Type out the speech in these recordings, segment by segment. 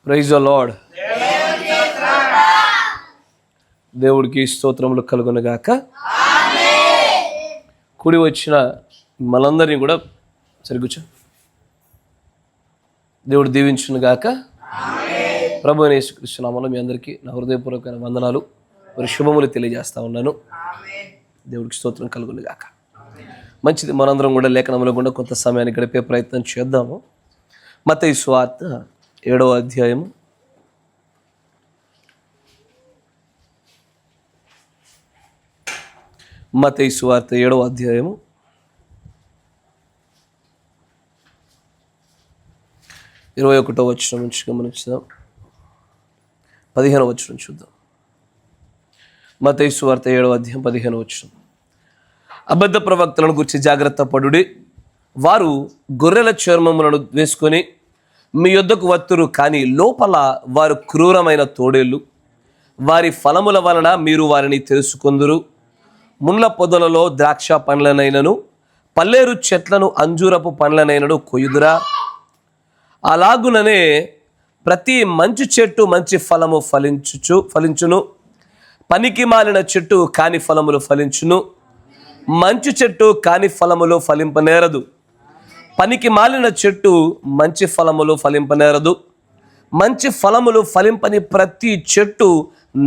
Praise the lord. దేవుడికి స్తోత్రములు కలుగునుగాక. కూడి వచ్చిన మనందరినీ కూడా సరిగూర్చో. దేవుడు దీవించునుగాక. ప్రభువైన యేసుక్రీస్తు నామములో మీ అందరికీ నా హృదయపూర్వకమైన వందనాలు మరి శుభములు తెలియజేస్తా ఉన్నాను. దేవుడికి స్తోత్రం కలుగునుగాక. మంచిది, మనందరం కూడా లేఖనములో కూడా కొంత సమయాన్ని గడిపే ప్రయత్నం చేద్దాము. మత్తయి సువార్త 7వ అధ్యాయము మత్తయి సువార్త 7వ అధ్యాయము 21వ వచనం నుంచి గమనించుదాం. 15వ వచనం చూద్దాం. మత్తయి సువార్త 7వ అధ్యాయం 15వ వచనం. అబద్ధ ప్రవక్తలను గురించి జాగ్రత్త పడుడి. వారు గొర్రెల చర్మములను వేసుకొని మీ యొద్దకు వత్తురు, కానీ లోపల వారు క్రూరమైన తోడేళ్ళు. వారి ఫలముల వలన మీరు వారిని తెలుసుకొందురు. ముళ్ళ పొదలలో ద్రాక్ష పండ్లనైనను పల్లేరు చెట్లను అంజూరపు పండ్లనైనను కొయ్యుదురా? అలాగుననే ప్రతి మంచి చెట్టు మంచి ఫలము ఫలించును, పనికి మాలిన చెట్టు కాని ఫలములు ఫలించును. మంచి చెట్టు కాని ఫలములు ఫలింపనేరదు, పనికి మాలిన చెట్టు మంచి ఫలములు ఫలింపనేరదు. మంచి ఫలములు ఫలింపని ప్రతి చెట్టు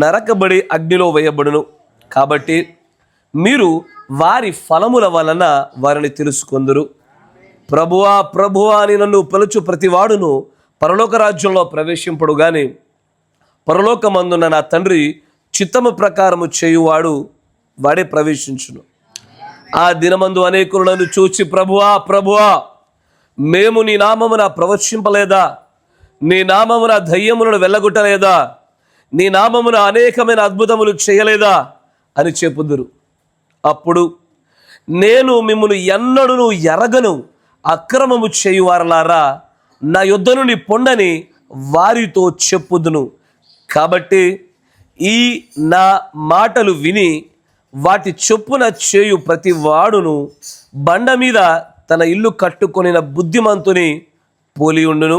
నరకబడి అగ్నిలో వేయబడును. కాబట్టి మీరు వారి ఫలముల వలన వారిని తెలుసుకొందురు. ప్రభువా ప్రభువా అని నన్ను పిలుచు ప్రతివాడును పరలోక రాజ్యంలో ప్రవేశింపడు గాని పరలోకమందున్న నా తండ్రి చిత్తము ప్రకారము చేయువాడు వాడే ప్రవేశించును. ఆ దినమందు అనేకులు నన్ను చూచి, ప్రభువా ప్రభువా, మేము నీ నామమున ప్రవచింపలేదా? నీ నామమున దయ్యములను వెళ్ళగొట్టలేదా? నీ నామమున అనేకమైన అద్భుతములు చేయలేదా అని చెప్పుదురు. అప్పుడు నేను మిమ్మల్ని ఎన్నడూ ఎరగను, అక్రమము చేయువారలారా, నా యొద్ద నుండి పొండని వారితో చెప్పుదును. కాబట్టి ఈ నా మాటలు విని వాటి చొప్పున చేయు ప్రతి వాడును బండ మీద తన ఇల్లు కట్టుకొనిన బుద్ధిమంతుని పోలి ఉండును.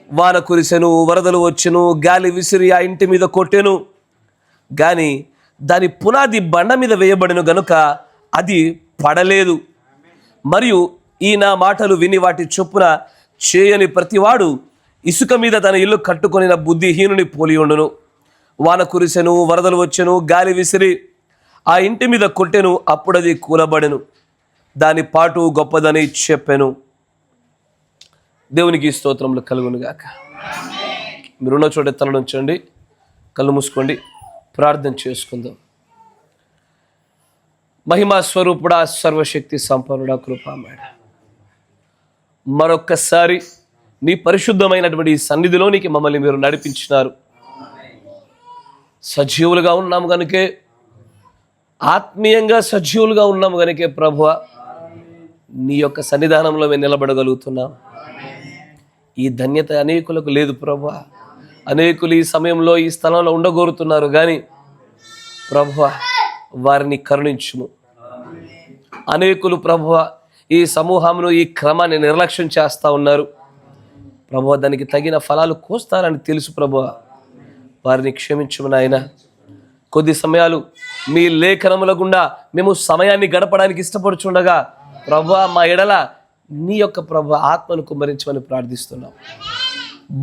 వాన కురిసెను, వరదలు వచ్చెను, గాలి విసిరి ఆ ఇంటి మీద కొట్టెను, కానీ దాని పునాది బండ మీద వేయబడిన గనుక అది పడలేదు. మరియు ఈ నా మాటలు విని వాటి చొప్పున చేయని ప్రతివాడు ఇసుక మీద తన ఇల్లు కట్టుకొనిన బుద్ధిహీనుని పోలి ఉండును. వాన కురిసెను, వరదలు వచ్చెను, గాలి విసిరి ఆ ఇంటి మీద కొట్టెను, అప్పుడు అది కూలబడెను. దాని పాటు గొప్పదని చెప్పెను. దేవునికి స్తోత్రములు కలుగునుగాక. మీరున్న చోట తల ఉంచండి, కళ్ళు మూసుకోండి, ప్రార్థన చేసుకుందాం. మహిమా స్వరూపుడా, సర్వశక్తి సంపన్నుడా, కృపామయుడ, మరొక్కసారి నీ పరిశుద్ధమైనటువంటి సన్నిధిలోనికి మమ్మల్ని మీరు నడిపించినారు. సజీవులుగా ఉన్నాము కనుకే, ఆత్మీయంగా సజీవులుగా ఉన్నాము కనుకే ప్రభువా, నీ యొక్క సన్నిధానంలో మేము నిలబడగలుగుతున్నాం. ఈ ధన్యత అనేకులకు లేదు ప్రభువా. అనేకులు ఈ సమయంలో ఈ స్థలంలో ఉండగోరుతున్నారు, కానీ ప్రభువా వారిని కరుణించుము. అనేకులు ప్రభువా ఈ సమూహమును, ఈ క్రమాన్ని నిర్లక్ష్యం చేస్తూ ఉన్నారు ప్రభువా. దానికి తగిన ఫలాలు కోస్తారని తెలుసు ప్రభువా. వారిని క్షమించుము నాయన. కొద్ది సమయాలు మీ లేఖనముల గుండా మేము సమయాన్ని గడపడానికి ఇష్టపడుచుండగా ప్రభువా, మా ఎడల నీ యొక్క ప్రభు ఆత్మను కుమ్మరించమని ప్రార్థిస్తున్నాం.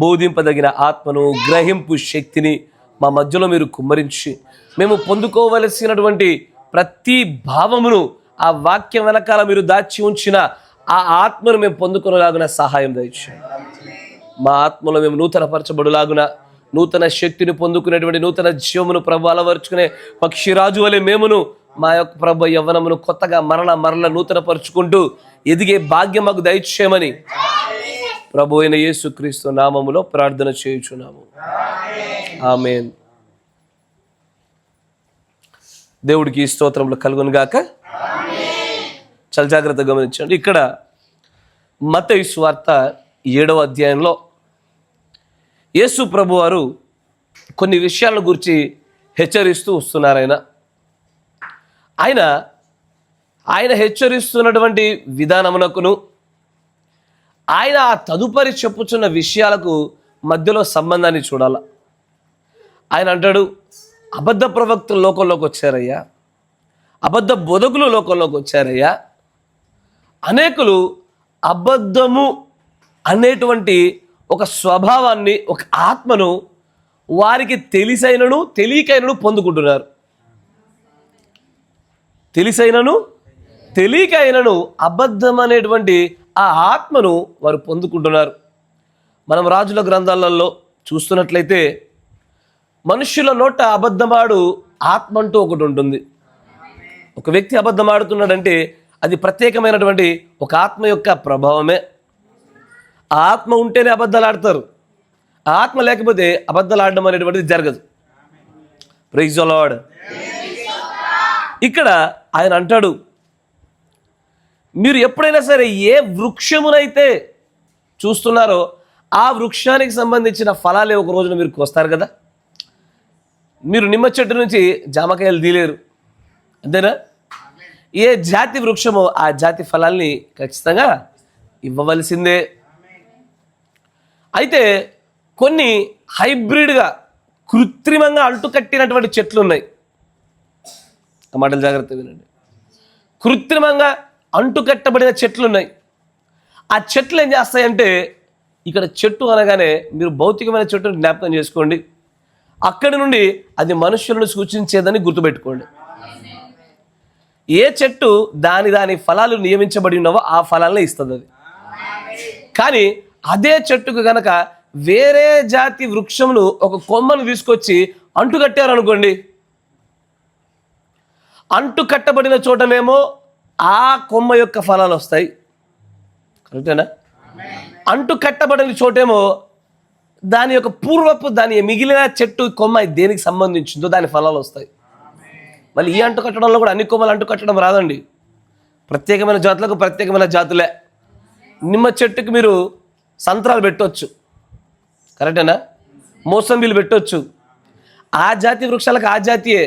బోధింపదగిన ఆత్మను, గ్రహింపు శక్తిని మా మధ్యలో మీరు కుమ్మరించి మేము పొందుకోవలసినటువంటి ప్రతి భావమును, ఆ వాక్యం వెనకాల మీరు దాచి ఉంచిన ఆ ఆత్మను మేము పొందుకునేలాగున సహాయం దయచేయండి. మా ఆత్మలో మేము నూతనపరచబడులాగున, నూతన శక్తిని పొందుకునేటువంటి నూతన జీవమును ప్రభు అలవరుచుకునే పక్షిరాజు వలె మేమును మా యొక్క ప్రభు యవ్వనమును కొత్తగా మరల నూతనపరుచుకుంటూ ఎదిగే భాగ్యం మాకు దయచేయమని ప్రభు అయిన యేసుక్రీస్తు నామములో ప్రార్థన చేయుచున్నాము. ఆమేన్. దేవుడికి స్తోత్రములు కలుగునుగాక. చాలా జాగ్రత్తగా గమనించండి. ఇక్కడ మత్తయి సువార్త 7వ అధ్యాయంలో యేసు ప్రభు వారు కొన్ని విషయాల గురించి హెచ్చరిస్తూ వస్తున్నారు. ఆయన హెచ్చరిస్తున్నటువంటి విధానమునకును, ఆయన ఆ తదుపరి చెప్పుచున్న విషయాలకు మధ్యలో సంబంధాన్ని చూడాల. ఆయన అంటాడు, అబద్ధ ప్రవక్తలు లోకంలోకి వచ్చారయ్యా, అబద్ధ బోధకులు లోకంలోకి వచ్చారయ్యా. అనేకులు అబద్ధము అనేటువంటి ఒక స్వభావాన్ని, ఒక ఆత్మను వారికి తెలిసైనను తెలియకైనను పొందుకుంటున్నారు. తెలిసైనను తెలియకైనను అబద్ధం అనేటువంటి ఆ ఆత్మను వారు పొందుకుంటున్నారు. మనం రాజుల గ్రంథాలలో చూస్తున్నట్లయితే మనుష్యుల నోట అబద్ధమాడు ఆత్మ అంటూ ఒకటి ఉంటుంది. ఒక వ్యక్తి అబద్ధం ఆడుతున్నాడంటే అది ప్రత్యేకమైనటువంటి ఒక ఆత్మ యొక్క ప్రభావమే. ఆ ఆత్మ ఉంటేనే అబద్ధాలు ఆడతారు. ఆ ఆత్మ లేకపోతే అబద్ధాలు ఆడడం అనేటువంటిది జరగదు. Praise the Lord. ఇక్కడ ఆయన అంటాడు, మీరు ఎప్పుడైనా సరే ఏ వృక్షమునైతే చూస్తున్నారో ఆ వృక్షానికి సంబంధించిన ఫలాలే ఒక రోజున మీరు కోస్తారు కదా. మీరు నిమ్మ చెట్టు నుంచి జామకాయలు తీలేరు, అంతేనా? ఏ జాతి వృక్షమో ఆ జాతి ఫలాల్ని ఖచ్చితంగా ఇవ్వవలసిందే. అయితే కొన్ని హైబ్రిడ్గా కృత్రిమంగా అంటుకట్టినటువంటి చెట్లు ఉన్నాయి. ఆ మాటలు జాగ్రత్తగా వినండి. కృత్రిమంగా అంటుకట్టబడిన చెట్లు ఉన్నాయి. ఆ చెట్లు ఏం చేస్తాయంటే, ఇక్కడ చెట్టు అనగానే మీరు భౌతికమైన చెట్టును జ్ఞాపకం చేసుకోండి. అక్కడి నుండి అది మనుషులను సూచించేదని గుర్తుపెట్టుకోండి. ఏ చెట్టు దాని ఫలాలు నియమించబడి ఉన్నావో ఆ ఫలాలనే ఇస్తుంది అది. కానీ అదే చెట్టుకు గనక వేరే జాతి వృక్షమును ఒక కొమ్మను తీసుకొచ్చి అంటుకట్టారు అనుకోండి, అంటు కట్టబడిన చోటనేమో ఆ కొమ్మ యొక్క ఫలాలు వస్తాయి, కరెక్టేనా? అంటు కట్టబడిన చోటేమో దాని యొక్క పూర్వపు దాని మిగిలిన చెట్టు కొమ్మ దేనికి సంబంధించిందో దాని ఫలాలు వస్తాయి. మళ్ళీ ఈ అంటు కట్టడంలో కూడా అన్ని కొమ్మలు అంటు కట్టడం రాదండి. ప్రత్యేకమైన జాతులకు ప్రత్యేకమైన జాతులే. నిమ్మ చెట్టుకి మీరు సంత్రాలు పెట్టవచ్చు, కరెక్టేనా? మోసంబీలు పెట్టవచ్చు. ఆ జాతి వృక్షాలకు ఆ జాతియే.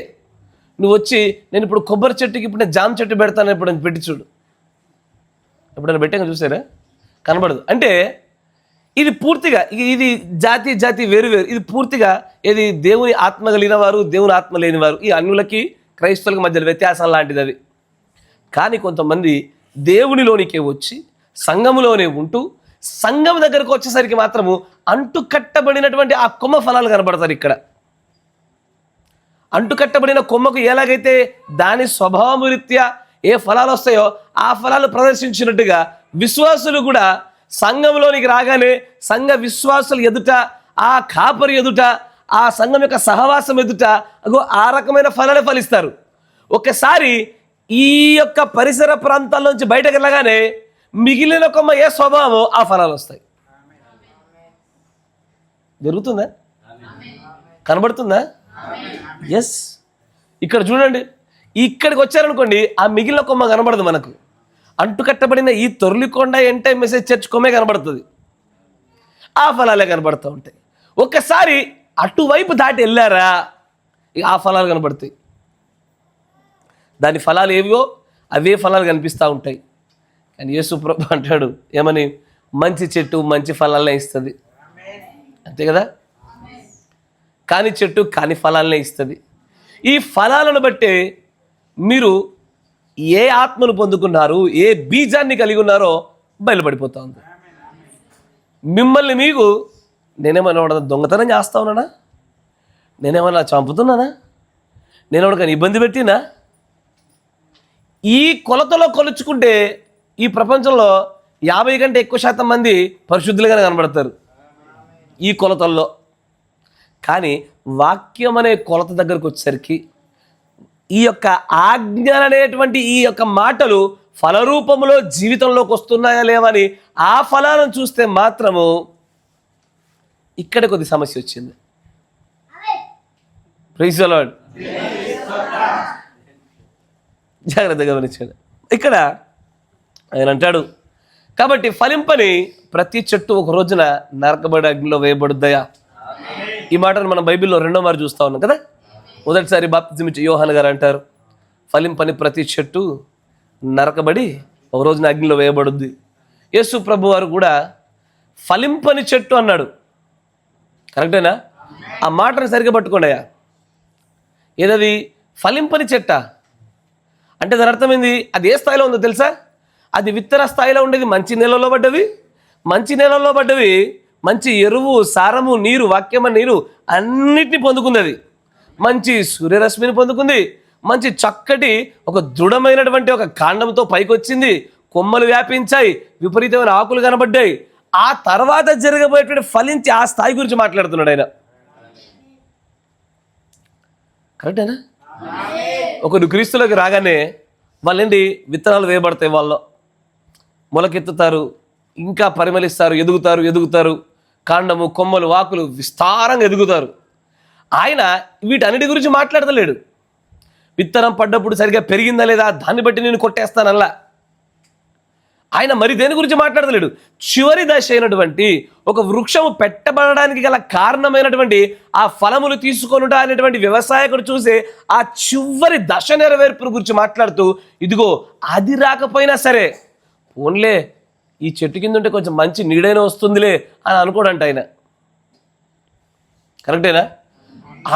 నువ్వు వచ్చి నేను ఇప్పుడు కొబ్బరి చెట్టుకి ఇప్పుడు నేను జామ చెట్టు పెడతాను ఇప్పుడు నేను పెట్టి చూడు, ఎప్పుడైనా పెట్టాక చూసారా? కనబడదు. అంటే ఇది పూర్తిగా ఇది జాతి వేరు. ఇది పూర్తిగా ఇది దేవుని ఆత్మ కలిగిన వారు, దేవుని ఆత్మ లేని వారు, ఈ అన్యులకి క్రైస్తవులకు మధ్య వ్యత్యాసం లాంటిది అది. కానీ కొంతమంది దేవునిలోనికే వచ్చి సంఘములోనే ఉంటూ సంఘం దగ్గరకు వచ్చేసరికి మాత్రము అంటు కట్టబడినటువంటి ఆ కొమ్మ ఫలాలు కనబడతారు. ఇక్కడ అంటుకట్టబడిన కొమ్మకు ఎలాగైతే దాని స్వభావం రీత్యా ఏ ఫలాలు వస్తాయో ఆ ఫలాలు ప్రదర్శించినట్టుగా విశ్వాసులు కూడా సంఘంలోనికి రాగానే సంఘ విశ్వాసులు ఎదుట, ఆ కాపరి ఎదుట, ఆ సంఘం యొక్క సహవాసం ఎదుట ఆ రకమైన ఫలాలే ఫలిస్తారు. ఒకసారి ఈ యొక్క పరిసర ప్రాంతాల నుంచి బయటకు వెళ్ళగానే మిగిలిన కొమ్మ ఏ స్వభావమో ఆ ఫలాలు వస్తాయి. జరుగుతుందా? కనబడుతుందా? ఎస్. ఇక్కడ చూడండి, ఇక్కడికి వచ్చారనుకోండి ఆ మిగిలిన కొమ్మ కనబడదు మనకు. అంటుకట్టబడిన ఈ తొర్లికొండ ఎంటే మెసేజ్ చర్చ్ కొమ్మే కనబడుతుంది, ఆ ఫలాలే కనబడుతూ ఉంటాయి. ఒక్కసారి అటువైపు దాటి వెళ్ళారా ఆ ఫలాలు కనబడతాయి. దాని ఫలాలు ఏవో అవే ఫలాలు కనిపిస్తూ ఉంటాయి. కానీ యేసు ప్రభు అంటాడు ఏమని, మంచి చెట్టు మంచి ఫలాలనే ఇస్తుంది, అంతే కదా? కాని చెట్టు కాని ఫలాలనే ఇస్తుంది. ఈ ఫలాలను బట్టే మీరు ఏ ఆత్మను పొందుకున్నారు, ఏ బీజాన్ని కలిగి ఉన్నారో బయలుపడిపోతా ఉంది. మిమ్మల్ని మీకు నేనేమన్నా దొంగతనం చేస్తా ఉన్నానా, నేనేమన్నా చంపుతున్నానా, నేనేమన్నా ఇబ్బంది పెట్టినా, ఈ కొలతలో కొలుచుకుంటే ఈ ప్రపంచంలో 50 కంటే ఎక్కువ శాతం మంది పరిశుద్ధులుగానే కనబడతారు ఈ కొలతల్లో. కానీ వాక్యం అనే కొలత దగ్గరకు వచ్చేసరికి ఈ యొక్క ఆజ్ఞ అనేటువంటి ఈ యొక్క మాటలు ఫలరూపంలో జీవితంలోకి వస్తున్నాయా లేవని ఆ ఫలాలను చూస్తే మాత్రము ఇక్కడ కొద్ది సమస్య వచ్చింది. Praise the Lord. జాగ్రత్తగా గమనించండి. ఇక్కడ ఆయన అంటాడు, కాబట్టి ఫలింపని ప్రతి చెట్టు ఒక రోజున నరకబడి అగ్నిలో వేయబడుద్దయా. ఈ మాటను మనం బైబిల్లో 2వ మారు చూస్తూ ఉన్నాం కదా. మొదటిసారి బాప్తిజం ఇచ్చే యోహాను గారు అంటారు, ఫలింపని ప్రతి చెట్టు నరకబడి ఒక రోజున అగ్నిలో వేయబడుద్ది. యేసు ప్రభు వారు కూడా ఫలింపని చెట్టు అన్నాడు. కరెక్టేనా? ఆ మాటను సరిగ్గా పట్టుకోండి అయ్యా. ఏదది? ఫలింపని చెట్ట అంటే దాని అర్థమైంది. అది ఏ స్థాయిలో ఉందో తెలుసా? అది విత్తన స్థాయిలో ఉండేది మంచి నేలలో పడ్డవి. మంచి నేలలో పడ్డవి మంచి ఎరువు, సారము, నీరు, వాక్యమ నీరు అన్నిటిని పొందుకుంది. అది మంచి సూర్యరశ్మిని పొందుకుంది. మంచి చక్కటి ఒక దృఢమైనటువంటి ఒక కాండంతో పైకి వచ్చింది. కొమ్మలు వ్యాపించాయి, విపరీతమైన ఆకులు కనబడ్డాయి. ఆ తర్వాత జరగబోయేటువంటి ఫలించి ఆ స్థాయి గురించి మాట్లాడుతున్నాడు ఆయన. కరెక్టేనా? ఒకరు క్రీస్తులోకి రాగానే వాళ్ళేంటి విత్తనాలు వేయబడతాయి, వాళ్ళు మొలకెత్తుతారు, ఇంకా పరిమళిస్తారు, ఎదుగుతారు. కాండము, కొమ్మలు, ఆకులు విస్తారంగా ఎదుగుతారు. ఆయన వీటన్నిటి గురించి మాట్లాడతలేడు. విత్తనం పడ్డప్పుడు సరిగ్గా పెరిగిందా లేదా దాన్ని బట్టి నేను కొట్టేస్తానల్లా. ఆయన మరి దేని గురించి మాట్లాడతలేడు. చివరి దశ అయినటువంటి ఒక వృక్షము పెట్టబడడానికి గల కారణమైనటువంటి ఆ ఫలములు తీసుకొనుట అనేటువంటి వ్యవసాయకుడు చూసే ఆ చివరి దశ నెరవేర్పుల గురించి మాట్లాడుతూ, ఇదిగో అది రాకపోయినా సరే ఓన్లే ఈ చెట్టు కింద ఉంటే కొంచెం మంచి నీడైనా వస్తుందిలే అని అనుకోడంట ఆయన. కరెక్టేనా?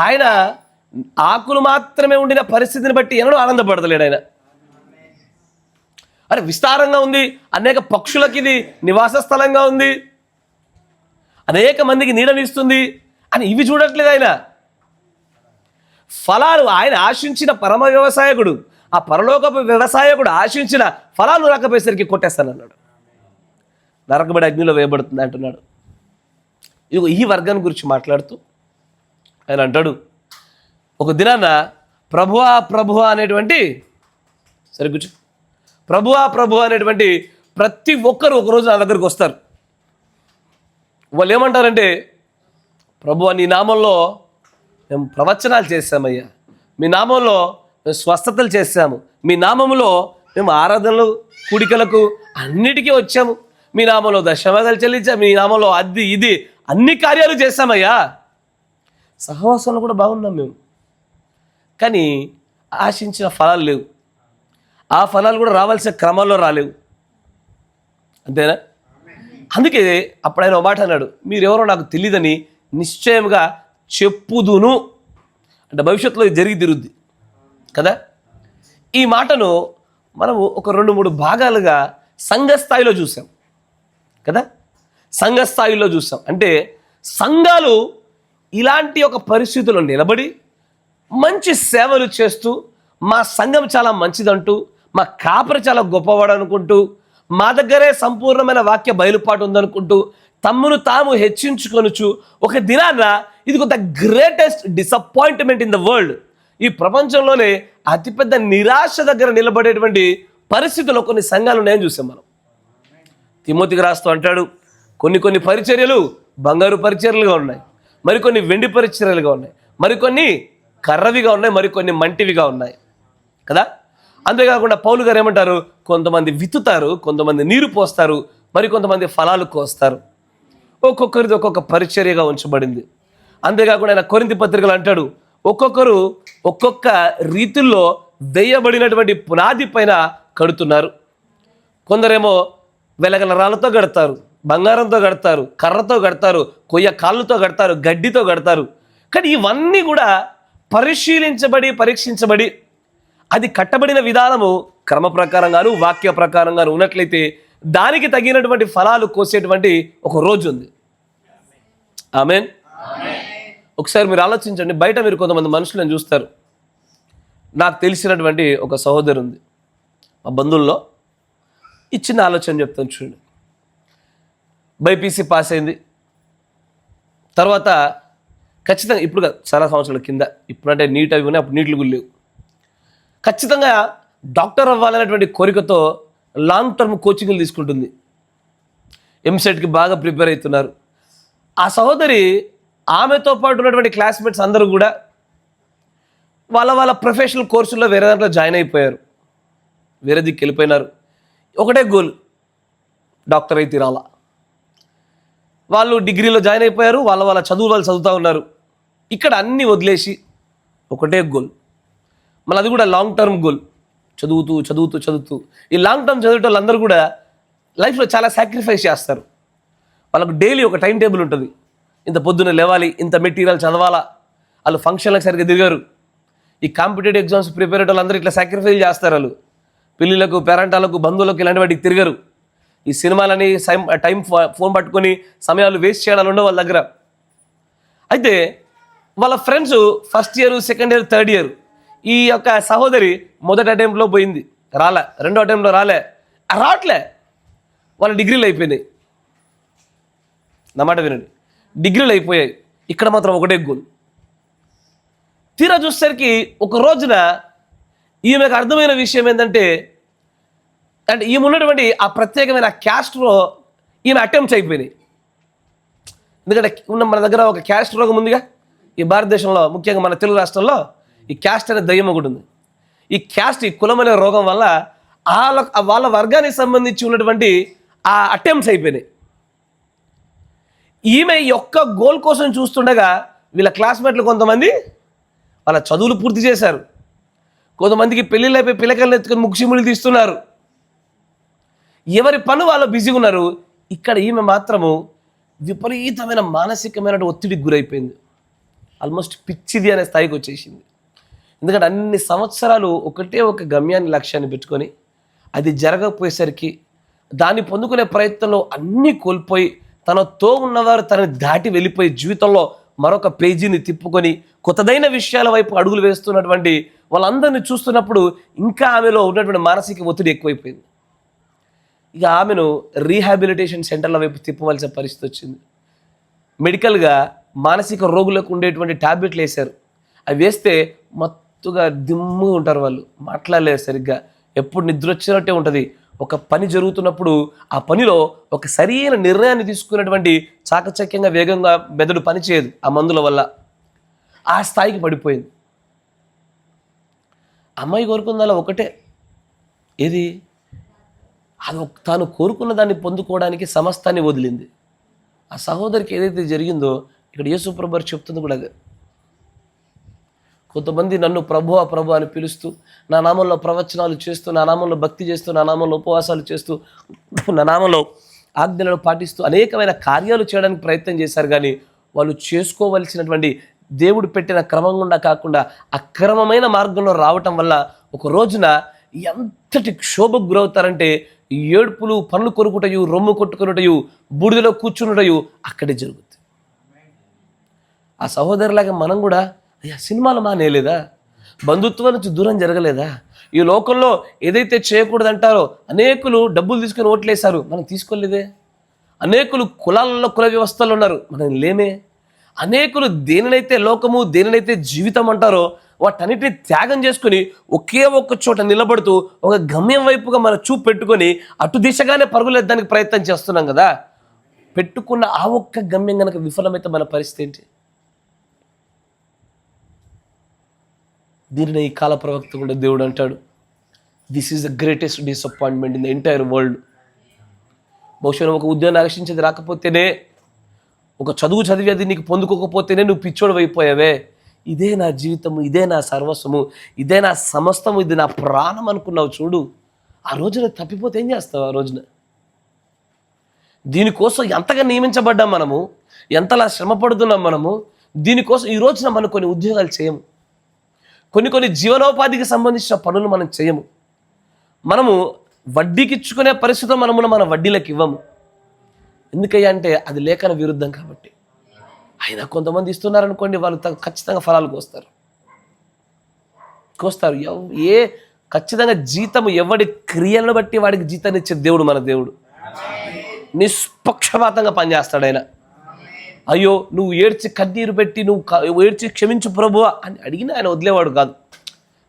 ఆయన ఆకులు మాత్రమే ఉండిన పరిస్థితిని బట్టి ఎన్నడూ ఆనందపడతలేడు ఆయన. అరే విస్తారంగా ఉంది, అనేక పక్షులకి ఇది నివాస స్థలంగా ఉంది, అనేక మందికి నీడనిస్తుంది అని ఇవి చూడట్లేదు ఆయన. ఫలాలు ఆయన ఆశించిన పరమ వ్యవసాయకుడు, ఆ పరలోకపు వ్యవసాయకుడు ఆశించిన ఫలాలు రాకపోయేసరికి కొట్టేస్తానన్నాడు. నరకబడి అగ్నిలో వేయబడుతుంది అంటున్నాడు. ఇదిగో ఈ వర్గాన్ని గురించి మాట్లాడుతూ ఆయన అంటాడు, ఒక దినాన ప్రభువా అనేటువంటి సరే కూర్చో ప్రభువా అనేటువంటి ప్రతి ఒక్కరు ఒకరోజు నా దగ్గరికి వస్తారు. వాళ్ళు ఏమంటారంటే, ప్రభువా నీ నామంలో మేము ప్రవచనాలు చేశామయ్యా, మీ నామంలో మేము స్వస్థతలు చేశాము, మీ నామంలో మేము ఆరాధనలు, కూడికలకు అన్నిటికీ వచ్చాము, మీ నామంలో దశమగలు చెల్లించాము, మీ నామంలో అది ఇది అన్ని కార్యాలు చేశామయ్యా, సహవాసంలో కూడా బాగున్నాం మేము, కానీ ఆశించిన ఫలాలు లేవు, ఆ ఫలాలు కూడా రావాల్సిన క్రమంలో రాలేవు. అంతేనా? అందుకే అప్పుడు ఆయన ఒక మాట అన్నాడు, మీరెవరో నాకు తెలియదని నిశ్చయంగా చెప్పుదును. అంటే భవిష్యత్తులో ఇది జరిగి తిరుగుద్ది కదా. ఈ మాటను మనము ఒక 2-3 భాగాలుగా సంఘ స్థాయిలో చూసాం కదా. సంఘ స్థాయిలో చూసాం అంటే సంఘాలు ఇలాంటి ఒక పరిస్థితుల్లో నిలబడి మంచి సేవలు చేస్తూ, మా సంఘం చాలా మంచిదంటూ, మా కాపరి చాలా గొప్పవాడు అనుకుంటూ, మా దగ్గరే సంపూర్ణమైన వాక్య బయలుపాటు ఉందనుకుంటూ తమ్మును తాము హెచ్చించుకొనుచు ఒక దినాన ఇది కొంత greatest disappointment in the world, ఈ ప్రపంచంలోనే అతిపెద్ద నిరాశ దగ్గర నిలబడేటువంటి పరిస్థితుల్లో కొన్ని సంఘాలు ఉన్నాయని చూసాం మనం. తిమోతికి రాస్తూ అంటాడు, కొన్ని పరిచర్యలు బంగారు పరిచర్యలుగా ఉన్నాయి, మరికొన్ని వెండి పరిచర్యలుగా ఉన్నాయి, మరికొన్ని కర్రవిగా ఉన్నాయి, మరికొన్ని మంటివిగా ఉన్నాయి కదా. అంతేకాకుండా పౌలు గారు ఏమంటారు, కొంతమంది విత్తుతారు, కొంతమంది నీరు పోస్తారు, మరికొంతమంది ఫలాలు కోస్తారు. ఒక్కొక్కరిది ఒక్కొక్క పరిచర్యగా ఉంచబడింది. అంతేకాకుండా ఆయన కొరింథీ పత్రికలు అంటాడు, ఒక్కొక్కరు ఒక్కొక్క రీతిలో వేయబడినటువంటి పునాది పైన కడుతున్నారు. కొందరేమో వెలగల రాళ్ళతో కడతారు, బంగారంతో కడతారు, కర్రతో కడతారు, కొయ్య కాళ్ళతో కడతారు, గడ్డితో కడతారు. కానీ ఇవన్నీ కూడా పరీక్షించబడి అది కట్టబడిన విధానము క్రమ ప్రకారంగాను వాక్య ప్రకారంగాను ఉన్నట్లయితే దానికి తగినటువంటి ఫలాలు కోసేటువంటి ఒక రోజు ఉంది. ఆమేన్. ఒకసారి మీరు ఆలోచించండి, బయట మీరు కొంతమంది మనుషులను చూస్తారు. నాకు తెలిసినటువంటి ఒక సహోదరు ఉంది మా బంధువుల్లో. ఈ చిన్న ఆలోచన చెప్తాను చూడండి. బైపీసీ పాస్ అయింది, తర్వాత ఖచ్చితంగా ఇప్పుడు కాదు చాలా సంవత్సరాల కింద, ఇప్పుడంటే నీట్ అవి ఉన్నాయి, అప్పుడు నీట్లు కూడా లేవు, ఖచ్చితంగా డాక్టర్ అవ్వాలనేటువంటి కోరికతో లాంగ్ టర్మ్ కోచింగ్లు తీసుకుంటుంది. ఎంసెట్కి బాగా ప్రిపేర్ అవుతున్నారు. ఆ సహోదరి ఆమెతో పాటు ఉన్నటువంటి క్లాస్మేట్స్ అందరూ కూడా వాళ్ళ ప్రొఫెషనల్ కోర్సుల్లో వేరే దాంట్లో జాయిన్ అయిపోయారు, వేరే దిక్కు వెళ్ళిపోయినారు. ఒకటే గోల్, డాక్టర్ అయితే రాలా. వాళ్ళు డిగ్రీలో జాయిన్ అయిపోయారు, వాళ్ళ చదువులు చదువుతూ ఉన్నారు. ఇక్కడ అన్నీ వదిలేసి ఒకటే గోల్, మళ్ళీ అది కూడా లాంగ్ టర్మ్ గోల్, చదువుతూ ఈ లాంగ్ టర్మ్ చదివే వాళ్ళందరూ కూడా లైఫ్లో చాలా సాక్రిఫైస్ చేస్తారు. వాళ్ళకు డైలీ ఒక టైం టేబుల్ ఉంటుంది. ఇంత పొద్దున్న లేవాలి, ఇంత మెటీరియల్ చదవాలా, వాళ్ళు ఫంక్షన్లకు సరిగ్గా తిరిగారు. ఈ కాంపిటేటివ్ ఎగ్జామ్స్ ప్రిపేర్ అయ్యే వాళ్ళందరూ ఇట్లా సాక్రిఫైస్ చేస్తారు. వాళ్ళు పెళ్ళిళ్ళకు, పేరెంటాలకు, బంధువులకు ఇలాంటి వాటికి తిరిగారు. ఈ సినిమాలని టైం ఫోన్ పట్టుకొని సమయాలు వేస్ట్ చేయడాలు ఉండవు వాళ్ళ దగ్గర. అయితే వాళ్ళ friends first year, second year, third year, ఈ యొక్క సహోదరి మొదటి అటెంప్ట్లో పోయింది, రాలే. రెండో అటెంప్ట్లో రావట్లే. వాళ్ళ డిగ్రీలు అయిపోయినాయి. నా మాట వినండి, డిగ్రీలు అయిపోయాయి. ఇక్కడ మాత్రం ఒకటే గోల్. తీరా చూసేసరికి ఒక రోజున ఈమెకు అర్థమైన విషయం ఏంటంటే, అంటే ఈమె ఉన్నటువంటి ఆ ప్రత్యేకమైన క్యాస్ట్లో ఈమె అటెంప్ట్స్ అయిపోయినాయి. ఎందుకంటే మన దగ్గర ఒక క్యాస్ట్ రోగం ఉందిగా ఈ భారతదేశంలో, ముఖ్యంగా మన తెలుగు రాష్ట్రంలో ఈ క్యాస్ట్ అనే దయ్యం ఒకటి ఉంది. ఈ క్యాస్ట్, ఈ కులం అనే రోగం వల్ల వాళ్ళ వర్గానికి సంబంధించి ఉన్నటువంటి ఆ అటెంప్ట్స్ అయిపోయినాయి. ఈమె యొక్క గోల్ కోసం చూస్తుండగా వీళ్ళ క్లాస్మేట్లు కొంతమంది వాళ్ళ చదువులు పూర్తి చేశారు, కొంతమందికి పెళ్ళిళ్ళు అయిపోయి పిల్లకల్ని ఎత్తుకొని ముగిసిముళ్ళు తీస్తున్నారు. ఎవరి పని వాళ్ళు బిజీగా ఉన్నారు. ఇక్కడ ఈమె మాత్రము విపరీతమైన మానసికమైన ఒత్తిడికి గురైపోయింది. ఆల్మోస్ట్ పిచ్చిది అనే స్థాయికి వచ్చేసింది. ఎందుకంటే అన్ని సంవత్సరాలు ఒకటే ఒక గమ్యాన్ని, లక్ష్యాన్ని పెట్టుకొని అది జరగకపోయేసరికి దాన్ని పొందుకునే ప్రయత్నంలో అన్నీ కోల్పోయి, తనతో ఉన్నవారు తనని దాటి వెళ్ళిపోయి జీవితంలో మరొక పేజీని తిప్పుకొని కొత్తదైన విషయాల వైపు అడుగులు వేస్తున్నటువంటి వాళ్ళందరినీ చూస్తున్నప్పుడు ఇంకా ఆమెలో ఉన్నటువంటి మానసిక ఒత్తిడి ఎక్కువైపోయింది. ఇక ఆమెను రీహాబిలిటేషన్ సెంటర్ల వైపు తిప్పవలసిన పరిస్థితి వచ్చింది. మెడికల్గా మానసిక రోగులకు ఉండేటువంటి ట్యాబ్లెట్లు వేశారు. అవి వేస్తే మత్తుగా దిమ్ముగా ఉంటారు, వాళ్ళు మాట్లాడలేరు సరిగ్గా, ఎప్పుడు నిద్ర వచ్చినట్టే ఉంటుంది. ఒక పని జరుగుతున్నప్పుడు ఆ పనిలో ఒక సరైన నిర్ణయాన్ని తీసుకున్నటువంటి చాకచక్యంగా, వేగంగా మెదడు పనిచేయదు ఆ మందుల వల్ల. ఆ స్థాయికి పడిపోయింది. అమ్మాయి కోరుకుందాలో ఒకటే, ఏది అది తాను కోరుకున్న దాన్ని పొందుకోవడానికి సమస్తాన్ని వదిలింది. ఆ సహోదరికి ఏదైతే జరిగిందో ఇక్కడ యేసు ప్రభువు చెప్తుంది కూడా అదే. కొంతమంది నన్ను ప్రభు ప్రభు అని పిలుస్తూ, నా నామంలో ప్రవచనాలు చేస్తూ, నా నామంలో భక్తి చేస్తూ, నా నామంలో ఉపవాసాలు చేస్తూ, నా నామంలో ఆజ్ఞలను పాటిస్తూ అనేకమైన కార్యాలు చేయడానికి ప్రయత్నం చేశారు. కానీ వాళ్ళు చేసుకోవలసినటువంటి దేవుడు పెట్టిన క్రమం గుండా కాకుండా అక్రమమైన మార్గంలో రావటం వల్ల ఒక రోజున ఎంతటి క్షోభకు గురవుతారంటే, ఏడుపులు, పనులు కొరుకుటయు, రొమ్ము కొట్టుకున్నటయు, బూడిదలో కూర్చున్నటయు అక్కడే జరుగుతుంది. ఆ సహోదరులాగా మనం కూడా అయ్యా సినిమాలు మానేయలేదా, బంధుత్వం నుంచి దూరం జరగలేదా, ఈ లోకంలో ఏదైతే చేయకూడదంటారో అనేకులు డబ్బులు తీసుకొని ఓట్లేశారు, మనం తీసుకోలేదే. అనేకులు కులాలలో కుల వ్యవస్థలు ఉన్నారు, మనం లేమే. అనేకులు దేనినైతే లోకము, దేనినైతే జీవితం అంటారో వాటన్నిటిని త్యాగం చేసుకుని ఒకే ఒక్క చోట నిలబడుతూ ఒక గమ్యం వైపుగా మన చూపు పెట్టుకొని అటు దిశగానే పరుగులేద్దానికి ప్రయత్నం చేస్తున్నాం కదా. పెట్టుకున్న ఆ ఒక్క గమ్యం కనుక విఫలమైతే మన పరిస్థితి ఏంటి? దీనిని ఈ కాల ప్రవక్త కూడా దేవుడు అంటాడు, this is the greatest disappointment in the entire world. బహుశా ఒక ఉద్యోగం ఆకర్షించేది రాకపోతేనే, ఒక చదువు చదివేది నీకు పొందుకోకపోతేనే నువ్వు పిచ్చోడు అయిపోయావే, ఇదే నా జీవితము, ఇదే నా సర్వస్వము, ఇదే నా సమస్తము, ఇది నా ప్రాణం అనుకున్నావు చూడు, ఆ రోజున తప్పిపోతే ఏం చేస్తావు? ఆ రోజున దీనికోసం ఎంతగా నియమించబడ్డాం మనము, ఎంతలా శ్రమ పడుతున్నాం మనము. దీనికోసం ఈ రోజున మనం కొన్ని ఉద్యోగాలు చేయము, కొన్ని జీవనోపాధికి సంబంధించిన పనులు మనం చేయము. మనము వడ్డీకి ఇచ్చుకునే పరిస్థితుల్లో మనము మన వడ్డీలకు ఇవ్వము. ఎందుకయ్యా అంటే అది లేఖన విరుద్ధం కాబట్టి. అయినా కొంతమంది ఇస్తున్నారనుకోండి, వాళ్ళు ఖచ్చితంగా ఫలాలు కోస్తారు. ఖచ్చితంగా జీతము ఎవడి క్రియలను బట్టి వాడికి జీతాన్ని ఇచ్చే దేవుడు మన దేవుడు. నిష్పక్షపాతంగా పనిచేస్తాడు ఆయన. అయ్యో నువ్వు ఏడ్చి కన్నీరు పెట్టి నువ్వు ఏడ్చి క్షమించు ప్రభువా అని అడిగినా ఆయన వదిలేవాడు కాదు.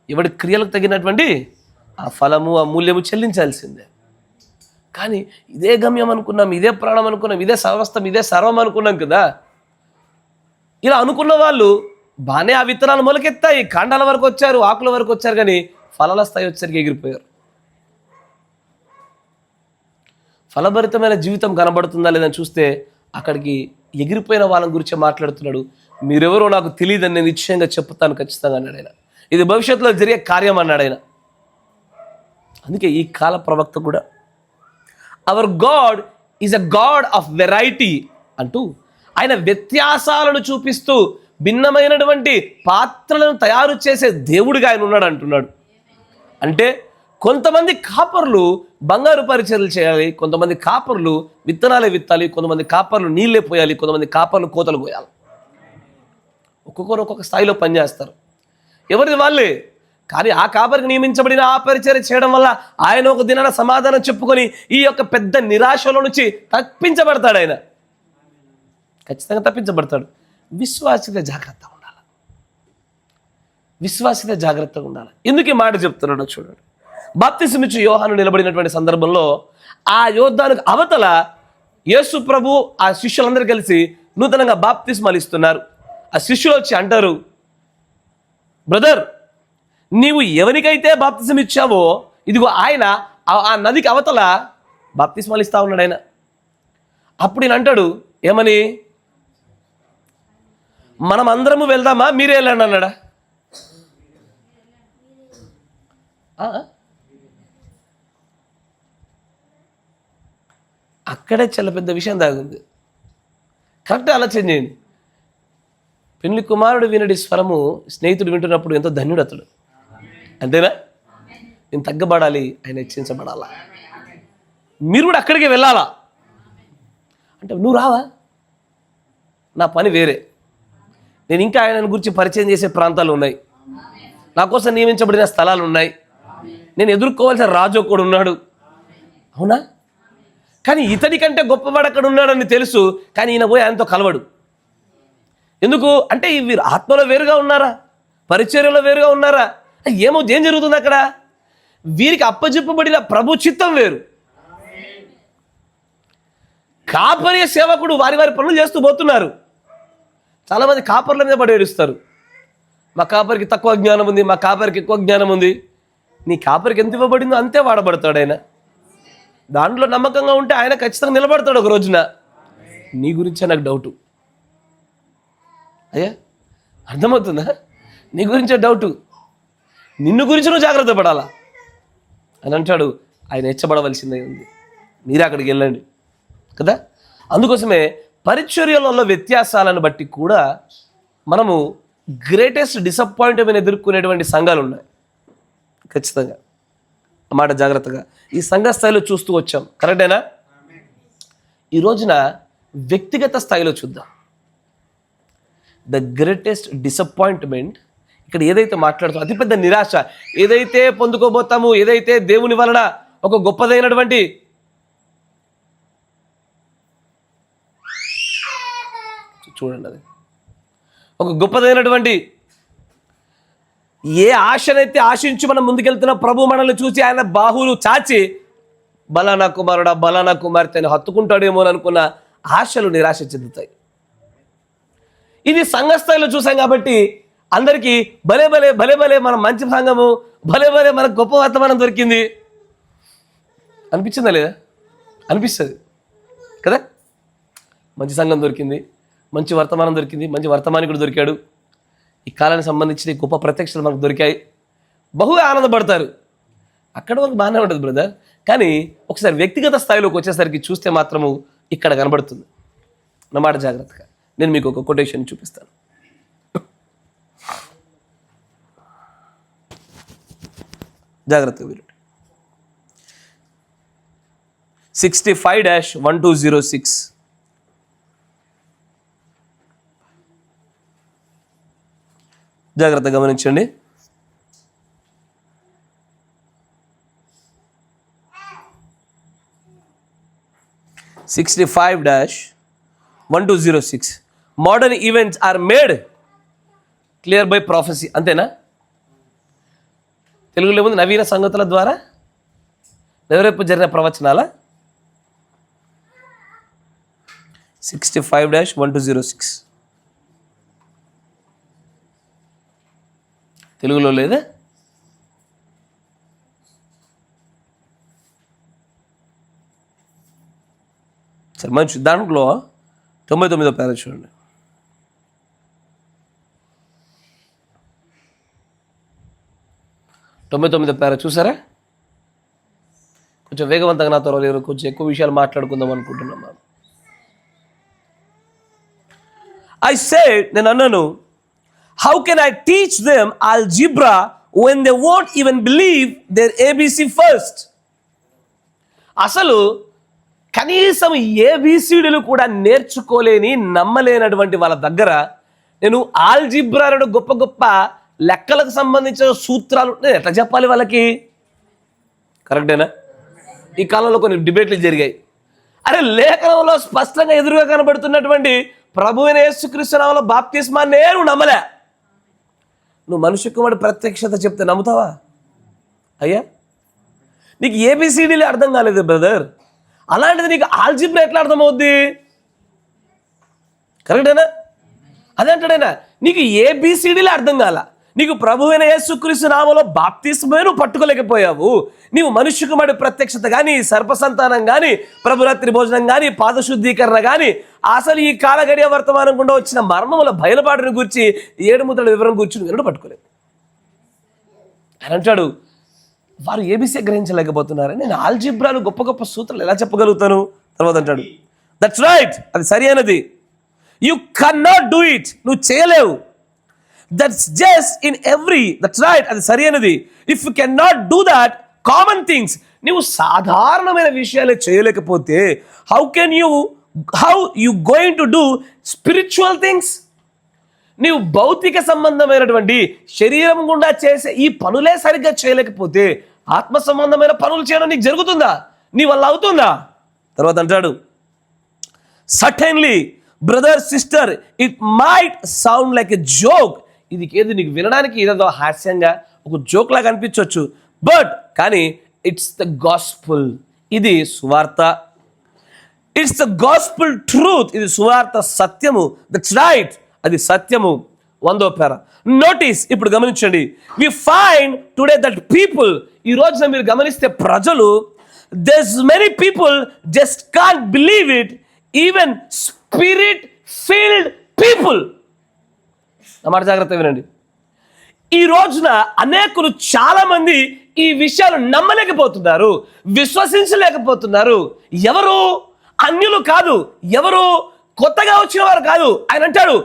ఎవడి క్రియలకు తగినటువంటి ఆ ఫలము, ఆ మూల్యము చెల్లించాల్సిందే. కానీ ఇదే గమ్యం అనుకున్నాం, ఇదే ప్రాణం అనుకున్నాం, ఇదే సర్వస్వం, ఇదే సర్వం అనుకున్నాం కదా. ఇలా అనుకున్న వాళ్ళు బాగానే ఆ విత్తనాలు మొలకెత్తాయి, కాండాల వరకు వచ్చారు, ఆకుల వరకు వచ్చారు, కానీ ఫలాల స్థాయి వచ్చేసరికి ఎగిరిపోయారు. ఫలభరితమైన జీవితం కనబడుతుందా లేదని చూస్తే అక్కడికి ఎగిరిపోయిన వాళ్ళని గురించి మాట్లాడుతున్నాడు. మీరెవరో నాకు తెలియదని నేను నిశ్చయంగా చెప్తాను ఖచ్చితంగా అన్నాడు ఆయన. ఇది భవిష్యత్తులో జరిగే కార్యం అన్నాడు ఆయన. అందుకే ఈ కాల ప్రవక్త కూడా hour God is a God of variety అంటూ ఆయన వ్యత్యాసాలను చూపిస్తూ భిన్నమైనటువంటి పాత్రలను తయారు చేసే దేవుడిగా ఆయన ఉన్నాడు అంటున్నాడు. అంటే కొంతమంది కాపర్లు బంగారు పరిచర్యలు చేయాలి, కొంతమంది కాపర్లు విత్తనాలే విత్తాలి, కొంతమంది కాపర్లు నీళ్ళే పోయాలి, కొంతమంది కాపర్లు కోతలు పోయాలి. ఒక్కొక్కరు ఒక్కొక్క స్థాయిలో పనిచేస్తారు, ఎవరిది వాళ్ళే. కానీ ఆ కాపరికి నియమించబడిన ఆ పరిచర్య చేయడం వల్ల ఆయన ఒక దినాన సమాధానం చెప్పుకొని ఈ యొక్క పెద్ద నిరాశలో నుంచి తప్పించబడతాడు. ఆయన ఖచ్చితంగా తప్పించబడతాడు. విశ్వాసిత జాగ్రత్తగా ఉండాలి, విశ్వాసిత జాగ్రత్తగా ఉండాలి. ఎందుకు ఈ మాట చెప్తున్నాడో చూడండి. బాప్తిసమిచ్చు యోహాను నిలబడినటువంటి సందర్భంలో ఆ యోర్దానుకు అవతల యేసు ప్రభు ఆ శిష్యులందరూ కలిసి నూతనంగా బాప్తిస్మాలు ఇస్తున్నారు. ఆ శిష్యులు వచ్చి అంటారు, బ్రదర్, నీవు ఎవరికైతే బాప్తిసం ఇచ్చావో ఇదిగో ఆయన ఆ నదికి అవతల బాప్తిస్మాలు ఇస్తా ఉన్నాడు ఆయన. అప్పుడు ఈయన అంటాడు, ఏమని, మనం అందరము వెళ్దామా, మీరే వెళ్ళండి అన్నాడా? అక్కడే చాలా పెద్ద విషయం దాగుంది. కరెక్ట్గా ఆలోచన చేయండి. పెళ్లి కుమారుడు వినడి స్వరము స్నేహితుడు వింటున్నప్పుడు ఎంతో ధన్యుడు అతడు. అంతేనా? నేను తగ్గబడాలి, ఆయన హెచ్చించబడాలా. మీరు కూడా అక్కడికి వెళ్ళాలా అంటే, నువ్వు రావా, నా పని వేరే, నేను ఇంకా ఆయన గురించి పరిచయం చేసే ప్రాంతాలు ఉన్నాయి, నా కోసం నియమించబడిన స్థలాలు ఉన్నాయి, నేను ఎదుర్కోవాల్సిన రాజు ఒకడు ఉన్నాడు. అవునా? కానీ ఇతడి కంటే గొప్పవాడు అక్కడ ఉన్నాడని తెలుసు, కానీ ఈయన పోయి ఆయనతో కలవడు. ఎందుకు అంటే వీరు ఆత్మలో వేరుగా ఉన్నారా, పరిచర్యలో వేరుగా ఉన్నారా, ఏం జరుగుతుంది అక్కడ? వీరికి అప్పచెప్పబడిన ప్రభు చిత్తం వేరు. కాపరి సేవకుడు వారి వారి పనులు చేస్తూ పోతున్నారు. చాలామంది కాపర్ల మీద పడి ఏడుస్తారు, మా కాపరికి తక్కువ జ్ఞానం ఉంది, మా కాపరికి ఎక్కువ జ్ఞానం ఉంది. నీ కాపరికి ఎంత ఇవ్వబడిందో అంతే వాడబడతాడు ఆయన. దాంట్లో నమ్మకంగా ఉంటే ఆయన ఖచ్చితంగా నిలబడతాడు ఒక రోజున. నీ గురించే నాకు డౌటు. అయ్యా, అర్థమవుతుందా? నీ గురించే డౌటు, నిన్ను గురించి నువ్వు జాగ్రత్త పడాలా అని అంటాడు. ఆయన హెచ్చబడవలసిందే ఉంది, మీరే అక్కడికి వెళ్ళండి కదా. అందుకోసమే పరిచర్యలలో వ్యత్యాసాలను బట్టి కూడా మనము గ్రేటెస్ట్ డిసప్పాయింట్మెంట్ ఎదుర్కొనేటువంటి సంఘాలు ఉన్నాయి. ఖచ్చితంగా ఆ మాట జాగ్రత్తగా ఈ సంఘ స్థాయిలో చూస్తూ వచ్చాం, కరెక్టేనా? ఈ రోజున వ్యక్తిగత స్థాయిలో చూద్దాం. ద గ్రేటెస్ట్ డిసప్పాయింట్మెంట్ ఇక్కడ ఏదైతే మాట్లాడుతామో, అతిపెద్ద నిరాశ ఏదైతే పొందుకోబోతామో, ఏదైతే దేవుని వలన ఒక గొప్పదైనటువంటి చూడండి, అది ఒక గొప్పదైనటువంటి ఏ ఆశనైతే ఆశించి మనం ముందుకెళ్తున్న ప్రభు మనల్ని చూసి ఆయన బాహువులు చాచి బలానా కుమారుడా, బలానా కుమార్తెని హత్తుకుంటాడేమో అని అనుకున్న ఆశలు నిరాశ చెందుతాయి. ఇది సంఘ స్థాయిలో చూసాం కాబట్టి అందరికీ భలే భలే భలే భలే మనం మంచి సంఘము, భలే భలే మనకు గొప్ప వర్తమానం దొరికింది అనిపించిందా లేదా? అనిపిస్తుంది కదా. మంచి సంఘం దొరికింది, మంచి వర్తమానం దొరికింది, మంచి వర్తమానికుడు దొరికాడు, ఈ కాలానికి సంబంధించిన గొప్ప ప్రత్యక్షలు మనకు దొరికాయి, బహుగా ఆనందపడతారు. అక్కడ వరకు బాగానే ఉంటుంది బ్రదర్. కానీ ఒకసారి వ్యక్తిగత స్థాయిలోకి వచ్చేసరికి చూస్తే మాత్రము ఇక్కడ కనబడుతుంది. అన్నమాట జాగ్రత్తగా నేను మీకు ఒక కొటేషన్ చూపిస్తాను. జాగ్రత్తగా వినండి. 65-1206 జాగ్రత్తగా గమనించండి. 65-1206 modern events are made clear by prophecy. అంతేనా? తెలుగులో ఏముంది? నవీన సంగతుల ద్వారా నెరవేర్పు జరిగిన ప్రవచనాల. 65-1206 తెలుగులో లేదా? సరే మంచి. దాంట్లో 99వ పేర చూడండి. పేర చూసారా? కొంచెం వేగవంతంగా నాతో లేరు, కొంచెం ఎక్కువ విషయాలు మాట్లాడుకుందాం అనుకుంటున్నాం మనం. ఐ సెడ్, నేను అన్నాను, how can I teach them algebra when they won't even believe their ABC first? అసలు కనీసం ఏబిసిడీలు కూడా నేర్చుకోలేని, నమ్మలేనటువంటి వాళ్ళ దగ్గర నేను ఆల్జిబ్రా అనే గొప్ప గొప్ప లెక్కలకు సంబంధించిన సూత్రాలు నేను ఎట్లా చెప్పాలి వాళ్ళకి? కరెక్టేనా? ఈ కాలంలో కొన్ని డిబేట్లు జరిగాయి. అరే, లేఖనంలో స్పష్టంగా ఎదురుగా కనబడుతున్నటువంటి ప్రభువైన యేసుక్రీస్తు నామములో బాప్తిస్మాన్ని నేను నమ్మలే. నువ్వు మనిషి కుమారుడు ప్రత్యక్షత చెప్తే నమ్ముతావా? అయ్యా, నీకు ఏబిసిడీలే అర్థం కాలేదు బ్రదర్, అలాంటిది నీకు ఆల్జిబ్రా ఎట్లా అర్థమవుద్ది? కరెక్టేనా? అదేంటాడైనా, నీకు ఏబిసిడీలే అర్థం కాల, నీకు ప్రభువైన యేసుక్రీస్తు నామములో బాప్తిస్మే నువ్వు పట్టుకోలేకపోయావు. నీవు మనిషి కుమారుడి ప్రత్యక్షత కానీ, సర్పసంతానం కానీ, ప్రభురాత్రి భోజనం కానీ, పాదశుద్ధీకరణ కానీ, అసలు ఈ కాలగడియ వర్తమానం గుండా వచ్చిన మర్మముల బయలుపాటుని గురించి 7 ముద్రల వివరం గురించి రెండు పట్టుకోలేదు. ఆయన అంటాడు, వారు ఏబీసీ గ్రహించలేకపోతున్నారు, నేను ఆల్జిబ్రాలు గొప్ప గొప్ప సూత్రాలు ఎలా చెప్పగలుగుతాను? తర్వాత అంటాడు, దట్స్ రైట్, అది సరి అయినది. యు కెనాట్ డూ ఇట్, నువ్వు చేయలేవు. That's just in every, that's right, అది సరి అయినది. If you cannot do that common things, నువ్వు సాధారణమైన విషయాలే చేయలేకపోతే how you going to do spiritual things? నీవు భౌతిక సంబంధమైనటువంటి శరీరం గుండా చేసే ఈ పనులే సరిగ్గా చేయలేకపోతే ఆత్మ సంబంధమైన పనులు చేయడం నీకు జరుగుతుందా? నీ వల్ల అవుతుందా? తర్వాత అంటాడు, certainly brother sister, it might sound like a joke. ఇది ఏది నీకు వినడానికి ఏదో హాస్యంగా ఒక జోక్ లాగా అనిపించవచ్చు, బట్ కానీ ఇట్స్ ద గాస్పుల్, ఇది సువార్త. ఇట్స్ ద గాస్పుల్ ట్రూత్, ఇది సువార్త సత్యము. దట్స్ రైట్, అది సత్యము. 1వ పేర నోటీస్, ఇప్పుడు గమనించండి. We find today that people, ఈ రోజున మీరు గమనిస్తే ప్రజలు, there's many people just can't believe it, even spirit filled people. నా మాట జాగ్రత్త వినండి. ఈ రోజున అనేకులు, చాలా మంది ఈ విషయాలు నమ్మలేకపోతున్నారు, విశ్వసించలేకపోతున్నారు. ఎవరు? అన్యులు కాదు, ఎవరు? కొత్తగా వచ్చిన వారు కాదు. ఆయన అంటాడు,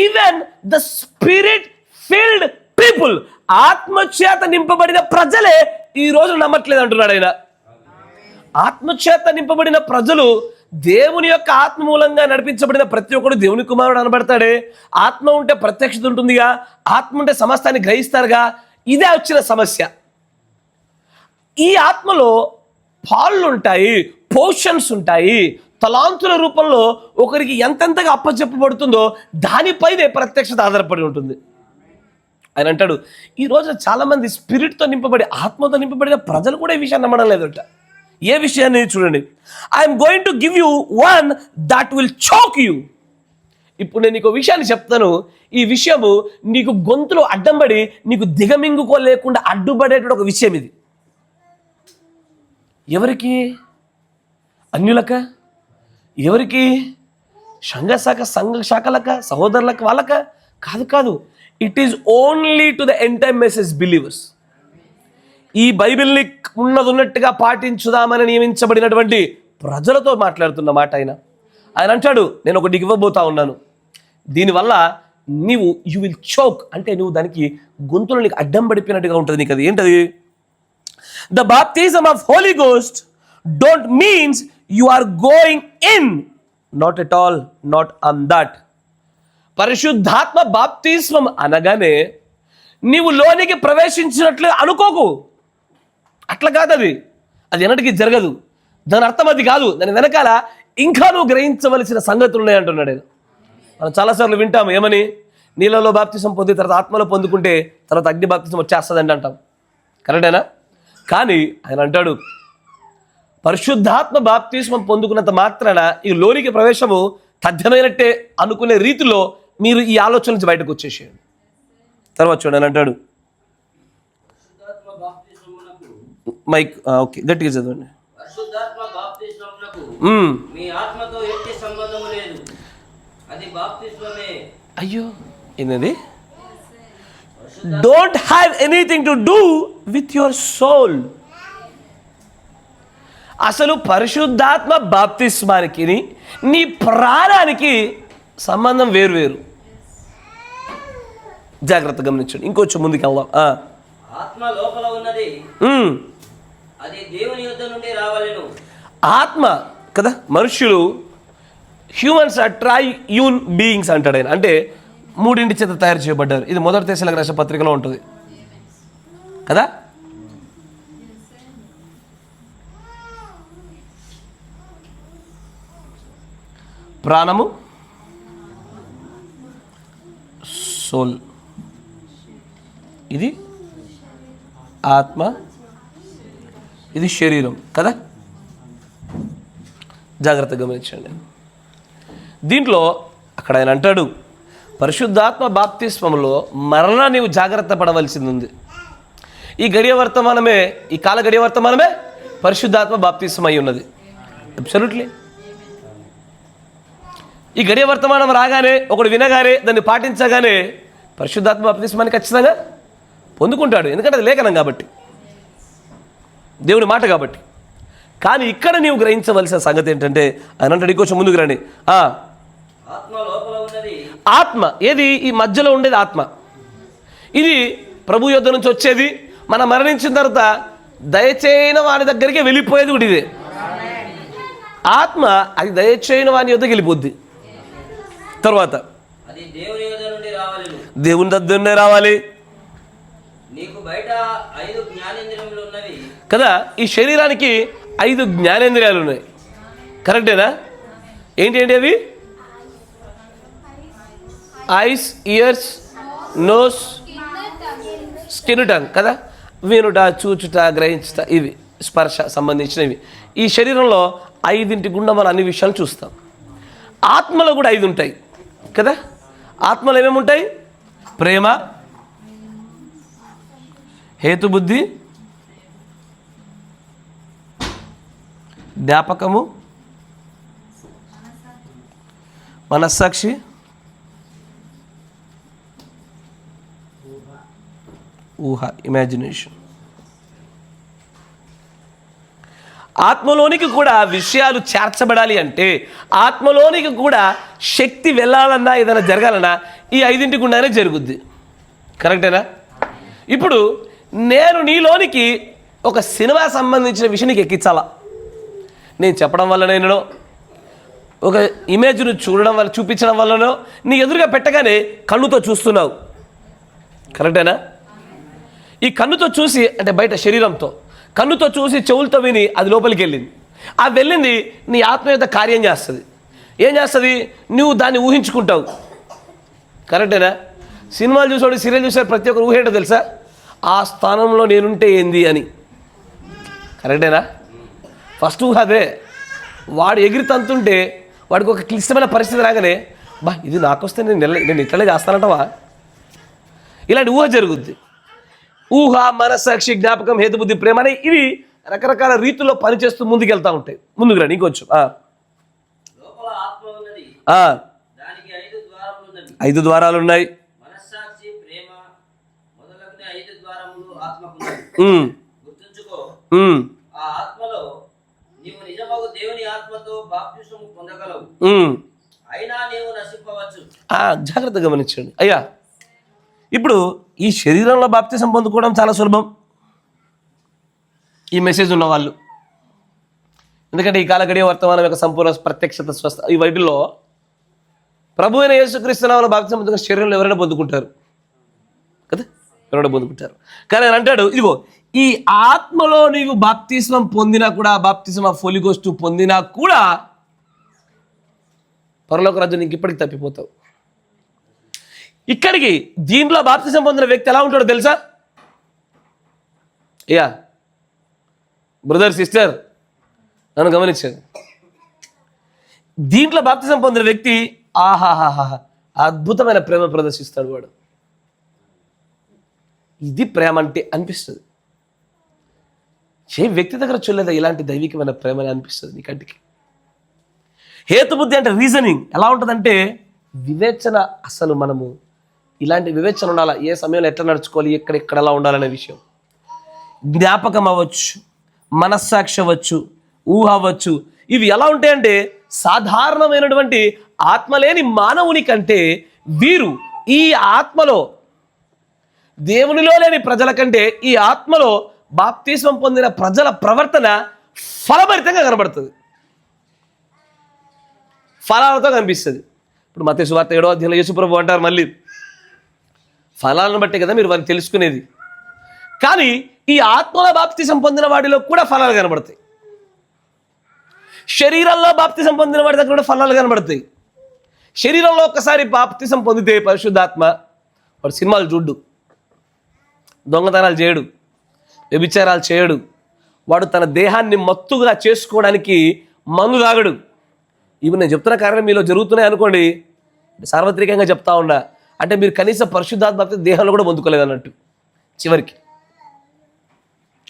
even the spirit field people, ఆత్మచేత నింపబడిన ప్రజలే ఈ రోజు నమ్మట్లేదు అంటున్నాడు ఆయన. ఆత్మచేత నింపబడిన ప్రజలు, దేవుని యొక్క ఆత్మ మూలంగా నడిపించబడిన ప్రతి ఒక్కడు దేవుని కుమారుడు అనబడతాడే. ఆత్మ ఉంటే ప్రత్యక్షత ఉంటుందిగా, ఆత్మ ఉంటే సమస్తాన్ని గ్రహిస్తారుగా. ఇదే వచ్చిన సమస్య. ఈ ఆత్మలో పాళ్ళు ఉంటాయి, పోర్షన్స్ ఉంటాయి. తలాంతుల రూపంలో ఒకరికి ఎంతెంతగా అప్పచెప్పబడుతుందో దానిపైనే ప్రత్యక్షత ఆధారపడి ఉంటుంది. ఆయన అంటాడు, ఈ రోజు చాలా మంది స్పిరిట్తో నింపబడి, ఆత్మతో నింపబడిన ప్రజలు కూడా ఈ విషయాన్ని నమ్మడం లేదట. ఏ విషయాన్ని చూడండి, I'm going to give you one that will choke you. ఇప్పుడు నేను నీకు విషయాన్ని చెప్తాను, ఈ విషయము నీకు గొంతులో అడ్డం పడి నీకు దిగమింగుకోలేకుండా అడ్డుపడేటువంటి ఒక విషయం ఇది. ఎవరికి? అన్యులక? ఎవరికి? సంఘ శాఖలక, సహోదరులకు, వాళ్ళక? కాదు కాదు, it is only to the end time message believers. ఈ బైబిల్ని ఉన్నట్టుగా పాటించుదామని నియమించబడినటువంటి ప్రజలతో మాట్లాడుతున్న మాట ఆయన. ఆయన అంటాడు, నేను ఒకటి ఇవ్వబోతా ఉన్నాను, దీనివల్ల నీవు యు విల్ చోక్, అంటే నువ్వు దానికి గొంతులో నీకు అడ్డం పడిపోయినట్టుగా ఉంటుంది నీకు. అది ఏంటది? The baptism of Holy Ghost don't means you are going in, not at all, not on that. పరిశుద్ధాత్మ బాప్తిస్మం అనగానే నీవు లోనికి ప్రవేశించినట్లు అనుకోకు. అట్లా కాదు, అది ఎన్నటికీ జరగదు. దాని అర్థం అది కాదు. దాని వెనకాల ఇంకా నువ్వు గ్రహించవలసిన సంగతులు ఉన్నాయంటున్నాడు ఆయన. మనం చాలాసార్లు వింటాము, ఏమని? నీళ్ళలో బాప్తిసం పొంది తర్వాత ఆత్మలో పొందుకుంటే తర్వాత అగ్ని బాప్తిసం వచ్చేస్తుందండి అంటాం. కరెక్టేనా? కానీ ఆయన అంటాడు, పరిశుద్ధాత్మ బాప్తిస్మం పొందుకున్నంత మాత్రాన ఈ లోనికి ప్రవేశము తథ్యమైనట్టే అనుకునే రీతిలో మీరు ఈ ఆలోచన నుంచి బయటకు వచ్చేసేయండి. తర్వాత చూడండి అంటాడు, మైక్ ఓకే, గట్టిగా చదవండి. అయ్యో, ఏంటది? Don't have anything to do with your soul. అసలు పరిశుద్ధాత్మ బాప్తిస్మానికి నీ ప్రాణానికి సంబంధం వేరు. జాగ్రత్త గమనించండి. ఇంకొంచెం ముందుకు వెళ్దాం. ఆత్మ లోపల ఉన్నది, అది దేవుని యుద్ధ నుండి రావాలను. ఆత్మ కదా, మనుష్యులు హ్యూమన్స్ ఆర్ ట్రైయూన్ బీయింగ్స్ అంటాడు ఆయన. అంటే మూడింటి చేత తయారు చేయబడ్డారు. ఇది మొదటి తెస్సలోనికీయులకు రాసిన పత్రికలో ఉంటుంది కదా. ప్రాణము, సోల్, ఇది ఆత్మ, ఇది శరీరం కదా. జాగ్రత్తగా గమనించండి. దీంట్లో అక్కడ ఆయన అంటాడు, పరిశుద్ధాత్మ బాప్తిస్మములో మరలా నీవు జాగ్రత్త పడవలసింది ఉంది. ఈ గడియ వర్తమానమే, ఈ కాల గడియ వర్తమానమే పరిశుద్ధాత్మ బాప్తిస్మం అయి ఉన్నది. అబ్సల్యూట్లీ. ఈ గడియ వర్తమానం రాగానే, ఒకడు వినగానే, దాన్ని పాటించగానే పరిశుద్ధాత్మ బాప్తిస్మాన్ని ఖచ్చితంగా పొందుకుంటాడు. ఎందుకంటే అది లేఖనం కాబట్టి, దేవుని మాట కాబట్టి. కానీ ఇక్కడ నీవు గ్రహించవలసిన సంగతి ఏంటంటే, ఆయన అంటాడు, ఇంకొంచెం ముందుకు రండి. ఆత్మ లోపల ఉన్నది. ఆత్మ ఏది? ఈ మధ్యలో ఉండేది ఆత్మ. ఇది ప్రభు యొద్ద నుంచి వచ్చేది. మనం మరణించిన తర్వాత దయచేయని వాని దగ్గరికి వెళ్ళిపోయేది కూడా ఇదే ఆత్మ. అది దయచేయని వాని యొద్దకు వెళ్ళిపోద్ది. తర్వాత అది దేవుని యుద్ధ నుండి రావాలను. దేవుని దగ్గరనే రావాలి. నీకు బయట 5 జ్ఞానేంద్రియములు ఉన్నవి కదా. ఈ శరీరానికి 5 జ్ఞానేంద్రియాలు ఉన్నాయి. కరెక్టేనా? ఏంటి అవి? Eyes, ears, nose, skin, tongue కదా. వినుట, చూచుట, గ్రహించుట, ఇవి స్పర్శ సంబంధించినవి. ఈ శరీరంలో 5 గుండా మనం అన్ని విషయాలు చూస్తాం. ఆత్మలో కూడా 5 ఉంటాయి కదా. ఆత్మలో ఏమేమి ఉంటాయి? ప్రేమ, హేతుబుద్ధి, జ్ఞాపకము, మనస్సాక్షి, ఊహ, ఇమాజినేషన్. ఆత్మలోనికి కూడా విషయాలు చేర్చబడాలి అంటే, ఆత్మలోనికి కూడా శక్తి వెళ్ళాలన్నా, ఏదైనా జరగాలన్నా ఈ 5 గుండానే జరుగుద్ది. కరెక్టేనా? ఇప్పుడు నేను నీలోనికి ఒక సినిమా సంబంధించిన విషయం నీకు ఎక్కించాలా. నేను చెప్పడం వల్ల, నేను ఒక ఇమేజ్ను చూడడం వల్ల, చూపించడం వల్లనో, నీ ఎదురుగా పెట్టగానే కన్నుతో చూస్తున్నావు. కరెక్టేనా? ఈ కన్నుతో చూసి, అంటే బయట శరీరంతో కన్నుతో చూసి, చెవులతో విని అది లోపలికి వెళ్ళింది. ఆ వెళ్ళింది నీ ఆత్మ యొక్క కార్యం చేస్తుంది. ఏం చేస్తుంది? నువ్వు దాన్ని ఊహించుకుంటావు. కరెక్టేనా? సినిమాలు చూసాడు, సీరియల్ చూసాడు, ప్రతి ఒక్కరు ఊహేంటో తెలుసా? ఆ స్థానంలో నేనుంటే ఏంది అని. కరెక్టేనా? ఫస్ట్ ఊహ అదే. వాడు ఎగిరి తంతుంటే వాడికి ఒక క్లిష్టమైన పరిస్థితి రాగానే, ఇది నాకు వస్తే నేను ఇట్లనే చేస్తానంటవా, ఇలాంటి ఊహ జరుగుద్ది. ఊహ, మనస్సాక్షి, జ్ఞాపకం, హేతుబుద్ధి, ప్రేమ అనే ఇవి రకరకాల రీతుల్లో పనిచేస్తూ ముందుకు వెళ్తూ ఉంటాయి. ముందుకు రండి ఇంకొంచెం. లోపల ఆత్మ ఉన్నది, దానికి 5 ద్వారములు ఉన్నవి. 5 ద్వారాలు ఉన్నాయి. మనస్సాక్షి, ప్రేమ మొదలగున 5 ద్వారములు ఆత్మకు ఉన్నవి. గుర్తుంచుకో, ఆ ఆత్మలో నీవు నిజమగు దేవుని ఆత్మతో బాప్తిస్మము పొందగలవు. అయినా నీవు నశింపవచ్చు. జాగ్రత్తగా గమనించండి అయ్యా. ఇప్పుడు ఈ శరీరంలో బాప్తిసం పొందుకోవడం చాలా సులభం, ఈ మెసేజ్ ఉన్నవాళ్ళు. ఎందుకంటే ఈ కాల గడియ వర్తమానం యొక్క సంపూర్ణ ప్రత్యక్షత, స్వస్థ, ఈ వాటిల్లో ప్రభు అయిన యేసుక్రీస్తు నామములో బాప్తిసం పొందుకున్న శరీరంలో ఎవరైనా పొందుకుంటారు కదా, ఎవరైనా పొందుకుంటారు. కానీ ఆయన అంటాడు, ఇదిగో ఈ ఆత్మలో నీవు బాప్తిస్మం పొందినా కూడా, బాప్తిస్మం ఆఫ్ హోలీ గోస్ట్ పొందినా కూడా పరలోక రాజ్యం నీకు ఇప్పటికి తప్పిపోతావు. ఇక్కడికి దీంట్లో బాప్తిసం పొందిన వ్యక్తి ఎలా ఉంటాడో తెలుసా? యా బ్రదర్, సిస్టర్, నన్ను గమనించాను. దీంట్లో బాప్తిసం పొందిన వ్యక్తి ఆహాహాహా అద్భుతమైన ప్రేమ ప్రదర్శిస్తాడు వాడు. ఇది ప్రేమ అంటే అనిపిస్తుంది. ఏ వ్యక్తి దగ్గర చూడలేదా ఇలాంటి దైవికమైన ప్రేమని అనిపిస్తుంది నీ కంటికి. హేతుబుద్ధి అంటే రీజనింగ్ ఎలా ఉంటుందంటే వివేచన. అసలు మనము ఇలాంటి వివేచన ఉండాలా, ఏ సమయంలో ఎట్లా నడుచుకోవాలి, ఎక్కడ ఎలా ఉండాలనే విషయం. జ్ఞాపకం అవ్వచ్చు, మనస్సాక్షి అవ్వచ్చు, ఊహ అవ్వచ్చు. ఇవి ఎలా ఉంటాయంటే సాధారణమైనటువంటి ఆత్మ లేని మానవుని కంటే వీరు ఈ ఆత్మలో, దేవునిలో లేని ప్రజల కంటే ఈ ఆత్మలో బాప్తిస్మం పొందిన ప్రజల ప్రవర్తన ఫలభరితంగా కనబడుతుంది, ఫలాలతో కనిపిస్తుంది. ఇప్పుడు మత్తయి సువార్త 7వ అధ్యాయంలో యేసుప్రభు అంటారు, మళ్ళీ ఫలాలను బట్టే కదా మీరు వారిని తెలుసుకునేది. కానీ ఈ ఆత్మల బాప్తిసం పొందిన వాడిలో కూడా ఫలాలు కనబడతాయి, శరీరంలో బాప్తిసం పొందిన వాడి దగ్గర కూడా ఫలాలు కనబడతాయి. శరీరంలో ఒక్కసారి బాప్తిసం పొందితే పరిశుద్ధాత్మ, వాడు సినిమాలు చూడ్డు, దొంగతనాలు చేయడు, వ్యభిచారాలు చేయడు, వాడు తన దేహాన్ని మత్తుగా చేసుకోవడానికి మందు తాగడు. ఇవి నేను చెప్తున్న కారణం మీలో జరుగుతున్నాయి అనుకోండి, సార్వత్రికంగా చెప్తా ఉన్నా, అంటే మీరు కనీసం పరిశుద్ధాత్మ బాప్తిసం దేహంలో కూడా పొందుకోలేదు అన్నట్టు. చివరికి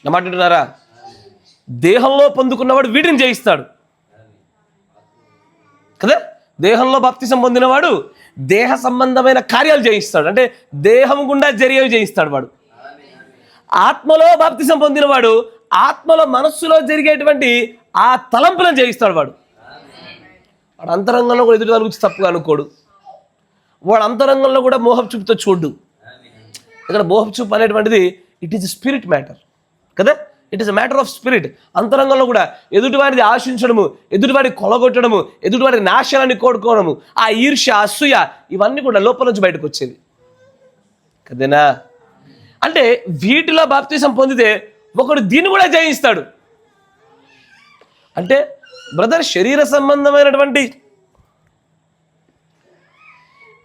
నమ్మంటున్నారా? దేహంలో పొందుకున్నవాడు వీటిని జయిస్తాడు కదా. దేహంలో బాప్తిసం పొందినవాడు దేహ సంబంధమైన కార్యాలు జయిస్తాడు, అంటే దేహం గుండా జరిగేవి జయిస్తాడు వాడు. ఆత్మలో బాప్తిసం పొందినవాడు ఆత్మలో మనస్సులో జరిగేటువంటి ఆ తలంపులను జయిస్తాడు. వాడు అంతరంగంలో కూడా ఎదుటి వాళ్ళ గురించి తప్పుగా అనుకోడు, వాడు అంతరంగంలో కూడా మోహపు చూపుతో చూడు. ఇక్కడ మోహపు చూపు అనేటువంటిది ఇట్ ఈస్ స్పిరిట్ మ్యాటర్ కదా, it is a matter of spirit. అంతరంగంలో కూడా ఎదుటివాడిది ఆశించడము, ఎదుటివాడి కొలగొట్టడము, ఎదుటివాడి నాశనాన్ని కోరుకోవడము, ఆ ఈర్ష్య, అసూయ, ఇవన్నీ కూడా లోపల నుంచి బయటకు వచ్చేవి కదేనా. అంటే వీటిలో బాప్తిసం పొందితే ఒకడు దీన్ని కూడా జయిస్తాడు. అంటే బ్రదర్, శరీర సంబంధమైనటువంటి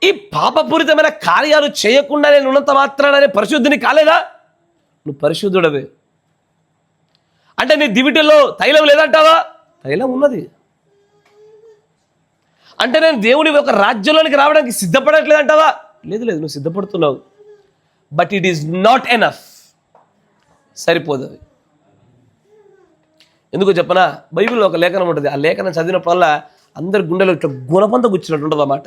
ఈ పాపపూరితమైన కార్యాలు చేయకుండా నేను ఉన్నంత మాత్రానే పరిశుద్ధిని కాలేదా? నువ్వు పరిశుద్ధుడవే. అంటే నీ దివిటిలో తైలం లేదంటావా? తైలం ఉన్నది. అంటే నేను దేవుని ఒక రాజ్యంలోనికి రావడానికి సిద్ధపడట్లేదంటావా? లేదు, నువ్వు సిద్ధపడుతున్నావు, but it is not enough. సరిపోదు అది. ఎందుకో చెప్పనా, బైబిల్లో ఒక లేఖనం ఉంటుంది, ఆ లేఖనం చదివినప్పుడల్లా అందరి గుండెలో ఇట్లా గుణపంత గుచ్చినట్టు ఉంటుంది అన్నమాట.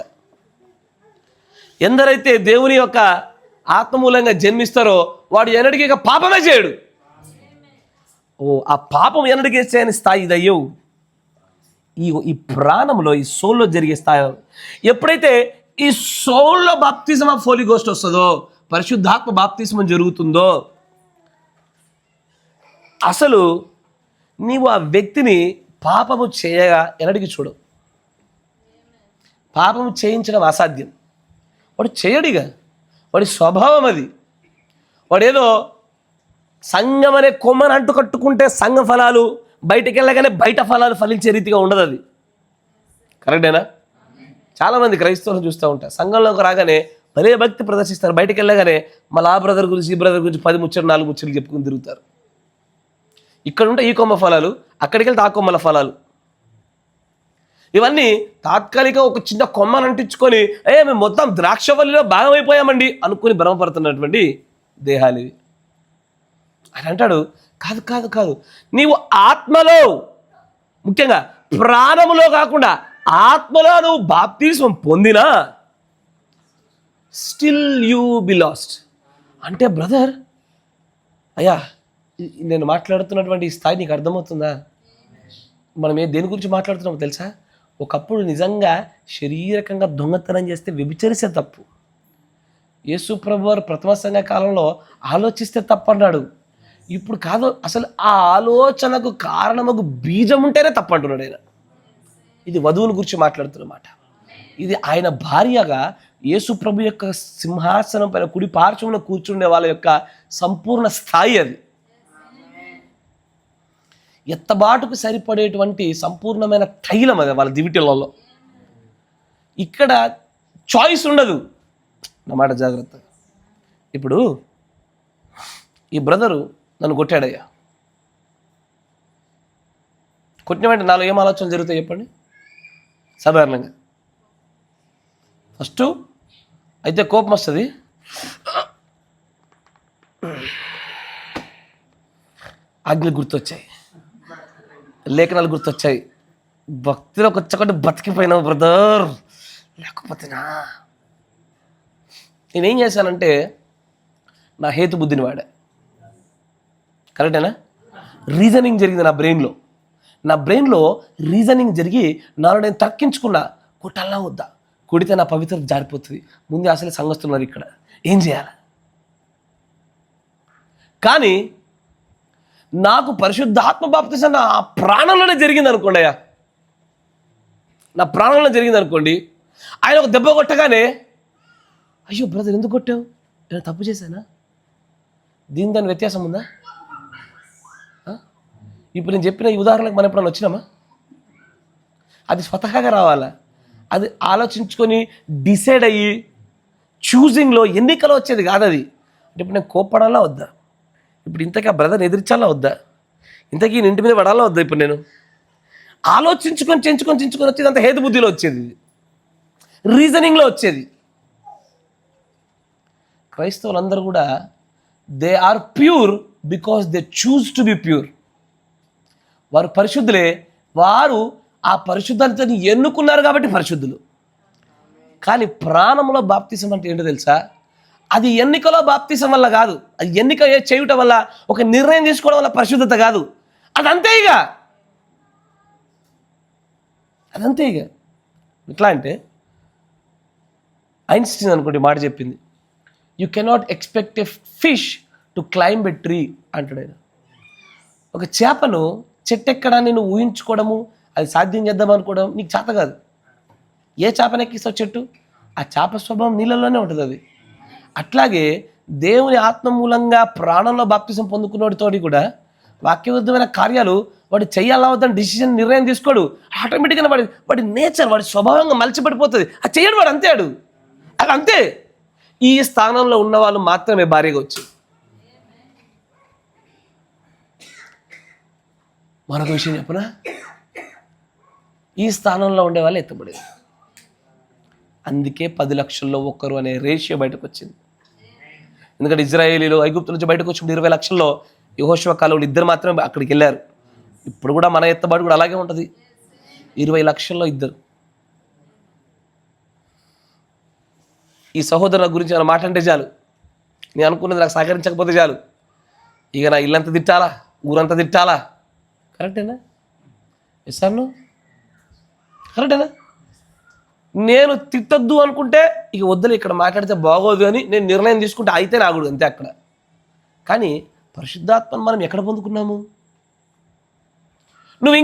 ఎందరైతే దేవుని యొక్క ఆత్మమూలంగా జన్మిస్తారో వాడు ఎన్నటికీ ఇక పాపమే చేయడు. ఆ పాపం ఎన్నటికీ చేయని స్థాయి ఇదయ్యో ఈ ప్రాణంలో, ఈ సోల్లో జరిగే స్థాయి. ఎప్పుడైతే ఈ సోల్లో బాప్తిజం ఆఫ్ హోలీ గోస్ట్ వస్తుందో, పరిశుద్ధాత్మ బాప్తిజం జరుగుతుందో, అసలు నీవు ఆ వ్యక్తిని పాపము చేయగా ఎన్నటికి చూడవు. పాపము చేయించడం అసాధ్యం. వాడు చేయడిగా, వాడి స్వభావం అది. వాడేదో సంఘం అనే కొమ్మని అంటు కట్టుకుంటే సంఘ ఫలాలు, బయటికి వెళ్ళగానే బయట ఫలాలు ఫలించే రీతిగా ఉండదు అది. కరెక్టేనా? చాలామంది క్రైస్తవులను చూస్తూ ఉంటారు, సంఘంలోకి రాగానే భలే భక్తి ప్రదర్శిస్తారు, బయటికి వెళ్ళగానే మళ్ళీ ఆ బ్రదర్ గురించి ఈ బ్రదర్ గురించి 10 ముచ్చట్లు 4 ముచ్చట్లు చెప్పుకుని తిరుగుతారు. ఇక్కడ ఉంటే ఈ కొమ్మ ఫలాలు, అక్కడికి వెళ్తే ఆ కొమ్మల ఫలాలు. ఇవన్నీ తాత్కాలిక ఒక చిన్న కొమ్మను అంటించుకొని మేము మొత్తం ద్రాక్షవల్లిలో భాగమైపోయామండి అనుకుని భ్రమపడుతున్నటువంటి దేహాలు ఇవి. ఆయన అంటాడు, కాదు కాదు కాదు, నీవు ఆత్మలో, ముఖ్యంగా ప్రాణములో కాకుండా ఆత్మలో నువ్వు బాప్తిస్మం పొందినా స్టిల్ యూ బి లాస్ట్. అంటే బ్రదర్, అయ్యా నేను మాట్లాడుతున్నటువంటి ఈ స్థాయి నీకు అర్థమవుతుందా? మనం దేని గురించి మాట్లాడుతున్నామో తెలుసా? ఒకప్పుడు నిజంగా శారీరకంగా దొంగతనం చేస్తే వ్యభిచరిస్తే తప్పు. యేసు ప్రభు వారు ప్రథమ సంఘ కాలంలో ఆలోచిస్తే తప్పు అన్నాడు. ఇప్పుడు కాదు, అసలు ఆ ఆలోచనకు కారణముకు బీజం ఉంటేనే తప్పు అంటున్నాడు ఆయన. ఇది వధువుని గురించి మాట్లాడుతున్నమాట. ఇది ఆయన భార్యగా యేసు ప్రభు యొక్క సింహాసనం పైన కుడి పార్శ్వమున కూర్చుండే వాళ్ళ యొక్క సంపూర్ణ స్థాయి అది. ఎత్తబాటుకు సరిపడేటువంటి సంపూర్ణమైన తైలం అది వాళ్ళ దివిటిలలో. ఇక్కడ చాయిస్ ఉండదు. నా మాట జాగ్రత్త. ఇప్పుడు ఈ బ్రదరు నన్ను కొట్టాడయ్యా, కొట్టిన వెంటనే నాలో ఏం ఆలోచనలు జరుగుతాయి చెప్పండి? సాధారణంగా ఫస్ట్ అయితే కోపం వస్తుంది, ఆజ్ఞలు గుర్తొచ్చాయి, లేఖనాలు గుర్తొచ్చాయి, భక్తిలోకి వచ్చకుండా బతికిపోయినావు బ్రదర్, లేకపోతేనా. నేనేం చేశానంటే నా హేతు బుద్ధిని వాడా. కరెక్టేనా? రీజనింగ్ జరిగింది నా బ్రెయిన్లో. నా బ్రెయిన్లో రీజనింగ్ జరిగి నాలో నేను తర్కించుకున్నా, కొట్టాలా వద్దా, కొడితే నా పవిత్రత జారిపోతుంది, ముందే అసలే సంఘస్తున్నారు ఇక్కడ, ఏం చేయాలి? కానీ నాకు పరిశుద్ధాత్మ బాప్తిసం నా ప్రాణంలోనే జరిగింది అనుకోండి అయ్యా, నా ప్రాణంలో జరిగింది అనుకోండి, ఆయన ఒక దెబ్బ కొట్టగానే అయ్యో బ్రదర్ ఎందుకు కొట్టావు, నేను తప్పు చేశానా, దాని వ్యత్యాసం ఉందా? ఇప్పుడు నేను చెప్పిన ఈ ఉదాహరణకు మనం ఎప్పుడైనా వచ్చినామా? అది స్వతహాగా రావాలా, అది ఆలోచించుకొని డిసైడ్ అయ్యి చూజింగ్లో ఎన్నికలో వచ్చేది కాదు అది. అంటే ఇప్పుడు నేను కోప్పడాలా వద్దా, ఇప్పుడు ఇంతకీ ఆ బ్రదర్ని ఎదిరించాలా వద్దా, ఇంతకీ ఈయన ఇంటి మీద పడాలా వద్దా, ఇప్పుడు నేను ఆలోచించుకొని వచ్చేది అంత హేతు బుద్ధిలో వచ్చేది, రీజనింగ్లో వచ్చేది. క్రైస్తవులందరూ కూడా they are pure because they choose to be pure. వారు పరిశుద్ధులే, వారు ఆ పరిశుద్ధతని ఎన్నుకున్నారు కాబట్టి పరిశుద్ధులు. కానీ ప్రాణంలో బాప్తిసం అంటే ఏంటో తెలుసా? అది ఎన్నికలో బాప్తిసం వల్ల కాదు, అది ఎన్నిక చేయటం వల్ల, ఒక నిర్ణయం తీసుకోవడం వల్ల పరిశుద్ధత కాదు. అదంతే ఇక, అదంతే ఇక. ఎట్లా అంటే ఐన్స్టీన్ అనుకోండి మాట చెప్పింది, you cannot expect a fish to climb a tree అంటాడు ఆయన. ఒక చేపను చెట్టెక్కడాన్ని నువ్వు ఊహించుకోవడము, అది సాధ్యం చేద్దాం అనుకోవడం నీకు చేత కాదు. ఏ చేపను ఎక్కిస్తావు చెట్టు? ఆ చేప స్వభావం నీళ్ళలోనే ఉంటుంది అది. అట్లాగే దేవుని ఆత్మ మూలంగా ప్రాణంలో బాప్తిసం పొందుకున్నోడితోటి కూడా వాక్యబద్ధమైన కార్యాలు వాడు చెయ్యాలా వద్దని డిసిషన్ నిర్ణయం తీసుకోడు. ఆటోమేటిక్గా వాడి నేచర్, వాడి స్వభావంగా మలిచిపడిపోతుంది. అది చేయడు వాడు, అంతే అది అంతే. ఈ స్థానంలో ఉన్న వాళ్ళు మాత్రమే భార్యగా వచ్చు. మరొక విషయం చెప్పనా, ఈ స్థానంలో ఉండే వాళ్ళు ఎత్తబడేది. అందుకే 10 లక్షల్లో ఒక్కరు అనే రేషియో బయటకు వచ్చింది. ఎందుకంటే ఇజ్రాయేలీలు ఐగుప్తు నుంచి బయటకు వచ్చిన 20 లక్షల్లో యెహోషువ కాలంలో 2 మాత్రమే అక్కడికి వెళ్ళారు. ఇప్పుడు కూడా మన ఎత్తబడి కూడా అలాగే ఉంటుంది, 20 లక్షల్లో 2. ఈ సహోదరుల గురించి నా మాట అంటే చాలు, నేను అనుకున్నది నాకు సహకరించకపోతే చాలు, ఇక నా ఇల్లంతా తిట్టాలా, ఊరంతా తిట్టాలా. కరెక్టేనా? ఎస్ఆర్ను కరెక్టేనా? నేను తిట్టద్దు అనుకుంటే ఇక వద్దులే, ఇక్కడ మాట్లాడితే బాగోదు అని నేను నిర్ణయం తీసుకుంటే అయితే రాకూడదు, అంతే అక్కడ. కానీ పరిశుద్ధాత్మను మనం ఎక్కడ పొందుకున్నాము? నువ్వు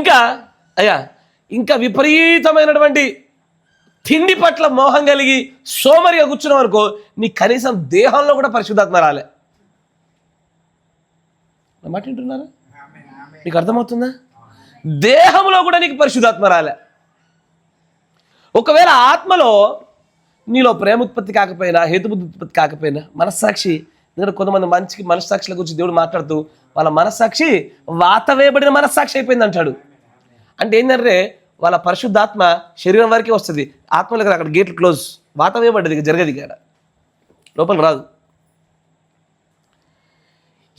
ఇంకా విపరీతమైనటువంటి తిండి పట్ల మోహం కలిగి సోమరిగా కూర్చున్నావు అనుకో, నీ కనీసం దేహంలో కూడా పరిశుద్ధాత్మ రాలే. నా మాట వింటున్నారా? నీకు అర్థమవుతుందా? దేహంలో కూడా నీకు పరిశుద్ధాత్మ రాలే. ఒకవేళ ఆత్మలో నీలో ప్రేమ ఉత్పత్తి కాకపోయినా, హేతుబుద్ధి ఉత్పత్తి కాకపోయినా, మనస్సాక్షి, ఎందుకంటే కొంతమంది మంచికి మనస్సాక్షుల గురించి దేవుడు మాట్లాడుతూ వాళ్ళ మనస్సాక్షి వాత వేయబడిన మనస్సాక్షి అయిపోయింది అంటాడు. అంటే ఏంటంటే వాళ్ళ పరిశుద్ధాత్మ శరీరం వరకే వస్తుంది, ఆత్మలకు అక్కడ గేట్లు క్లోజ్, వాత వేయబడ్డది, ఇక జరగదు, ఇక్కడ లోపల రాదు.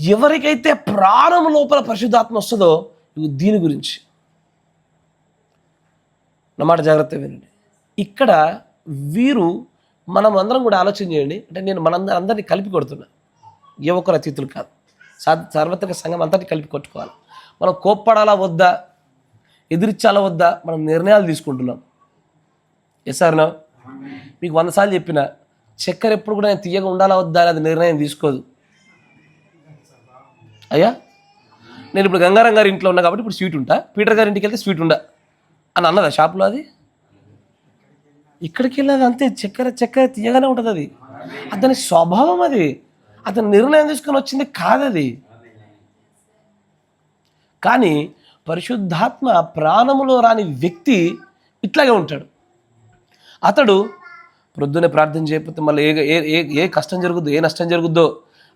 ఎవరికైతే ప్రాణం లోపల పరిశుద్ధాత్మ వస్తుందో దీని గురించి నా మాట జాగ్రత్తగా వినండి. ఇక్కడ వీరు మనం అందరం కూడా ఆలోచన చేయండి. అంటే నేను అందరినీ కలిపి కొడుతున్నా, ఏ ఒక్కరు అతిథులు కాదు, సార్వత్రిక సంఘం అంతటి కలిపి కొట్టుకోవాలి. మనం కోప్పడాలా వద్దా, ఎదిరించాలా వద్దా, మనం నిర్ణయాలు తీసుకుంటున్నాం. ఎస్ఆర్నా మీకు 100 సార్లు చెప్పిన, చక్కెర ఎప్పుడు కూడా నేను తీయగా ఉండాలా వద్దా అని అది నిర్ణయం తీసుకోదు. అయ్యా నేను ఇప్పుడు గంగారం గారి ఇంట్లో ఉన్నా కాబట్టి ఇప్పుడు స్వీట్ ఉంటా, పీటర్ గారి ఇంటికి వెళ్తే స్వీట్ ఉండా అని అన్నదా షాప్లో? అది ఇక్కడికి వెళ్ళదు, అంతే. చక్కెర తీయగానే ఉంటుంది, అది అతని స్వభావం, అది అతను నిర్ణయం తీసుకొని వచ్చింది కాదది. కానీ పరిశుద్ధాత్మ ప్రాణములో రాని వ్యక్తి ఇట్లాగే ఉంటాడు. అతడు ప్రొద్దునే ప్రార్థన చేయకపోతే మళ్ళీ ఏ కష్టం జరుగుద్దో, ఏ నష్టం జరుగుద్దో,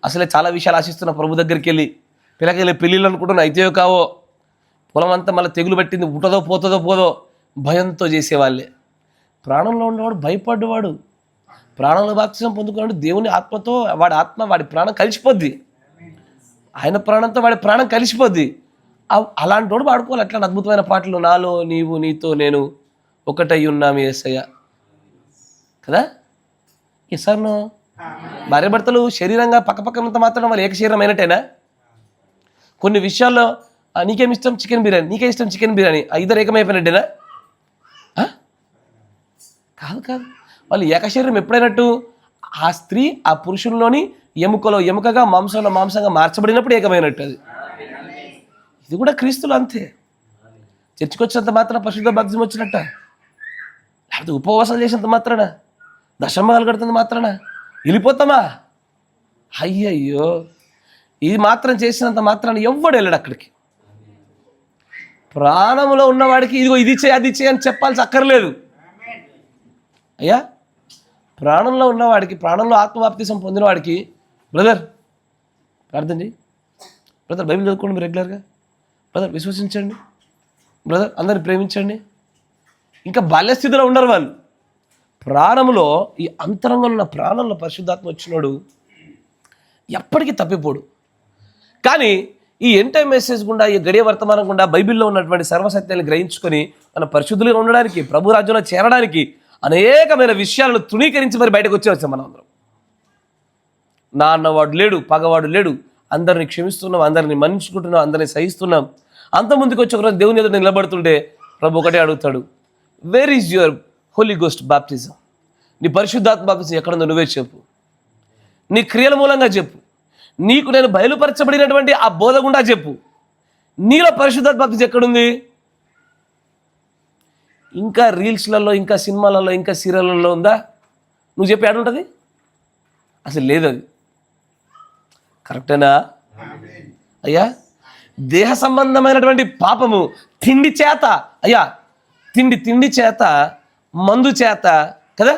అసలే చాలా విషయాలు ఆశిస్తున్న ప్రభు దగ్గరికి వెళ్ళి పిల్లకెళ్ళి పెళ్ళిళ్ళు అనుకుంటున్నా అయితేయో కావో, పొలం అంతా మళ్ళీ తెగులు పట్టింది, ఉంటుందో పోదో భయంతో చేసేవాళ్ళే. ప్రాణంలో ఉన్నవాడు భయపడ్డవాడు, ప్రాణంలో బాప్తిసం పొందుకున్నాడు దేవుని ఆత్మతో, వాడి ఆత్మ వాడి ప్రాణం కలిసిపోద్ది, ఆయన ప్రాణంతో వాడి ప్రాణం కలిసిపోద్ది. అలాంటి వాడు పాడుకోవాలి అట్లా అద్భుతమైన పాటలు, నాలో నీవు నీతో నేను ఒకటై ఉన్నాము యేసయ్య కదా. ఎస్ఆర్నో భార్య భర్తలు శరీరంగా పక్కపక్కనంత మాత్రం వాళ్ళు ఏక శరీరం అయినట్టేనా? కొన్ని విషయాల్లో నీకేమి ఇష్టం చికెన్ బిర్యానీ, నీకే ఇష్టం చికెన్ బిర్యానీ, ఇద్దరు ఏకమైపోయినట్టేనా? కాదు కాదు, వాళ్ళు ఏకశరీరం ఎప్పుడైనట్టు ఆ స్త్రీ ఆ పురుషుల్లోని ఎముకలో ఎముకగా మాంసంలో మాంసంగా మార్చబడినప్పుడు ఏకమైనట్టు. అది ఇది కూడా క్రీస్తులు అంతే. చర్చికి వచ్చినంత మాత్రాన పరిశుద్ధ బాప్తిజం వచ్చినట్ట, లేకపోతే ఉపవాసాలు చేసినంత మాత్రాన, దశంభాగాలు కడుతున్నంత మాత్రాన వెళ్ళిపోతామా? అయ్యయ్యో, ఇది మాత్రం చేసినంత మాత్రాన ఎవ్వడు వెళ్ళాడు అక్కడికి. ప్రాణంలో ఉన్నవాడికి ఇదిగో ఇది చేయి అది చేయి అని చెప్పాల్సి అక్కర్లేదు. అయ్యా, ప్రాణంలో ఉన్నవాడికి, ప్రాణంలో ఆత్మబాప్తిసం పొందిన వాడికి, బ్రదర్ ప్రార్థన చేయి, బ్రదర్ బైబిల్ చదువుకోండి మీరు రెగ్యులర్గా, బ్రదర్ విశ్వసించండి, బ్రదర్ అందరిని ప్రేమించండి. ఇంకా బాల్యస్థితిలో ఉండరు వాళ్ళు. ప్రాణంలో ఈ అంతరంగంలో ఉన్న ప్రాణంలో పరిశుద్ధాత్మ వచ్చినోడు ఎప్పటికీ తప్పిపోడు. కానీ ఈ ఎంటైమ్ మెసేజ్ గుండా, ఈ గడియ వర్తమానం గుండా బైబిల్లో ఉన్నటువంటి సర్వసత్యాన్ని గ్రహించుకొని మన పరిశుద్ధులుగా ఉండడానికి, ప్రభు రాజ్యంలో చేరడానికి అనేకమైన విషయాలను తృణీకరించి మరి బయటకు వచ్చాం మనం అందరం. నా అన్నవాడు లేడు, పగవాడు లేడు, అందరిని క్షమిస్తున్నాం, అందరిని మన్నించుకుంటున్నాం, అందరిని సహిస్తున్నాం. అంత ముందుకు వచ్చి ఒకరోజు దేవుని ఎదుట నిలబడుతుంటే ప్రభు ఒకటే అడుగుతాడు, where is your Holy Ghost baptism? నీ పరిశుద్ధాత్మ బాప్టిజం ఎక్కడుందో నువ్వే చెప్పు, నీ క్రియల మూలంగా చెప్పు, నీకు నేను బయలుపరచబడినటువంటి ఆ బోధ గుండా చెప్పు. నీలో పరిశుద్ధాత్మ బాప్టిజం ఎక్కడుంది? ఇంకా రీల్స్లలో, ఇంకా సినిమాలలో, ఇంకా సీరియళ్ళలో ఉందా? నువ్వు చెప్పి ఏడుంటుంది? అసలు లేదు. అది కరెక్టేనా అయ్యా? దేహ సంబంధమైనటువంటి పాపము తిండి చేత, అయ్యా తిండి చేత, మందు చేత కదా,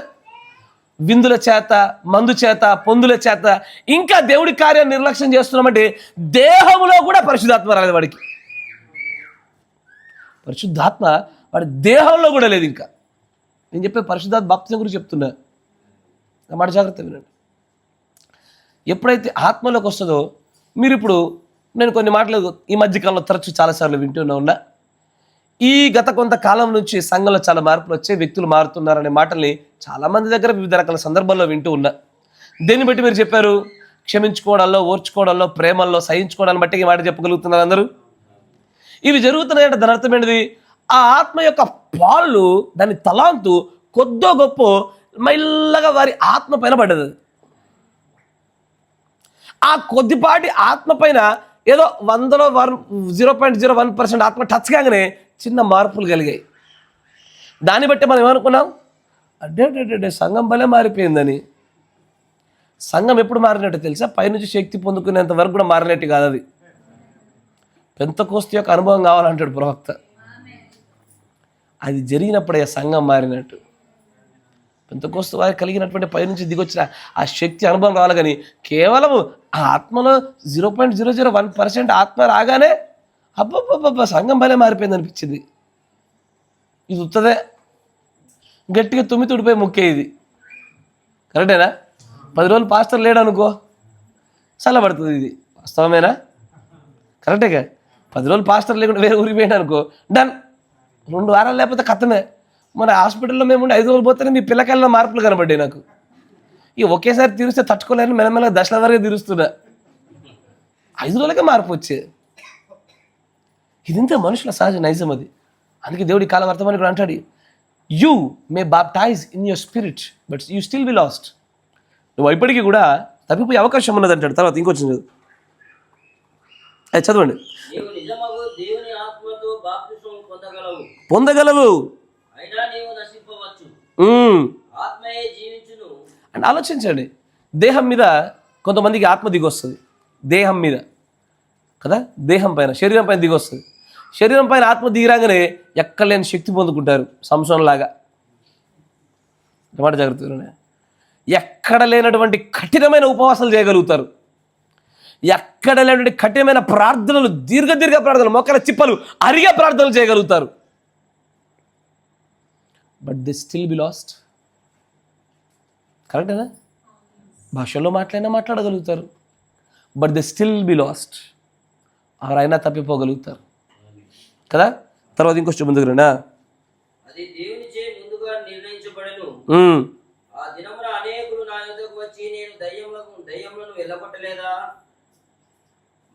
విందుల చేత, మందు చేత, పొందుల చేత ఇంకా దేవుడి కార్యాన్ని నిర్లక్ష్యం చేస్తున్నామంటే దేహంలో కూడా పరిశుద్ధాత్మ రాలేదు వాడికి. పరిశుద్ధాత్మ వాడి దేహంలో కూడా లేదు. ఇంకా నేను చెప్పే పరిశుద్ధాత్మ బాప్తిజం గురించి చెప్తున్నా, నా మాట జాగ్రత్త వినండి. ఎప్పుడైతే ఆత్మలోకి వస్తుందో, మీరు ఇప్పుడు నేను కొన్ని మాటలు ఈ మధ్యకాలంలో తరచు చాలాసార్లు వింటూనే ఉన్నా. ఈ గత కొంతకాలం నుంచి సంఘంలో చాలా మార్పులు వచ్చాయి, వ్యక్తులు మారుతున్నారనే మాటల్ని చాలామంది దగ్గర వివిధ రకాల సందర్భాల్లో వింటూ ఉన్నా. దేన్ని బట్టి మీరు చెప్పారు? క్షమించుకోవడాల్లో, ఓర్చుకోవడాల్లో, ప్రేమల్లో, సహించుకోవడాన్ని బట్టి ఈ మాట చెప్పగలుగుతున్నారు అందరూ. ఇవి జరుగుతున్నాయంటే దాని అర్థం ఏంటిది? ఆ ఆత్మ యొక్క పాళ్ళు, దాని తలాంతు కొద్దో గొప్ప మెల్లగా వారి ఆత్మ పైన పడ్డది. ఆ కొద్దిపాటి ఆత్మ పైన ఏదో 100లో 0.01% ఆత్మ టచ్ కాగానే చిన్న మార్పులు కలిగాయి. దాన్ని బట్టి మనం ఏమనుకున్నాం? అడ్డే సంఘం భలే మారిపోయిందని. సంఘం ఎప్పుడు మారినట్టు తెలుసా? పైనుంచి శక్తి పొందుకునేంత వరకు కూడా మారినట్టు కాదు. అది పెంతెకోస్తు యొక్క అనుభవం కావాలంటాడు ప్రవక్త. అది జరిగినప్పుడే సంఘం మారినట్టు. పెంతెకోస్తు వారికి కలిగినటువంటి పైనుంచి దిగొచ్చిన ఆ శక్తి అనుభవం రావాలి. కానీ కేవలం ఆ ఆత్మలో 0.001% ఆత్మ రాగానే అబ్బబ్బబ్బ సంఘం భలే మారిపోయింది అనిపించింది. ఇది ఉత్తదే, గట్టిగా తుమ్మి తుడిపోయి ముక్కే. ఇది కరెక్టేనా? 10 రోజులు పాస్టర్ లేడనుకో చల్లబడుతుంది. ఇది వాస్తవమేనా? కరెక్టేగా? 10 రోజులు పాస్టర్ లేకుండా వేరే ఊరికి పోయినా అనుకో డన్. 2 వారాలు లేకపోతే కథమే. మన హాస్పిటల్లో మేము 5 రోజులు పోతేనే మీ పిల్లకాయల మార్పులు కనబడ్డాయి నాకు. ఇక ఒకేసారి తీరుస్తే తట్టుకోలేని మెల్లమెల్ల దశల వరకు తీరుస్తున్నా. 5 రోజులకే మార్పు వచ్చే. ఇదంతా మనుషుల సహజ నైజం అది. అందుకే దేవుడి కాల వర్తమానం కూడా అంటాడు, you may baptise in your spirit but you still be last. నువ్వు ఇప్పటికీ కూడా తప్పిపోయే అవకాశం ఉన్నది అంటాడు. తర్వాత ఇంకొచ్చింది చదువు, చదవండి. పొందగలవు అంటే ఆలోచించండి. దేహం మీద కొంతమందికి ఆత్మ దిగొస్తుంది, దేహం మీద కదా, దేహం పైన, శరీరం పైన దిగొస్తుంది. శరీరం పైన ఆత్మ దిగిరాగానే ఎక్కలేని శక్తి పొందుకుంటారు, సంసోనులాగా. మాట జాగ్రత్తగానే. ఎక్కడ లేనటువంటి కఠినమైన ఉపవాసాలు చేయగలుగుతారు, ఎక్కడ లేనటువంటి కఠినమైన ప్రార్థనలు, దీర్ఘ ప్రార్థనలు, మొక్కల చిప్పలు అరిగే ప్రార్థనలు చేయగలుగుతారు. But they still be lost. కరెక్టేనా? భాషల్లో మాట్లాడగలుగుతారు, but they still be lost. ఎవరైనా తప్పిపోగలుగుతారు కదా. తర్వాత ఇంకొచ్చి ముందుకు రండి. అది దేవునిచే ముందుగా నిర్ణయించబడెను. ఆ దినమున అనేకులు నా యొద్దకు వచ్చి, నేను దయ్యములను వెళ్ళగొట్టలేదా,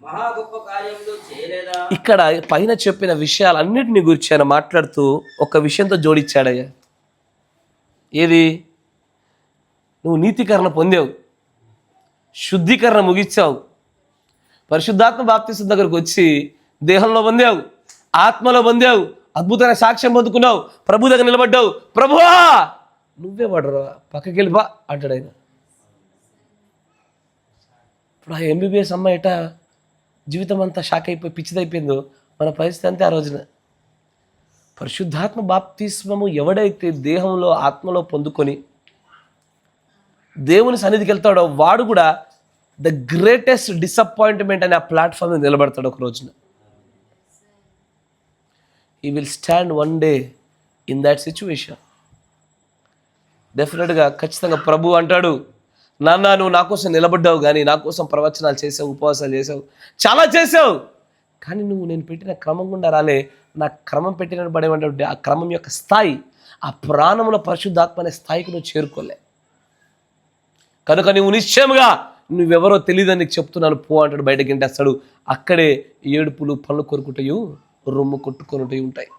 మహా గొప్ప కార్యములు చేయలేదా? ఇక్కడ పైన చెప్పిన విషయాలన్నిటిని గురించి ఆయన మాట్లాడుతూ ఒక విషయంతో జోడించాడయ్యా. ఏది? నువ్వు నీతీకరణ పొందావు, శుద్ధీకరణ ముగించావు, పరిశుద్ధాత్మ బాప్తిసం దగ్గరకు వచ్చి దేహంలో పొందావు, ఆత్మలో పొందావు, అద్భుతమైన సాక్ష్యం పొందుకున్నావు, ప్రభు దగ్గర నిలబడ్డావు. ప్రభువా నువ్వే పడరా, పక్కకి వెళ్ళిపా అంటాడు ఆయన. ఇప్పుడు ఆ ఎంబీబీఎస్ అమ్మాయి ఎటా జీవితం అంతా షాక్ అయిపోయి పిచ్చిదైపోయిందో మన పరిస్థితి అంతే. ఆ రోజున పరిశుద్ధాత్మ బాప్తిస్మము ఎవడైతే దేహంలో ఆత్మలో పొందుకొని దేవుని సన్నిధికి వెళ్తాడో వాడు కూడా ద గ్రేటెస్ట్ డిసప్పాయింట్మెంట్ అనే ఆ ప్లాట్ఫామ్ మీద నిలబడతాడు ఒక రోజున. ఈ will stand one day in that situation. డెఫినెట్గా ఖచ్చితంగా ప్రభు అంటాడు, నాన్న నువ్వు నా కోసం నిలబడ్డావు, కానీ నా కోసం ప్రవచనాలు చేసావు, ఉపవాసాలు చేసావు, చాలా చేసావు, కానీ నువ్వు నేను పెట్టిన క్రమం గుండా రాలే. నా క్రమం పెట్టిన పడేమంటే ఆ క్రమం యొక్క స్థాయి, ఆ ప్రాణంలో పరిశుద్ధాత్మ అనే స్థాయికి నువ్వు చేరుకోలే. కనుక నువ్వు నిశ్చయముగా నువ్వెవరో తెలియదని నీకు చెప్తున్నాను పో అంటాడు. బయటకి ఇంటేస్తాడు. అక్కడే ఏడుపులు, పళ్ళు కొరుకుతాయి, రొమ్ము కొట్టుకొనుటవి ఉంటాయి.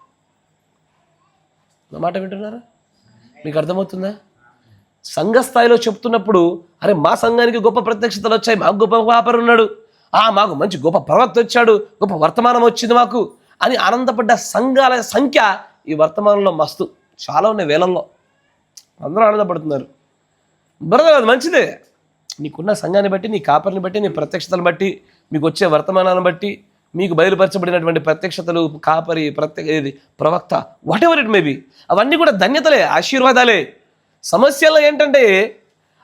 నా మాట వింటున్నారా? మీకు అర్థమవుతుందా? సంఘ స్థాయిలో చెప్తున్నప్పుడు అరే మా సంఘానికి గొప్ప ప్రత్యక్షతలు వచ్చాయి, మాకు గొప్ప వ్యాపారం ఉన్నాడు, మాకు మంచి గొప్ప ప్రవక్త వచ్చాడు, గొప్ప వర్తమానం వచ్చింది మాకు అని ఆనందపడ్డ సంఘాల సంఖ్య ఈ వర్తమానంలో మస్తు చాలా ఉన్నాయి, వేలల్లో. అందరూ ఆనందపడుతున్నారు. బ్రదర్ అది మంచిదే. నీకున్న సంఘాన్ని బట్టి, నీ కాపరిని బట్టి, నీ ప్రత్యక్షతలను బట్టి, మీకు వచ్చే వర్తమానాలను బట్టి, మీకు బయలుపరచబడినటువంటి ప్రత్యక్షతలు, కాపరి, ప్రవక్త, వాట్ ఎవర్ ఇట్ మేబీ, అవన్నీ కూడా ధన్యతలే, ఆశీర్వాదాలే. సమస్యలో ఏంటంటే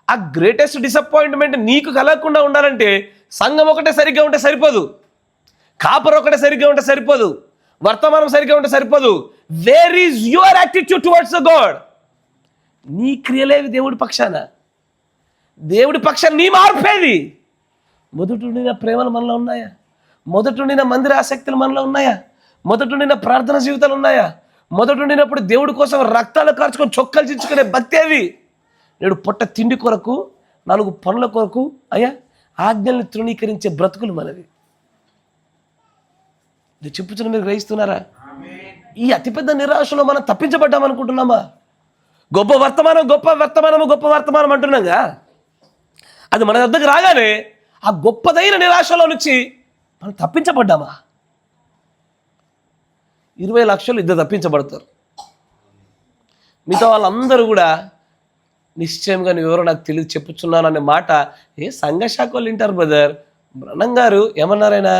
ఆ గ్రేటెస్ట్ డిసప్పాయింట్మెంట్ నీకు కలగకుండా ఉండాలంటే సంఘం ఒకటే సరిగ్గా ఉంటే సరిపోదు, కాపర్ ఒకటే సరిగ్గా ఉంటే సరిపోదు, వర్తమానం సరిగ్గా ఉంటే సరిపోదు. Wear is your attitude towards the God? నీ క్రియలేవి దేవుడి పక్షాన, దేవుడి పక్షాన నీ మార్పేది. మొదటి ప్రేమలు మనలో ఉన్నాయా? మొదటి మందిర ఆసక్తులు మనలో ఉన్నాయా? మొదటి ప్రార్థన జీవితాలు ఉన్నాయా? మొదటినప్పుడు దేవుడి కోసం రక్తాలు కార్చుకొని చొక్కలు చించుకునే భక్తి ఏవి? నేడు పొట్ట తిండి కొరకు, 4 పనుల కొరకు ఆజ్ఞల్ని తృణీకరించే బ్రతుకులు మనవి. ఇది చెప్పుచున్న మీరు గ్రహిస్తున్నారా? ఈ అతిపెద్ద నిరాశలో మనం తప్పించబడ్డాం అనుకుంటున్నామా? గొప్ప వర్తమానం అంటున్నాగా, అది మన వద్దకు రాగానే ఆ గొప్పదైన నిరాశలో నుంచి మనం తప్పించబడ్డామా? 20 లక్షలు ఇద్దరు తప్పించబడతారు. మిగతా వాళ్ళందరూ కూడా నిశ్చయంగా నువ్వెవరో నాకు తెలియదు చెప్పుచున్నాను అనే మాట సంఘ శాఖ వాళ్ళు వింటారు. బ్రదర్ బ్రహ్నం గారు ఏమన్నారైనా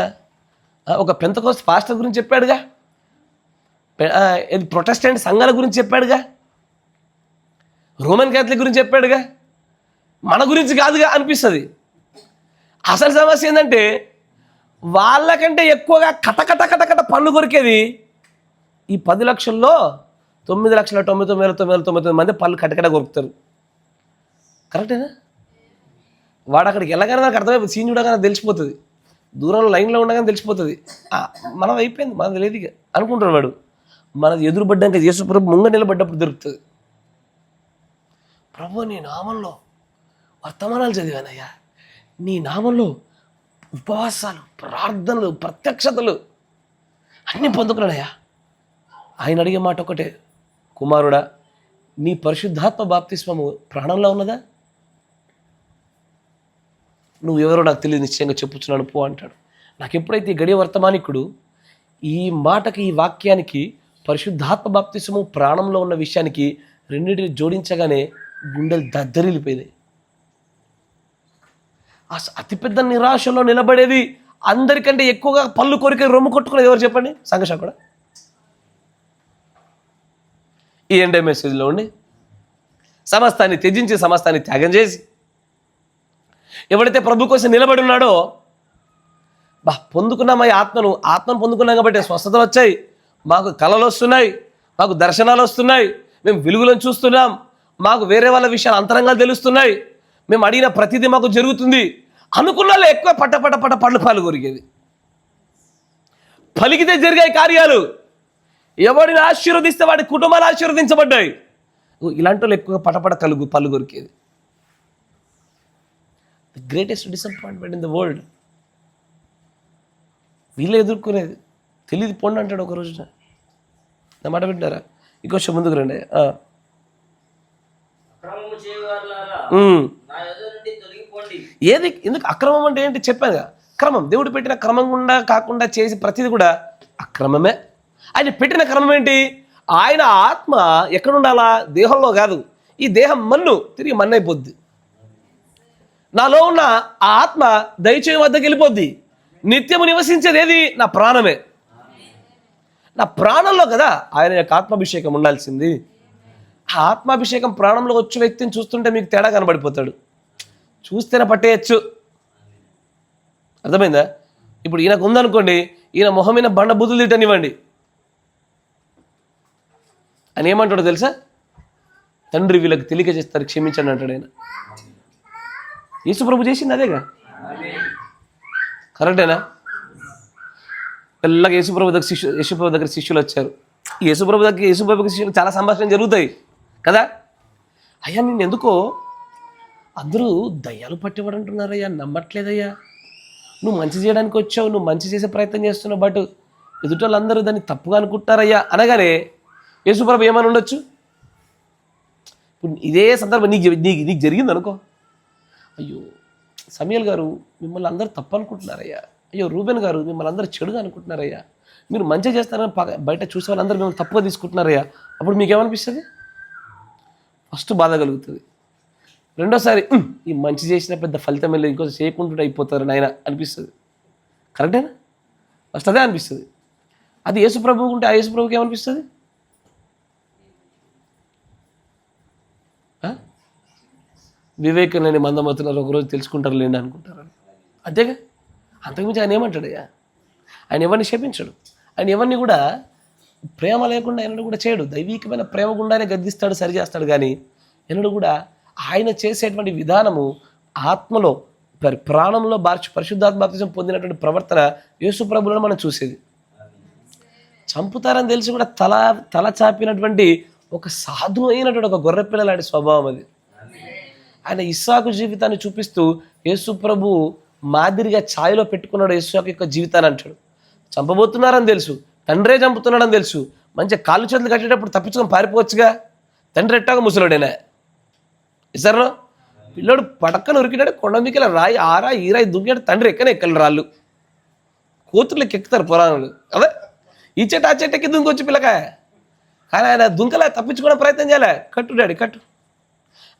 ఒక పెంతకోస్తు పాస్టర్ గురించి చెప్పాడుగా, ప్రొటెస్టెంట్ సంఘాల గురించి చెప్పాడుగా, రోమన్ క్యాథలిక్ గురించి చెప్పాడుగా, మన గురించి కాదుగా అనిపిస్తుంది. అసలు సమస్య ఏంటంటే వాళ్ళకంటే ఎక్కువగా కటకట పన్ను కొరికేది ఈ 10 లక్షల్లో 9,99,999 మంది పళ్ళు కటకట కొరుకుతారు. కరెక్టేనా? వాడు అక్కడికి వెళ్ళగానే నాకు అర్థమైపోతుంది, సీన్ చూడగానే తెలిసిపోతుంది, దూరంలో లైన్లో ఉండగానే తెలిసిపోతుంది. మనం అయిపోయింది, మనం తెలియదు ఇక అనుకుంటాడు వాడు. మనది ఎదురుపడ్డాక యేసుప్రభు ముంగ నిలబడ్డప్పుడు దొరుకుతుంది. ప్రభు నీ నామంలో వర్తమానాలు చదివానయ్యా, నీ నామంలో ఉపవాసాలు, ప్రార్థనలు, ప్రత్యక్షతలు అన్నీ పొందుకున్నానయ్యా. ఆయన అడిగే మాట ఒకటే, కుమారుడా నీ పరిశుద్ధాత్మ బాప్తిస్మము ప్రాణంలో ఉన్నదా? నువ్వు ఎవరో నాకు తెలియదు, నిశ్చయంగా చెప్పుచున్నాను పో అంటాడు. నాకు ఎప్పుడైతే ఈ గడియ వర్తమానికుడు ఈ మాటకి, ఈ వాక్యానికి, పరిశుద్ధాత్మ బాప్తిస్మము ప్రాణంలో ఉన్న విషయానికి రెండింటిని జోడించగానే గుండెలు దద్దరిల్లిపోయినాయి. అతిపెద్ద నిరాశలో నిలబడేది, అందరికంటే ఎక్కువగా పళ్ళు కొరికే రొమ్ము కొట్టుకునేది ఎవరు చెప్పండి? సంఘశాఖ. ఈ ఎండే మెసేజ్లో ఉండి సమస్తాన్ని త్యజించి, సమస్తాన్ని త్యాగం చేసి ఎవడైతే ప్రభు కోసం నిలబడి ఉన్నాడో, పొందుకున్నాం ఈ ఆత్మను పొందుకున్నాం కాబట్టి స్వస్థతలు వచ్చాయి, మాకు కళలు వస్తున్నాయి, మాకు దర్శనాలు వస్తున్నాయి, మేము వెలుగులను చూస్తున్నాం, మాకు వేరే వాళ్ళ విషయాలు అంతరంగాలు తెలుస్తున్నాయి, మేము అడిగిన ప్రతిదీ మాకు జరుగుతుంది అనుకున్నా ఎక్కువ పట్ట పళ్ళు పాలు కొరికేది. పలికితే జరిగాయి కార్యాలు. ఎవడిని ఆశీర్వదిస్తే వాడి కుటుంబాలు ఆశీర్వదించబడ్డాయి. ఇలాంటి వాళ్ళు ఎక్కువగా పళ్ళు కొరికేది. The greatest disappointment in the world. వీళ్ళే ఎదుర్కొనేది. తెలియదు పోండి అంటాడు ఒక రోజున. నా మాట వింటారా? ఇంకొంచెం ముందుకు రండి. అక్రమము చేయువారులారా, నా ఎదుట నుండి తొలగిపోండి. ఏది ఎందుకు అక్రమం అంటే ఏంటి చెప్పాను. క్రమం, దేవుడు పెట్టిన క్రమం గుండా కాకుండా చేసి ప్రతిది కూడా అక్రమమే. ఆయన పెట్టిన క్రమం ఏంటి? ఆయన ఆత్మ ఎక్కడ ఉండాలా? దేహంలో కాదు. ఈ దేహం మన్ను, తిరిగి మన్ను అయిపోద్ది. నాలో ఉన్న ఆ ఆత్మ దైవజనం వద్దకు వెళ్ళిపోద్ది. నిత్యము నివసించేది ఏది? నా ప్రాణమే. నా ప్రాణంలో కదా ఆయన యొక్క ఆత్మాభిషేకం ఉండాల్సింది. ఆ ఆత్మాభిషేకం ప్రాణంలో వచ్చే వ్యక్తిని చూస్తుంటే మీకు తేడా కనబడిపోతాడు. చూస్తేనే పట్టేయచ్చు. అర్థమైందా? ఇప్పుడు ఈయనకు ఉందనుకోండి, ఈయన మొహం మీద బండ బుద్ధులు తిట్టనివ్వండి, అని ఏమంటాడో తెలుసా? తండ్రి వీళ్ళకి తెలియజేస్తారు, క్షమించండి అంటాడు ఆయన. యేసుప్రభు చేసింది అదేగా, కరెక్టేనా? పిల్లలకి యేసుప్రభు దగ్గర శిష్యులు వచ్చారు. యేసుప్రభుకి శిష్యులు చాలా సంభాషణ జరుగుతాయి కదా. అయ్యా నేను ఎందుకో అందరూ దయ్యాలు పట్టేవాడు అంటున్నారయ్యా, నమ్మట్లేదయ్యా. నువ్వు మంచి చేయడానికి వచ్చావు, నువ్వు మంచి చేసే ప్రయత్నం చేస్తున్నావు, బట్ ఎదుటి వాళ్ళందరూ దాన్ని తప్పుగా అనుకుంటున్నారయ్యా అనగానే యేసుప్రభు ఏమని ఉండొచ్చు? ఇప్పుడు ఇదే సందర్భం నీకు జరిగింది అనుకో, అయ్యో సమయల్ గారు మిమ్మల్ని అందరూ తప్పు అనుకుంటున్నారయ్యా, అయ్యో రూబెన్ గారు మిమ్మల్ని అందరూ చెడుగా అనుకుంటున్నారయ్యా, మీరు మంచిగా చేస్తారని బయట చూసే వాళ్ళందరూ మిమ్మల్ని తప్పుగా తీసుకుంటున్నారయ్యా. అప్పుడు మీకేమనిపిస్తుంది? ఫస్ట్ బాధ కలుగుతుంది. రెండోసారి ఈ మంచి చేసిన పెద్ద ఫలితం వెళ్ళి ఇంకోసారి చేయకుండా అయిపోతారు నాయన అనిపిస్తుంది. కరెక్టేనా? ఫస్ట్ అదే అనిపిస్తుంది. అది యేసుప్రభువు ఉంటే ఆ యేసుప్రభుకి ఏమనిపిస్తుంది? వివేకం లేని మందమవుతున్నారు, ఒకరోజు తెలుసుకుంటారు లేండి అనుకుంటారు. అంతేగా. అంతకుమించి ఆయన ఏమంటాడయ్యా? ఆయన ఎవరిని క్షమించడు. ఆయన ఎవరిని కూడా ప్రేమ లేకుండా ఎన్నడూ కూడా చేయడు. దైవికమైన ప్రేమ గుండానే గద్దిస్తాడు, సరిచేస్తాడు. కానీ ఎన్నడూ కూడా ఆయన చేసేటువంటి విధానము ఆత్మలో ప్రాణంలో పరిశుద్ధాత్మ బాప్తిజం పొందినటువంటి ప్రవర్తన యేసుప్రభువులను మనం చూసేది. చంపుతారని తెలిసి కూడా తల చాపినటువంటి ఒక సాధు అయినటువంటి ఒక గొర్రెపిల్ల లాంటి స్వభావం అది. ఆయన ఇస్సాకు జీవితాన్ని చూపిస్తూ యేసుప్రభు మాదిరిగా ఛాయలో పెట్టుకున్నాడు ఇస్సాకు యొక్క జీవితాన్ని అంటాడు. చంపబోతున్నారని తెలుసు, తండ్రే చంపుతున్నాడని తెలుసు, మంచిగా కాళ్ళు చేతులు కట్టేటప్పుడు తప్పించుకొని పారిపోవచ్చుగా. తండ్రి ఎట్టాగా ముసలోడేనా? ఇసరలో పిల్లోడు పడక్కన ఉరికినాడు, కొండ మీకెళ్ళ రాయి ఆరా ఈ రాయి దుంకాడు, తండ్రి ఎక్కని రాళ్ళు కూతుర్లకి ఎక్కుతారు పురాణాలు. అదే ఈ చెట్టు ఆ చెట్టుకి దుంకొచ్చి పిల్లకాయ. కానీ ఆయన దుంకలే, తప్పించుకోవడం ప్రయత్నం చేయలే. కట్టు డాడీ కట్టు.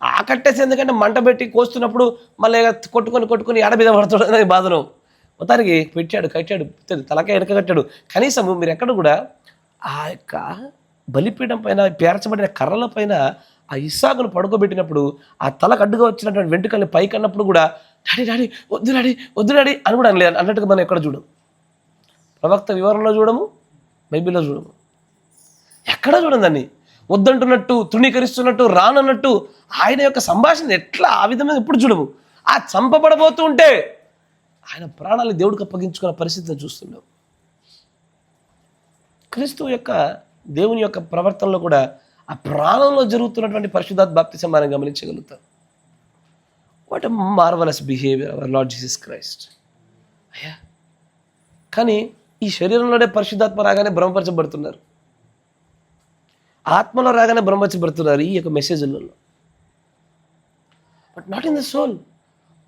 ఆ కట్టేసి ఎందుకంటే మంట పెట్టి కోస్తున్నప్పుడు మళ్ళీ కొట్టుకొని ఎడ మీద పడతాడు అనే బాధను మొత్తానికి కట్టాడు తలకాయ వెనక కట్టాడు. కనీసము మీరు ఎక్కడ కూడా ఆ యొక్క బలిపీఠం పైన పేర్చబడిన కర్రల పైన ఆ ఇస్సాకును పడుకోబెట్టినప్పుడు ఆ తలకు అడ్డుగా వచ్చినటువంటి వెంట్రుకల్ని పైకి అన్నప్పుడు కూడా డాడీ వద్దు డాడీ అని కూడా అనలేదు అన్నట్టుగా మనం ఎక్కడ చూడము. ప్రవక్త వివరణలో చూడము, బైబిల్లో చూడము, ఎక్కడ చూడం దాన్ని. వద్దంటున్నట్టు, తృణీకరిస్తున్నట్టు, రానన్నట్టు ఆయన యొక్క సంభాషణ ఎట్లా ఆ విధంగా ఎప్పుడు చూడము. ఆ చంపబడబోతూ ఉంటే ఆయన ప్రాణాలు దేవుడికి అప్పగించుకున్న పరిస్థితిని చూస్తున్నాం. క్రీస్తు యొక్క దేవుని యొక్క ప్రవర్తనలో కూడా ఆ ప్రాణంలో జరుగుతున్నటువంటి పరిశుద్ధాత్మ బాప్తిసం మనం గమనించగలుగుతాం. What a marvellous behaviour our Lord Jesus Christ. అయ్యా కానీ ఈ శరీరంలోనే పరిశుద్ధాత్మ రాగానే భ్రమపరచబడుతున్నారు, ఆత్మలో రాగానే భ్రమపరచబడుతున్నారు ఈ యొక్క మెసేజ్లలో. But not in the soul.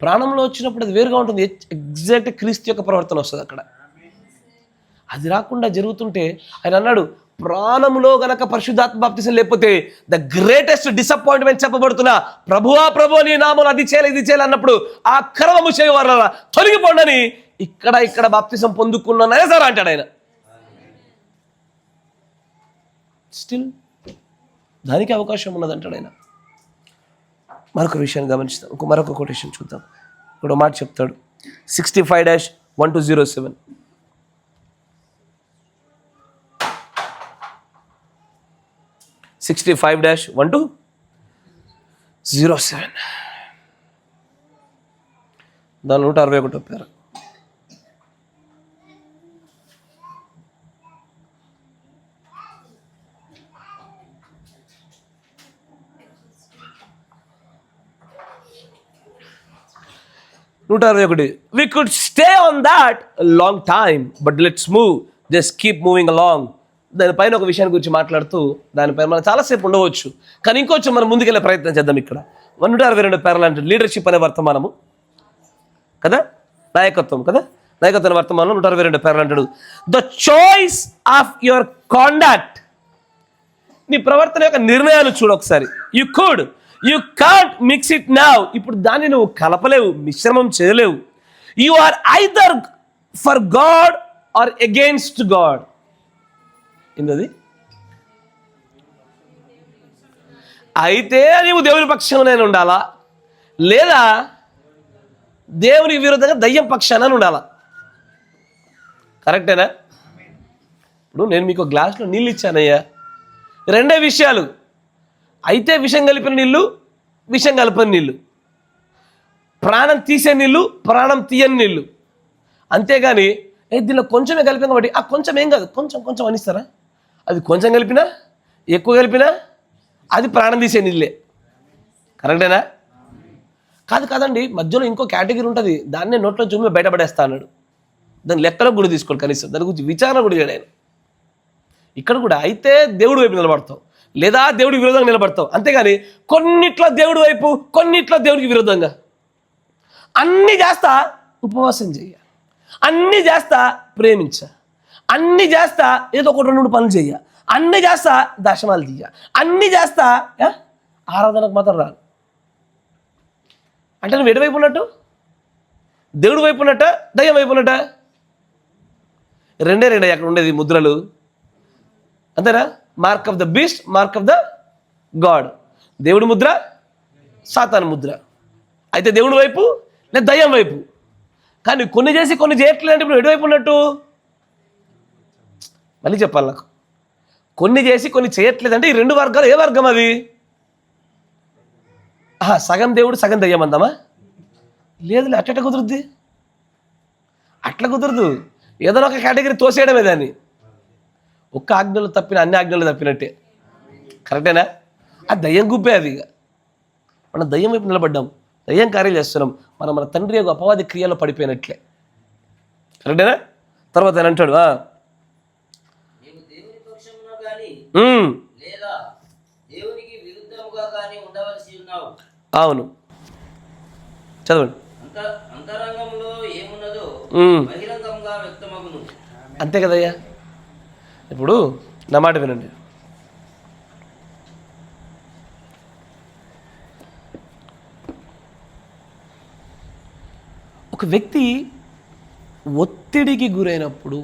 ప్రాణంలో వచ్చినప్పుడు అది వేరుగా ఉంటుంది. ఎగ్జాక్ట్ క్రీస్తు యొక్క ప్రవర్తన వస్తుంది అక్కడ. అది రాకుండా జరుగుతుంటే ఆయన అన్నాడు, ప్రాణంలో గనక పరిశుద్ధాత్మ బాప్తిసం లేకపోతే ద గ్రేటెస్ట్ డిసప్పాయింట్మెంట్ చెప్పబడుతున్నా, ప్రభువా నీ నామం అది చేయాలి ఇది చేయాలి అన్నప్పుడు ఆ కర్మము చేయవారు తొలగిపోండి ఇక్కడ బాప్తిసం పొందుకున్నానే సార్ అంటాడు ఆయన. స్టిల్ దానికి అవకాశం ఉన్నదంటాడు ఆయన. మరొక విషయాన్ని గమనిస్తాం. మరొక కొటేషన్ చూద్దాం. ఇక్కడ మాట చెప్తాడు, 65-1207. దాని 161 పేరు. We could stay on that long time, but let's move, just keep moving along. దానిపైన ఒక విషయాన్ని గురించి మాట్లాడుతూ దానిపైన మనం చాలాసేపు ఉండవచ్చు, కానీ ఇంకొంచెం మనం ముందుకెళ్ళే ప్రయత్నం చేద్దాం. ఇక్కడ 162 పేర్లు అంటే లీడర్షిప్ అనే వర్తమానము కదా, నాయకత్వం కదా, నాయకత్వం వర్తమానంలో 162 పేర్లు అంటాడు. The choice of your conduct, నీ ప్రవర్తన యొక్క నిర్ణయాలు చూడు ఒకసారి. You can't mix it now, ఇప్పుడు దాన్ని నువ్వు కలపలేవు, మిశ్రమం చేయలేవు. You are either for God or against God. ఏంటది? అయితే నీవు దేవుని పక్షంలోనే ఉండాలా, లేదా దేవునికి విరుద్ధంగా దయ్యం పక్షాన ఉండాలా. కరెక్టేనా? ఇప్పుడు నేను మీకు గ్లాసులో నీళ్ళు ఇచ్చానయ్యా, రెండే విషయాలు. అయితే విషం కలిపిన నీళ్ళు, విషం కలపని నీళ్ళు, ప్రాణం తీసే నీళ్ళు, ప్రాణం తీయని నీళ్ళు. అంతేగాని దీనిలో కొంచెమే కలిపిన కాబట్టి ఆ కొంచెం ఏం కాదు, కొంచెం కొంచెం అనిస్తారా? అది కొంచెం కలిపినా ఎక్కువ కలిపినా అది ప్రాణం తీసే నీళ్ళే. కరెక్టేనా? కాదండి, మధ్యలో ఇంకో కేటగిరీ ఉంటుంది, దాన్నే నోట్లో చూమి బయటపడేస్తా అన్నాడు. దాని లెక్కలో కూడా తీసుకోండి, కనీసం దాని గురించి విచారణ కూడా చేయడు ఆయన. ఇక్కడ కూడా అయితే దేవుడి వైపు నిలబడతావు, లేదా దేవుడికి విరోధంగా నిలబడతావు. అంతేగాని కొన్నిట్లో దేవుడి వైపు, కొన్నిట్లో దేవుడికి విరోధంగా. అన్నీ చేస్తా ఉపవాసం చేయ, అన్నీ చేస్తా ప్రేమించ, అన్నీ చేస్తా ఏదో ఒకటి 2 పనులు చెయ్య, అన్నీ చేస్తా దశమాలు తీయ, అన్నీ చేస్తా ఆరాధనకు మాత్రం రాను అంటే నువ్వు ఎటువైపు ఉన్నట్టు? దేవుడి వైపు ఉన్నట్ట, దయ్యం వైపు ఉన్నట్ట? రెండే అక్కడ ఉండేది ముద్రలు, అంతేనా? Mark of the beast, mark of the God. దేవుడి ముద్ర, సాతాను ముద్ర. అయితే దేవుడి వైపు లేదా దయ్యం వైపు. కానీ కొన్ని చేసి కొన్ని చేయట్లేదు అంటే ఇప్పుడు ఎటువైపు ఉన్నట్టు? మళ్ళీ చెప్పాలి నాకు. కొన్ని చేసి కొన్ని చేయట్లేదంటే ఈ 2 వర్గాలు ఏ వర్గం అది? సగం దేవుడు సగం దయ్యం అందామా? లేదు, అట్ట కుదురుద్ది, అట్లా కుదరదు. ఏదైనా ఒక కేటగిరీ తోసేయడమే దాన్ని. ఒక్క ఆజ్ఞలు తప్పిన అన్ని ఆజ్ఞలు తప్పినట్టే. కరెక్టేనా? ఆ దయ్యం గుబ్బే అది. మనం దయ్యం వైపు నిలబడ్డాం, దయ్యం కార్యాలు చేస్తున్నాం, మన తండ్రి యొక్క అపవాది క్రియలో పడిపోయినట్లే. కరెక్టేనా? తర్వాత ఆయన అంటాడు, అవును, చదవండి. అంతే కదయ్యా. ఇప్పుడు నా మాట వినండి. ఒక వ్యక్తి ఒత్తిడికి గురైనప్పుడు,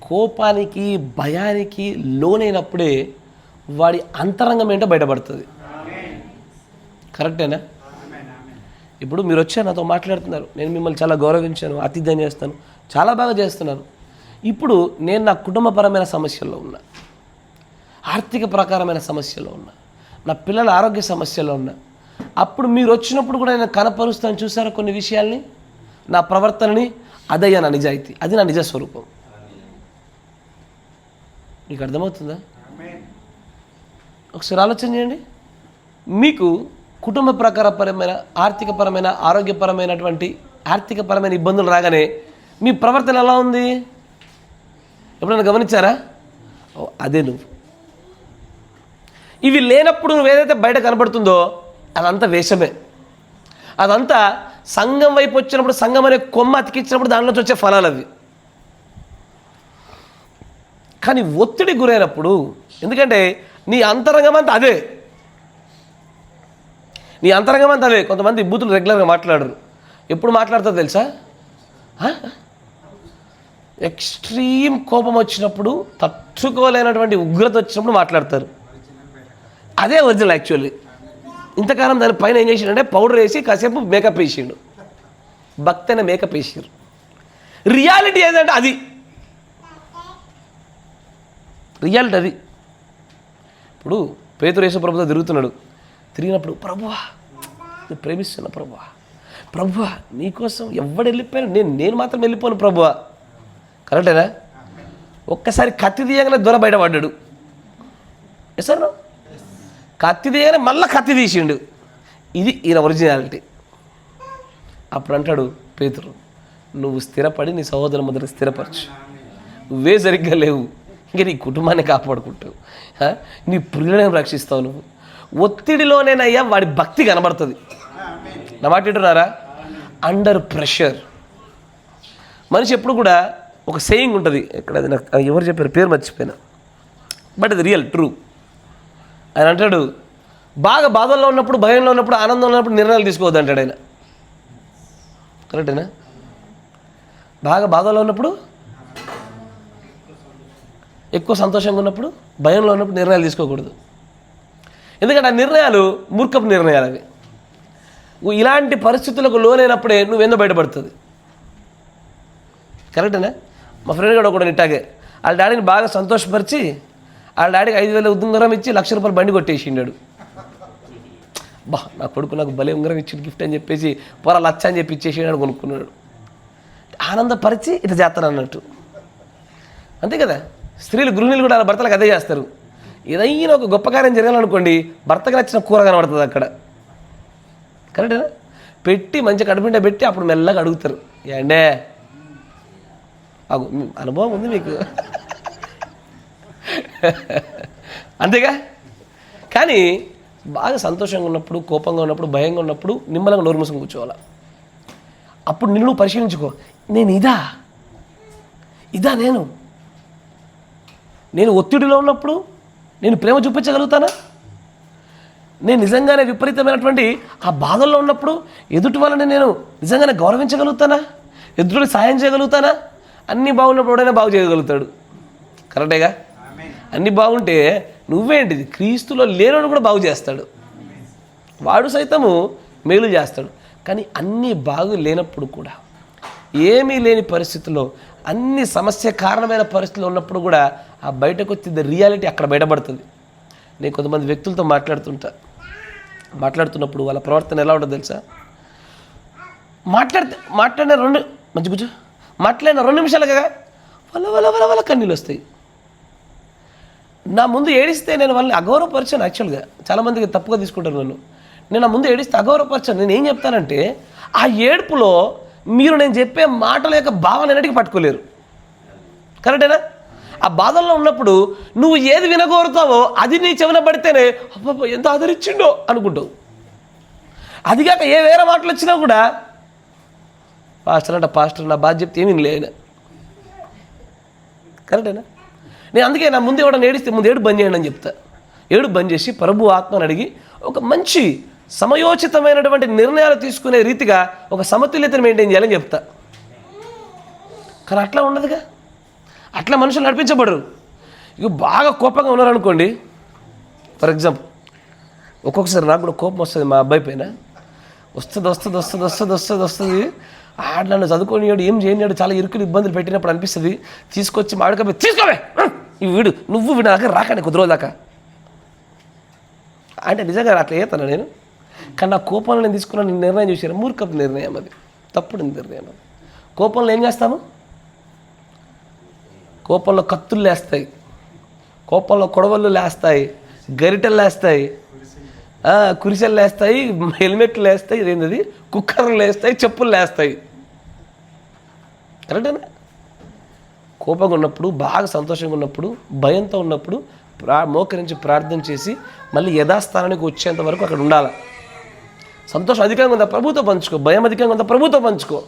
కోపానికి, భయానికి లోనైనప్పుడే వాడి అంతరంగం ఏంటో బయటపడుతుంది. కరెక్టేనా? ఇప్పుడు మీరు వచ్చారు, నాతో మాట్లాడుతున్నారు, నేను మిమ్మల్ని చాలా గౌరవించాను, ఆతిథ్యం చేస్తాను, చాలా బాగా చేస్తున్నాను. ఇప్పుడు నేను నా కుటుంబపరమైన సమస్యల్లో ఉన్నా, ఆర్థిక ప్రకారమైన సమస్యలో ఉన్నా, నా పిల్లల ఆరోగ్య సమస్యలో ఉన్నా. అప్పుడు మీరు వచ్చినప్పుడు కూడా నేను కనపరుస్తాను, చూసారా కొన్ని విషయాల్ని, నా ప్రవర్తనని. అదయ్యా నా నిజాయితీ, అది నా నిజ స్వరూపం. మీకు అర్థమవుతుందా? ఒకసారి ఆలోచన చేయండి. మీకు కుటుంబ ప్రకారపరమైన, ఆర్థికపరమైన, ఆరోగ్యపరమైనటువంటి ఆర్థికపరమైన ఇబ్బందులు రాగానే మీ ప్రవర్తన ఎలా ఉంది? ఎప్పుడైనా గమనించారా? అదే నువ్వు. ఇవి లేనప్పుడు నువ్వు ఏదైతే బయట కనబడుతుందో అదంతా వేషమే. అదంతా సంఘం వైపు వచ్చినప్పుడు, సంఘం అనే కొమ్మ అతికించినప్పుడు దానిలోంచి వచ్చే ఫలాలు అవి. కానీ ఒత్తిడి గురైనప్పుడు, ఎందుకంటే నీ అంతరంగం అంతా అదే, నీ అంతరంగం అంతా అదే. కొంతమంది బూతులు రెగ్యులర్గా మాట్లాడరు. ఎప్పుడు మాట్లాడుతుందో తెలుసా? ఎక్స్ట్రీమ్ కోపం వచ్చినప్పుడు, తట్టుకోలేనటువంటి ఉగ్రత వచ్చినప్పుడు మాట్లాడతారు. అదే ఒరిజినల్ యాక్చువల్లీ. ఇంతకాలం దానిపైన ఏం చేసిండంటే పౌడర్ వేసి కాసేపు మేకప్ వేసిండు, భక్తి అనే మేకప్ వేసారు. రియాలిటీ ఏదంటే అది, రియాలిటీ అది. ఇప్పుడు పేతురు యేసు ప్రభుతో తిరుగుతున్నాడు, తిరిగినప్పుడు ప్రభువా నేను ప్రేమిస్తున్నా, ప్రభువా నీకోసం ఎవడు వెళ్ళిపోయాను, నేను మాత్రం వెళ్ళిపోను ప్రభువా. కరెక్టేనా? ఒక్కసారి కత్తి తీయగానే దొర బయటపడ్డాడు. సార్ కత్తి తీయగానే మళ్ళీ కత్తి తీసిండు. ఇది ఈయన ఒరిజినాలిటీ. అప్పుడు అంటాడు పేతురు, నువ్వు స్థిరపడి నీ సహోదరుల మొదలు స్థిరపరచు. నువ్వే సరిగ్గా లేవు, ఇంకా నీ కుటుంబాన్ని కాపాడుకుంటావు, నీ ప్రియులను రక్షిస్తావు. నువ్వు ఒత్తిడిలోనేనయ్యా వాడి భక్తి కనబడుతుంది. నా మాట వింటున్నారా? Under pressure. మనిషి ఎప్పుడు కూడా ఒక సేయింగ్ ఉంటుంది, ఎక్కడ అది నాకు ఎవరు చెప్పారు, పేరు మర్చిపోయినా, బట్ అది రియల్ ట్రూ. ఆయన అంటాడు, బాగా బాధల్లో ఉన్నప్పుడు, భయంలో ఉన్నప్పుడు, ఆనందంలో ఉన్నప్పుడు నిర్ణయాలు తీసుకోవద్దు అంటాడు ఆయన. కరెక్టేనా? బాగా బాధల్లో ఉన్నప్పుడు, ఎక్కువ సంతోషంగా ఉన్నప్పుడు, భయంలో ఉన్నప్పుడు నిర్ణయాలు తీసుకోకూడదు. ఎందుకంటే ఆ నిర్ణయాలు మూర్ఖపు నిర్ణయాలు అవి. ఇలాంటి పరిస్థితులకు లోనైనప్పుడే నువ్వెందో బయటపడుతుంది. కరెక్టేనా? మా ఫ్రెండ్ కూడా ఒకటి ఇట్టాగే వాళ్ళ డాడీని బాగా సంతోషపరిచి వాళ్ళ డాడీకి 5,000 ఉంగరం ఇచ్చి ₹1,00,000 బండి కొట్టేసిండాడు. నా కొడుకు నాకు భలే ఉంగరం ఇచ్చి గిఫ్ట్ అని చెప్పేసి పొర లచ్చ అని చెప్పి ఇచ్చేసాడు కొనుక్కున్నాడు. ఆనందపరిచి ఇట్లా చేస్తాను అన్నట్టు. అంతే కదా, స్త్రీలు గృహిణులు కూడా భర్తలకు అదే చేస్తారు. ఏదైనా ఒక గొప్ప కార్యం జరగాలనుకోండి, భర్తకు నచ్చిన కూర కనబడుతుంది అక్కడ. కరెక్టేనా? పెట్టి మంచిగా కడుపుంటే పెట్టి అప్పుడు మెల్లగా అడుగుతారు, ఏండే అనుభవం ఉంది మీకు. అంతేగా? కానీ బాగా సంతోషంగా ఉన్నప్పుడు, కోపంగా ఉన్నప్పుడు, భయంగా ఉన్నప్పుడు నిమ్మలంగా నోరు మూసుకొని కూర్చోవాలి. అప్పుడు నిన్ను పరిశీలించుకో, నేను ఇదా నేను ఒత్తిడిలో ఉన్నప్పుడు నేను ప్రేమ చూపించగలుగుతానా? నేను నిజంగానే విపరీతమైనటువంటి ఆ బాధల్లో ఉన్నప్పుడు ఎదుటి వాళ్ళని నేను నిజంగానే గౌరవించగలుగుతానా? ఎదుటికి సాయం చేయగలుగుతానా? అన్నీ బాగున్నప్పుడు ఎవడైనా బాగు చేయగలుగుతాడు. కరెక్టేగా? అన్నీ బాగుంటే నువ్వేంటిది, క్రీస్తులో లేనోడు కూడా బాగు చేస్తాడు. వాడు సైతము మేలు చేస్తాడు. కానీ అన్నీ బాగు లేనప్పుడు కూడా, ఏమీ లేని పరిస్థితుల్లో, అన్ని సమస్య కారణమైన పరిస్థితుల్లో ఉన్నప్పుడు కూడా ఆ బయటకు వచ్చింది రియాలిటీ అక్కడ బయటపడుతుంది. నేను కొంతమంది వ్యక్తులతో మాట్లాడుతున్నప్పుడు వాళ్ళ ప్రవర్తన ఎలా ఉంటుందో తెలుసా? మాట్లాడిన 2 నిమిషాలుగా వాళ్ళ కన్నీళ్ళు వస్తాయి. నా ముందు ఏడిస్తే నేను వాళ్ళని అగౌరవపరిచాను. యాక్చువల్గా చాలామందికి తప్పుగా తీసుకుంటారు నన్ను. నేను నా ముందు ఏడిస్తే అగౌరవపరిచాను. నేను ఏం చెప్తానంటే, ఆ ఏడుపులో మీరు నేను చెప్పే మాటల యొక్క భావన ఎన్నటికీ పట్టుకోలేరు. కరెక్టేనా? ఆ బాధల్లో ఉన్నప్పుడు నువ్వు ఏది వినగోరుతావో అది నీ చెవిన పడితేనే అబ్బా ఎంత ఆదరించిండో అనుకుంటావు. అదిగాక ఏ వేరే మాటలు వచ్చినా కూడా పాస్టర్ నా బాధ చెప్తే ఏమీ లేదు. కరెక్టేనా? నేను అందుకే నా ముందు ఎవడన్నా ఏడిస్తే ముందు ఏడు బంద్ చేయండి అని చెప్తా. ఏడు బంద్ చేసి ప్రభు ఆత్మను అడిగి ఒక మంచి సమయోచితమైనటువంటి నిర్ణయాలు తీసుకునే రీతిగా ఒక సమతుల్యతను మెయింటైన్ చేయాలని చెప్తా. కానీ అట్లా ఉండదుగా. అట్లా మనుషులు నడిపించబడరు. ఇక బాగా కోపంగా ఉన్నారనుకోండి, ఫర్ ఎగ్జాంపుల్, ఒక్కొక్కసారి నాకు కూడా కోపం వస్తుంది మా అబ్బాయి పైన. వస్తుంది. ఆడ నన్ను చదువుకోనియాడు, ఏం చేయనియాడు, చాలా ఇరుకులు ఇబ్బందులు పెట్టినప్పుడు అనిపిస్తుంది, తీసుకొచ్చి మామిడికాయ తీసుకోవే వీడు నువ్వు వీడు దగ్గర రాకండి కొద్ది రోజు దాకా అంటే నిజంగా అట్లా చేస్తాను నేను. కానీ నా కోపంలో నేను తీసుకున్న నిర్ణయం చూసాను, మూర్ఖపు నిర్ణయం, అది తప్పుడు నిర్ణయం. అది కోపంలో ఏం చేస్తాము? కోపంలో కత్తులు లేస్తాయి, కోపంలో కొడవళ్ళు లేస్తాయి, గరిటెలు లేస్తాయి, కురిసెలు లేస్తాయి, హెల్మెట్లు లేస్తాయి, ఇదేంటది కుక్కర్లు లేస్తాయి, చెప్పులు లేస్తాయి. కరెక్టేనా? కోపంగా ఉన్నప్పుడు, బాగా సంతోషంగా ఉన్నప్పుడు, భయంతో ఉన్నప్పుడు మోకరించి ప్రార్థన చేసి మళ్ళీ యథాస్థానానికి వచ్చేంత వరకు అక్కడ ఉండాలి. సంతోషం అధికంగా ఉందా ప్రభుతో పంచుకో, భయం అధికంగా ఉందా ప్రభుతో పంచుకో,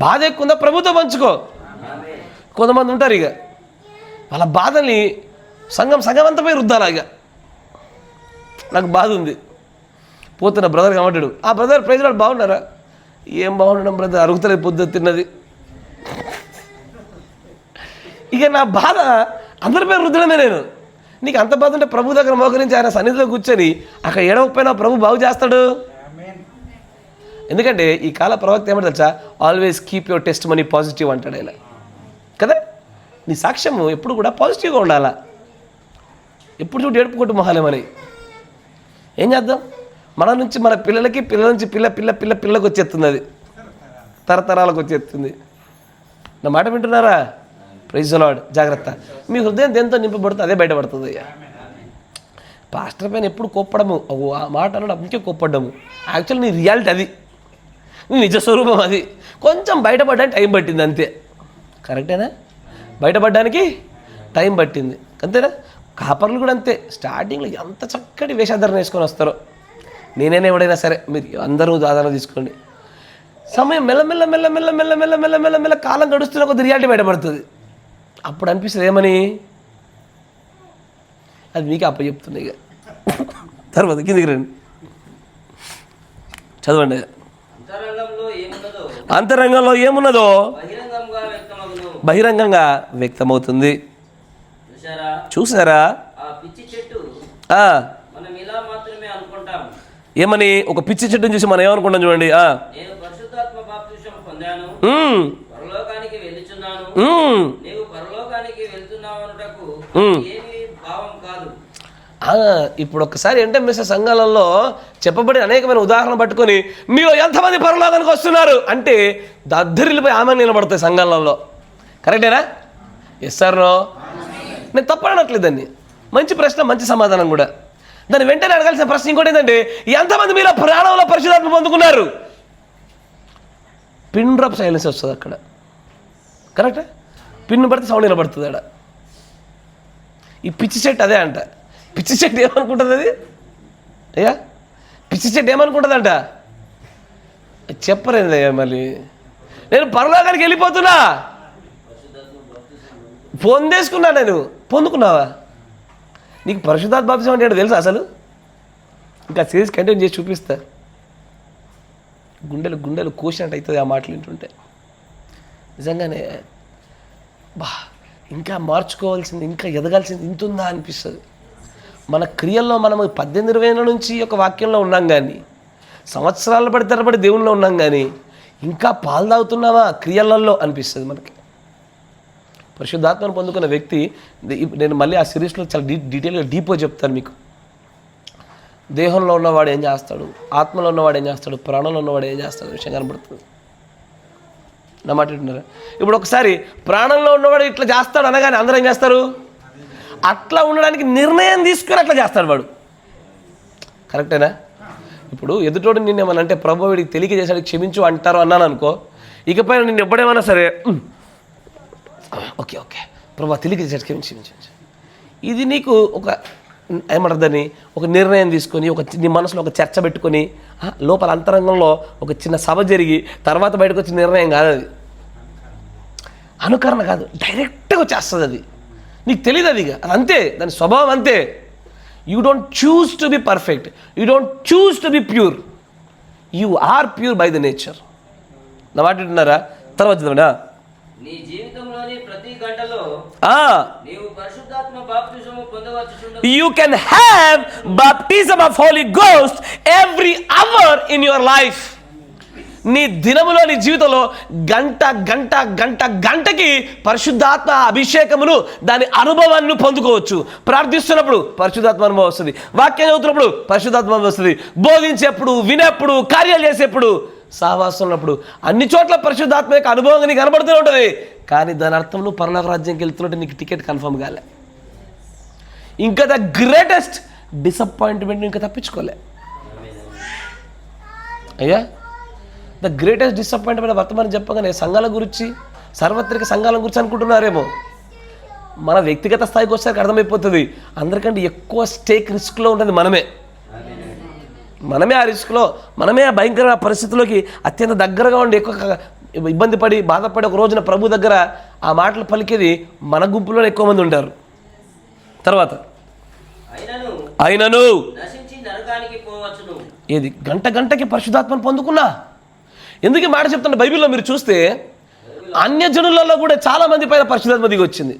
బాధ ఎక్కువ ఉందా ప్రభుతో పంచుకో. కొంతమంది ఉంటారు ఇక వాళ్ళ బాధని సగం అంతా పోయి రుద్దాలా. ఇక నాకు బాధ ఉంది పోతున్న బ్రదర్ కమంటాడు, ఆ బ్రదర్ ప్రైజ్ వాళ్ళు బాగున్నారా? ఏం బాగుండడం బ్రదర్, అరుగుతలేదు పొద్దు తిన్నది. ఇక నా బాధ అందరిపై రుద్దడమే. నేను నీకు అంత బాధ ఉంటే ప్రభు దగ్గర మోకరించి ఆయన సన్నిధిలో కూర్చొని అక్కడ ఏడవకపోయినా ప్రభు బాగు చేస్తాడు. ఎందుకంటే ఈ కాల ప్రవక్త ఏమంటే తెలుసా, always keep your test money positive అంటాడు ఆయన కదా. నీ సాక్ష్యము ఎప్పుడు కూడా పాజిటివ్గా ఉండాలా. ఎప్పుడు చూడు ఏడుపుకొట్టు మొహాలేమని. ఏం చేద్దాం? మన నుంచి మన పిల్లలకి, పిల్లల నుంచి పిల్లలకు వచ్చేస్తుంది, అది తరతరాలకు వచ్చేస్తుంది. నా మాట వింటున్నారా? Praise the Lord. జాగ్రత్త. మీ హృదయం దేంతో నింపబడుతుంది అదే బయటపడుతుంది. పాస్టర్ పైన ఎప్పుడు కోప్పడము, ఆ మాట అనడం ఇంకే కోప్పడ్డము. యాక్చువల్లీ నీ రియాలిటీ అది. నీ నిజ స్వరూపం అది. కొంచెం బయటపడడానికి టైం పట్టింది అంతే. కరెక్టేనా? బయటపడడానికి టైం పట్టింది అంతేనా? కాపర్లు కూడా అంతే. స్టార్టింగ్లో ఎంత చక్కటి వేషాధారణ వేసుకొని వస్తారో, నేనైనా ఎవడైనా సరే, మీరు అందరూ ఆధారం తీసుకోండి. సమయం మెల్లమెల్ల మెల్లమెల్ల మెల్లమెల్ల మెల్లమెల్ల మెల్ల కాలం గడుస్తున్న కొద్ది రియాలిటీ బయటపడుతుంది. అప్పుడు అనిపిస్తుంది ఏమని, అది మీకు అప్ప చెప్తుంది. ఇక తర్వాత కిందికి రండి, చదవండి. అంతరంగంలో ఏమున్నదో బహిరంగంగా వ్యక్తమవుతుంది. చూసారా? ఏమని? ఒక పిచ్చి చెట్టుని చూసి మనం ఏమనుకుంటాం చూడండి. ఇప్పుడు ఒక్కసారి ఎంటెంఎస్ సంఘాలలో చెప్పబడిన అనేకమైన ఉదాహరణలు పట్టుకొని మీరు ఎంతమంది పరలోకానికి వస్తున్నారు అంటే దద్దరిల్లిపోయి ఆమె నిలబడతాయి సంఘాలలో. కరెక్టేనా? Yes sir no? నేను తప్పనట్లేదు దాన్ని. మంచి ప్రశ్న, మంచి సమాధానం కూడా. దాన్ని వెంటనే అడగాల్సిన ప్రశ్న ఇంకోటి ఏంటంటే, ఎంతమంది మీరు ప్రాణంలో పరిశుద్ధాత్మ పొందుకున్నారు? పిన్ డ్రాప్ సైలెన్స్ వస్తుంది అక్కడ. కరెక్టా? పిన్ను పడితే సౌండ్ వినబడుతుంది అక్కడ. ఈ పిచ్చి చెట్టు అదే అంట. పిచ్చి చెట్టు ఏమనుకుంటుంది అది? అయ్యా పిచ్చి చెట్టు ఏమనుకుంటుందంట? చెప్పరేంది మళ్ళీ. నేను పరలోకానికి వెళ్ళిపోతున్నా, పొందేసుకున్నా. నేను పొందుకున్నావా? నీకు పరిశుద్ధాత్మ బాప్తిసం అంటే తెలుసా అసలు? ఇంకా సిరీస్ కంటిన్యూ చేసి చూపిస్తా. గుండెలు గుండెలు కోసినట్టు అవుతుంది ఆ మాటలు వింటుంటే. నిజంగానే ఇంకా మార్చుకోవాల్సింది, ఇంకా ఎదగాల్సింది ఇంతుందా అనిపిస్తుంది. మన క్రియల్లో మనం 18-20 నుంచి ఒక వాక్యంలో ఉన్నాం కానీ, సంవత్సరాలు పడి తరబడి దేవుల్లో ఉన్నాం కానీ ఇంకా పాలు తాగుతున్నావా క్రియలలో అనిపిస్తుంది మనకి. పరిశుద్ధాత్మను పొందుకున్న వ్యక్తి, నేను మళ్ళీ ఆ సిరీస్లో చాలా డీటెయిల్గా డీప్గా చెప్తాను మీకు. దేహంలో ఉన్నవాడు ఏం చేస్తాడు, ఆత్మలో ఉన్నవాడు ఏం చేస్తాడు, ప్రాణంలో ఉన్నవాడు ఏం చేస్తాడు విషయం కనబడుతుంది. నా మాట వింటున్నారా? ఇప్పుడు ఒకసారి ప్రాణంలో ఉన్నవాడు ఇట్లా చేస్తాడు అనగానే అందరూ ఏం చేస్తారు? అట్లా ఉండడానికి నిర్ణయం తీసుకుని అట్లా చేస్తాడు వాడు. కరెక్టేనా? ఇప్పుడు ఎదుటోడు నిన్ను ఏమన్నా అంటే ప్రభు వీడికి తెలియక చేశాడు క్షమించు అంటారు అన్నాను అనుకో, ఇకపైన నిన్ను ఎప్పుడేమన్నా సరే ఓకే ఓకే ప్రభు తెలియక చేశాడు క్షమించు. ఇది నీకు ఒక ఏమంటుందని ఒక నిర్ణయం తీసుకొని నీ మనసులో ఒక చర్చ పెట్టుకొని లోపల అంతరంగంలో ఒక చిన్న సభ జరిగి తర్వాత బయటకు వచ్చిన నిర్ణయం కాదు అది. అనుకరణ కాదు, డైరెక్ట్గా వచ్చేస్తుంది అది. నీకు తెలియదు అది, అది అంతే, దాని స్వభావం అంతే. You don't choose to be perfect, you don't choose to be pure, you are pure by the nature. నా మాట వింటున్నారా? తర్వాత చదవండి. నీ జీవితంలోని ప్రతి గంటలో నీవు పరిశుద్ధాత్మ బాప్తిసము పొందవచ్చు. You can have baptism of Holy Ghost every hour in your life. నీ దినములో, నీ జీవితంలో గంట గంట గంట గంటకి పరిశుద్ధాత్మ అభిషేకమును, దాని అనుభవాన్ని పొందుకోవచ్చు. ప్రార్థిస్తున్నప్పుడు పరిశుద్ధాత్మ అనుభవం వస్తుంది, వాక్యం చదువుతున్నప్పుడు పరిశుద్ధాత్మ అనుభవం వస్తుంది, బోధించేప్పుడు, వినేప్పుడు, కార్యాలు చేసేప్పుడు, సహవాసం ఉన్నప్పుడు, అన్ని చోట్ల పరిశుద్ధాత్మ యొక్క అనుభవం నీకు కనబడుతూనే ఉంటుంది. కానీ దాని అర్థం నువ్వు పరలోక రాజ్యానికి వెళ్తున్నట్టు నీకు టికెట్ కన్ఫర్మ్ కాలే. ఇంకా ద గ్రేటెస్ట్ డిసప్పాయింట్మెంట్ ఇంకా తప్పించుకోలే. అయ్యా ద గ్రేటెస్ట్ డిసప్పాయింట్మెంట్ వర్తమానం చెప్పగానే సంఘాల గురించి, సార్వత్రిక సంఘాల గురించి అనుకుంటున్నారేమో. మన వ్యక్తిగత స్థాయికి వచ్చేసరికి అర్థమైపోతుంది, అందరికంటే ఎక్కువ స్టేక్ రిస్క్లో ఉంటుంది మనమే ఆ రిస్క్లో, మనమే ఆ భయంకర పరిస్థితుల్లోకి అత్యంత దగ్గరగా ఉండి ఎక్కువ ఇబ్బంది పడి బాధపడి ఒక రోజున ప్రభు దగ్గర ఆ మాటలు పలికేది మన గుంపులోనే ఎక్కువ మంది ఉంటారు. తర్వాత అయినను ఏది గంట గంటకి పరిశుద్ధాత్మను పొందుకున్నా. ఎందుకు మాట చెప్తున్నా? బైబిల్లో మీరు చూస్తే అన్యజనులలో కూడా చాలా మంది పైన పరిశుద్ధాత్మ దిగి వచ్చింది.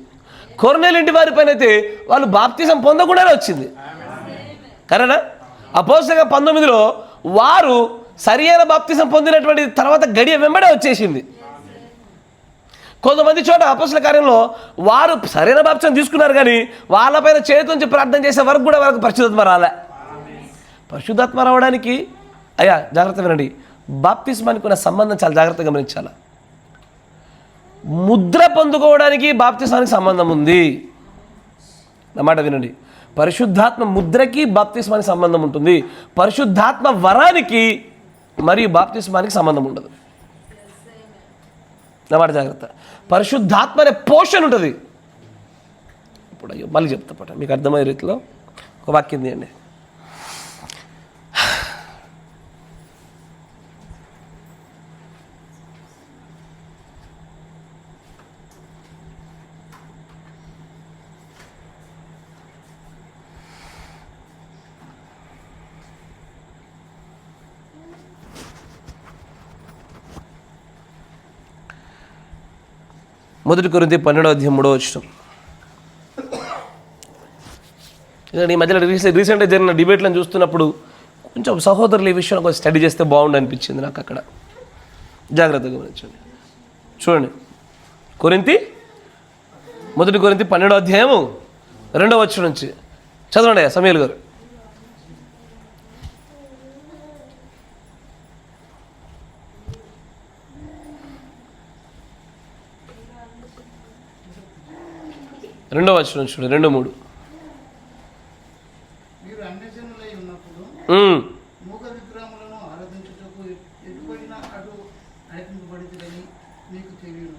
కొర్నేలు ఇంటి వారి పైన అయితే వాళ్ళు బాప్తిజం పొందకుండానే వచ్చింది. కరెనా? అపోస్తలుల 19లో వారు సరియైన బాప్తిజం పొందినటువంటి తర్వాత గడియ వెంబడే వచ్చేసింది. కొంతమంది చోట అపోస్తలుల కార్యంలో వారు సరైన బాప్తిజం తీసుకున్నారు కానీ వాళ్ళపైన చేతులుంచి ప్రార్థన చేసే వరకు కూడా వాళ్ళకి పరిశుద్ధాత్మ రాలే. పరిశుద్ధాత్మ రావడానికి అయ్యా జాగ్రత్త వినండి, బాప్తిస్మానికి ఉన్న సంబంధం చాలా జాగ్రత్తగా గమనించాలి. ముద్ర పొందుకోవడానికి బాప్తిస్మానికి సంబంధం ఉంది. అన్నమాట వినండి, పరిశుద్ధాత్మ ముద్రకి బాప్తిస్మానికి సంబంధం ఉంటుంది. పరిశుద్ధాత్మ వరానికి మరియు బాప్తిస్మానికి సంబంధం ఉండదు. నా మాట జాగ్రత్త. పరిశుద్ధాత్మ అనే పోషణ ఉంటుంది. ఇప్పుడు అయ్యో మళ్ళీ చెప్తా పట మీకు అర్థమయ్యే రీతిలో ఒక వాక్యం తీయండి. మొదటి కొరింథీ 12:3. ఈ మధ్యలో రీసెంట్గా జరిగిన డిబేట్లను చూస్తున్నప్పుడు కొంచెం సహోదరులు ఈ విషయం కొంచెం స్టడీ చేస్తే బాగుండు అనిపించింది నాకు. అక్కడ జాగ్రత్తగా గమనించండి. చూడండి, మొదటి కొరింథీ 12:2 నుంచి చదవండి సమయల్ గారు. రెండవ వచనం చూడండి, 2-3.